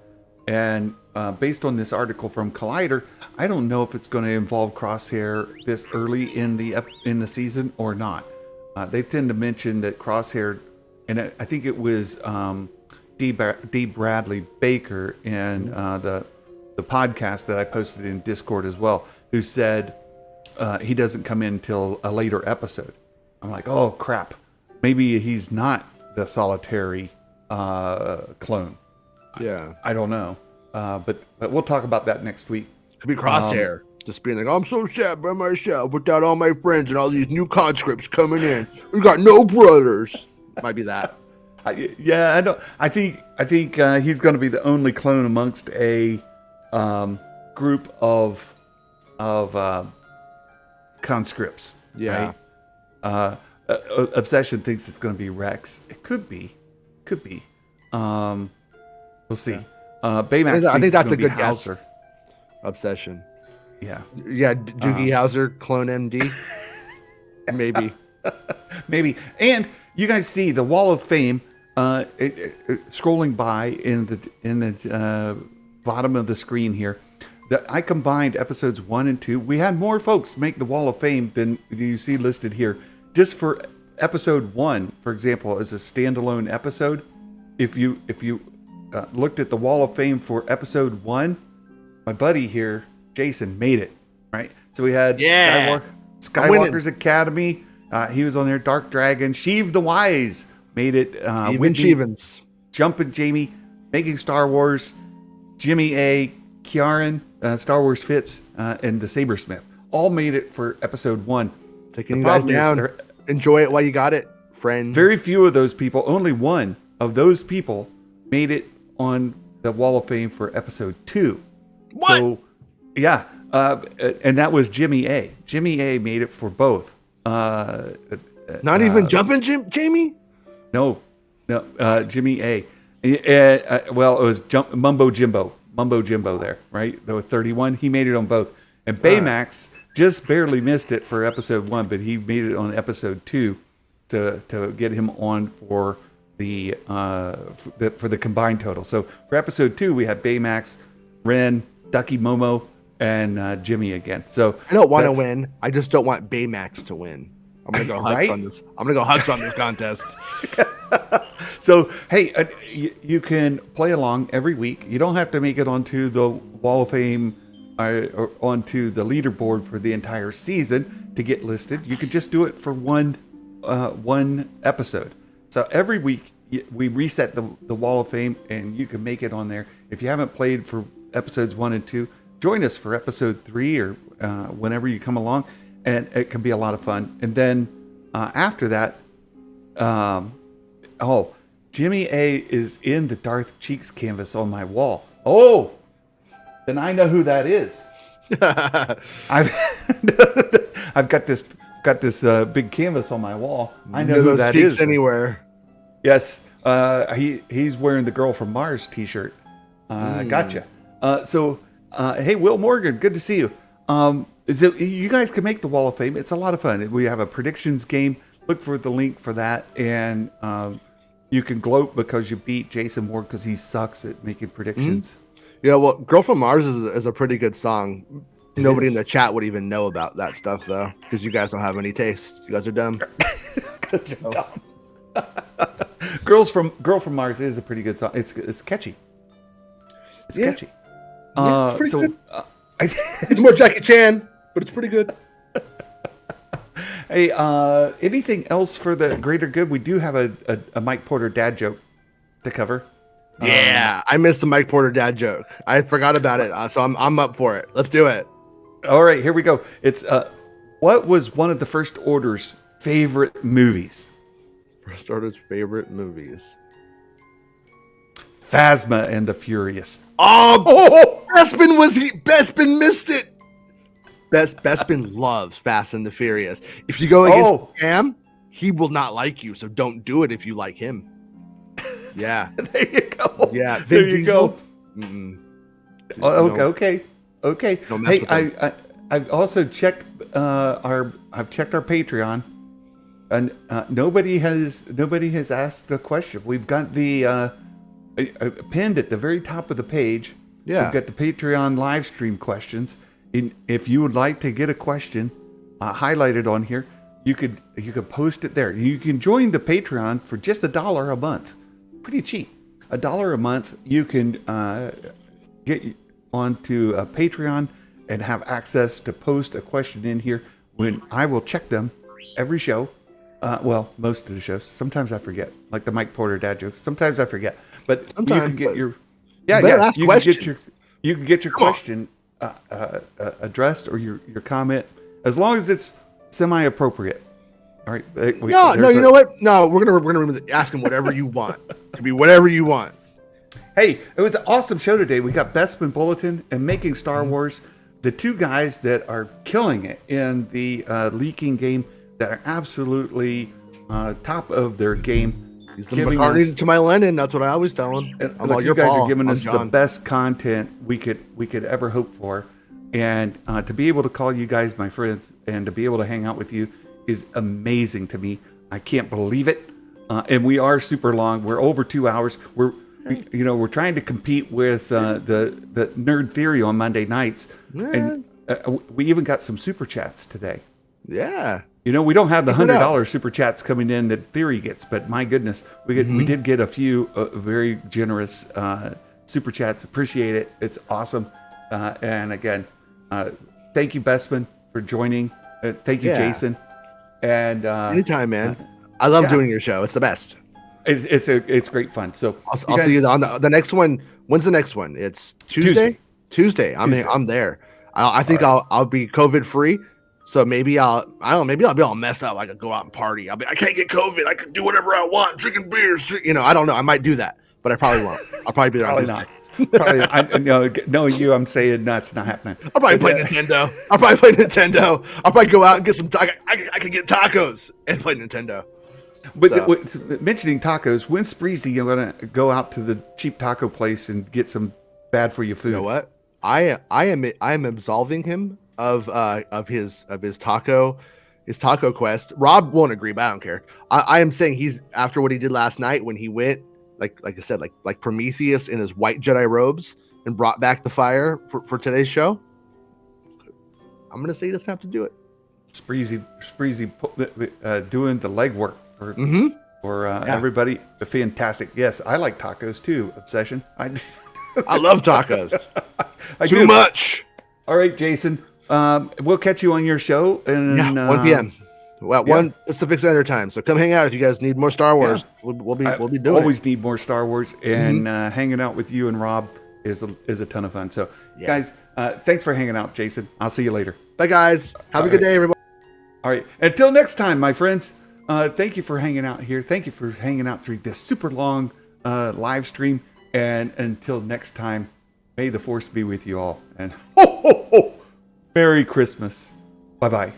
And based on this article from Collider, I don't know if it's going to involve Crosshair this early in the season or not. They tend to mention that Crosshair, and I think it was D. Bradley Baker in the podcast that I posted in Discord as well, who said he doesn't come in until a later episode. I'm like, oh crap, maybe he's not the solitary clone. Yeah, I don't know, but we'll talk about that next week. Could be Crosshair, just being like, I'm so sad by myself without all my friends and all these new conscripts coming in. We got no brothers. Might be that. I think he's going to be the only clone amongst a group of conscripts. Yeah. Right? Obsession thinks it's going to be Rex. It could be. We'll see. Baymax I think that's a good Hauser. guess. Obsession. Yeah. Yeah, Doogie Howser, clone MD. Maybe. Maybe. And you guys see the Wall of Fame scrolling by in the bottom of the screen here. That I combined episodes 1 and 2. We had more folks make the Wall of Fame than you see listed here. Just for episode 1, for example, as a standalone episode, if you looked at the Wall of Fame for episode 1, my buddy here, Jason, made it, right? So we had Skywalker's Academy. He was on there. Dark Dragon. Sheev the Wise made it. Shevens. Jumpin' Jamie. Making Star Wars. Jimmy A. Kieran. Star Wars Fits. And the Sabersmith. All made it for episode 1. Taking you guys down. Enjoy it while you got it, friends. Very few of those people, only one of those people, made it on the Wall of Fame for episode 2. What? So, yeah. And that was Jimmy A. Jimmy A made it for both. Not even Jumpin' Jamie? No, Jimmy A. Well, it was Mumbo Jimbo there, right? There was 31. He made it on both. And Baymax just barely missed it for episode 1, but he made it on episode 2 to get him on for the combined total. So for episode 2, we had Baymax, Ren, Ducky Momo, and Jimmy again. So I don't want to win. I just don't want Baymax to win. I'm gonna go Hutz Right? on this. I'm gonna go Hutz on this contest. So, hey, you can play along every week. You don't have to make it onto the Wall of Fame or onto the leaderboard for the entire season to get listed. You can just do it for one episode. So every week we reset the Wall of Fame, and you can make it on there. If you haven't played for episodes 1 and 2, join us for episode 3 or whenever you come along, and it can be a lot of fun. And then after that, Jimmy A is in the Darth Cheeks canvas on my wall. Oh, then I know who that is. I've got this big canvas on my wall. I know who that is. Anywhere. Yes, he's wearing the Girl from Mars T-shirt. Gotcha. Hey, Will Morgan, good to see you. So you guys can make the Wall of Fame. It's a lot of fun. We have a predictions game. Look for the link for that, and you can gloat because you beat Jason Ward because he sucks at making predictions. Yeah, well, "Girl from Mars" is a pretty good song. Nobody in the chat would even know about that stuff though, because you guys don't have any taste. You guys are dumb. Dumb. Girl from Mars is a pretty good song. It's catchy. It's Yeah. catchy. Yeah, it's pretty so good. It's more Jackie Chan, but it's pretty good. hey, anything else for the greater good? We do have a Mike Porter dad joke to cover. Yeah, I missed the Mike Porter dad joke. I forgot about it, so I'm up for it. Let's do it. All right, here we go. It's what was one of the First Order's favorite movies? First Order's favorite movies. Phasma and the Furious. Oh, Bespin missed it. Bespin loves Fast and the Furious. If you go against Cam, he will not like you. So don't do it if you like him. Yeah. There you go. Yeah. There you go. No. Okay. Don't mess with him. I've also checked our Patreon, and nobody has asked a question. We've got the pinned at the very top of the page. Yeah. We've got the Patreon live stream questions. If you would like to get a question highlighted on here, you could post it there. You can join the Patreon for just $1 a month. Pretty cheap. $1 a month. You can get onto Patreon and have access to post a question in here when I will check them every show. Well, most of the shows. Sometimes I forget, like the Mike Porter dad jokes. Sometimes I forget, but Sometimes, you can get your you can get your question addressed or your comment as long as it's semi-appropriate. All right. You know what? No, we're gonna ask him whatever you want. It could be whatever you want. Hey, it was an awesome show today. We got Bespin, Bulletin, and Making Star Wars, the two guys that are killing it in the leaking game, that are absolutely top of their game. He's the McCartney to my Lennon. That's what I always tell him. And look, you guys are giving us the best content we could ever hope for, and to be able to call you guys my friends and to be able to hang out with you is amazing to me. I can't believe it. And we are super long. We're over 2 hours. We're trying to compete with the Nerd Theory on Monday nights, and we even got some super chats today. Yeah. We don't have the $100 super chats coming in that Theory gets, but my goodness, we did get a few very generous super chats. Appreciate it. It's awesome. And again, thank you, Bespin, for joining. Thank you, Jason. And anytime, man. I love doing your show. It's the best. It's great fun. So I'll see you on the next one. When's the next one? It's Tuesday. I'm there. I think I'll be COVID free. So maybe I'll be all messed up. I could go out and party. I can't get COVID. I can do whatever I want, drinking beers. I don't know. I might do that, but I probably won't. I'll probably be there on Tuesday. Probably, knowing you, I'm saying that's not happening. I'll probably play Nintendo. I'll probably go out and get some. I can get tacos and play Nintendo. But mentioning tacos, when's Spreezy going to go out to the cheap taco place and get some bad for you food? You know what? I am absolving him of his taco quest. Rob won't agree, but I don't care. I am saying he's, after what he did last night when he went like I said, like Prometheus in his white Jedi robes and brought back the fire for today's show. I'm gonna say he doesn't have to do it. Spreezy doing the legwork for everybody. Fantastic. Yes, I like tacos too. Obsession. I love tacos. Too much. All right, Jason. We'll catch you on your show. And 1 p.m. Well, 1 Pacific Standard Time. So come hang out if you guys need more Star Wars. Yeah. We'll be doing. Always need more Star Wars, and hanging out with you and Rob is a ton of fun. So, guys, thanks for hanging out, Jason. I'll see you later. Bye, guys. Have a good day, everybody. All right. Until next time, my friends. Thank you for hanging out here. Thank you for hanging out during this super long live stream. And until next time, may the Force be with you all. And Merry Christmas. Bye-bye.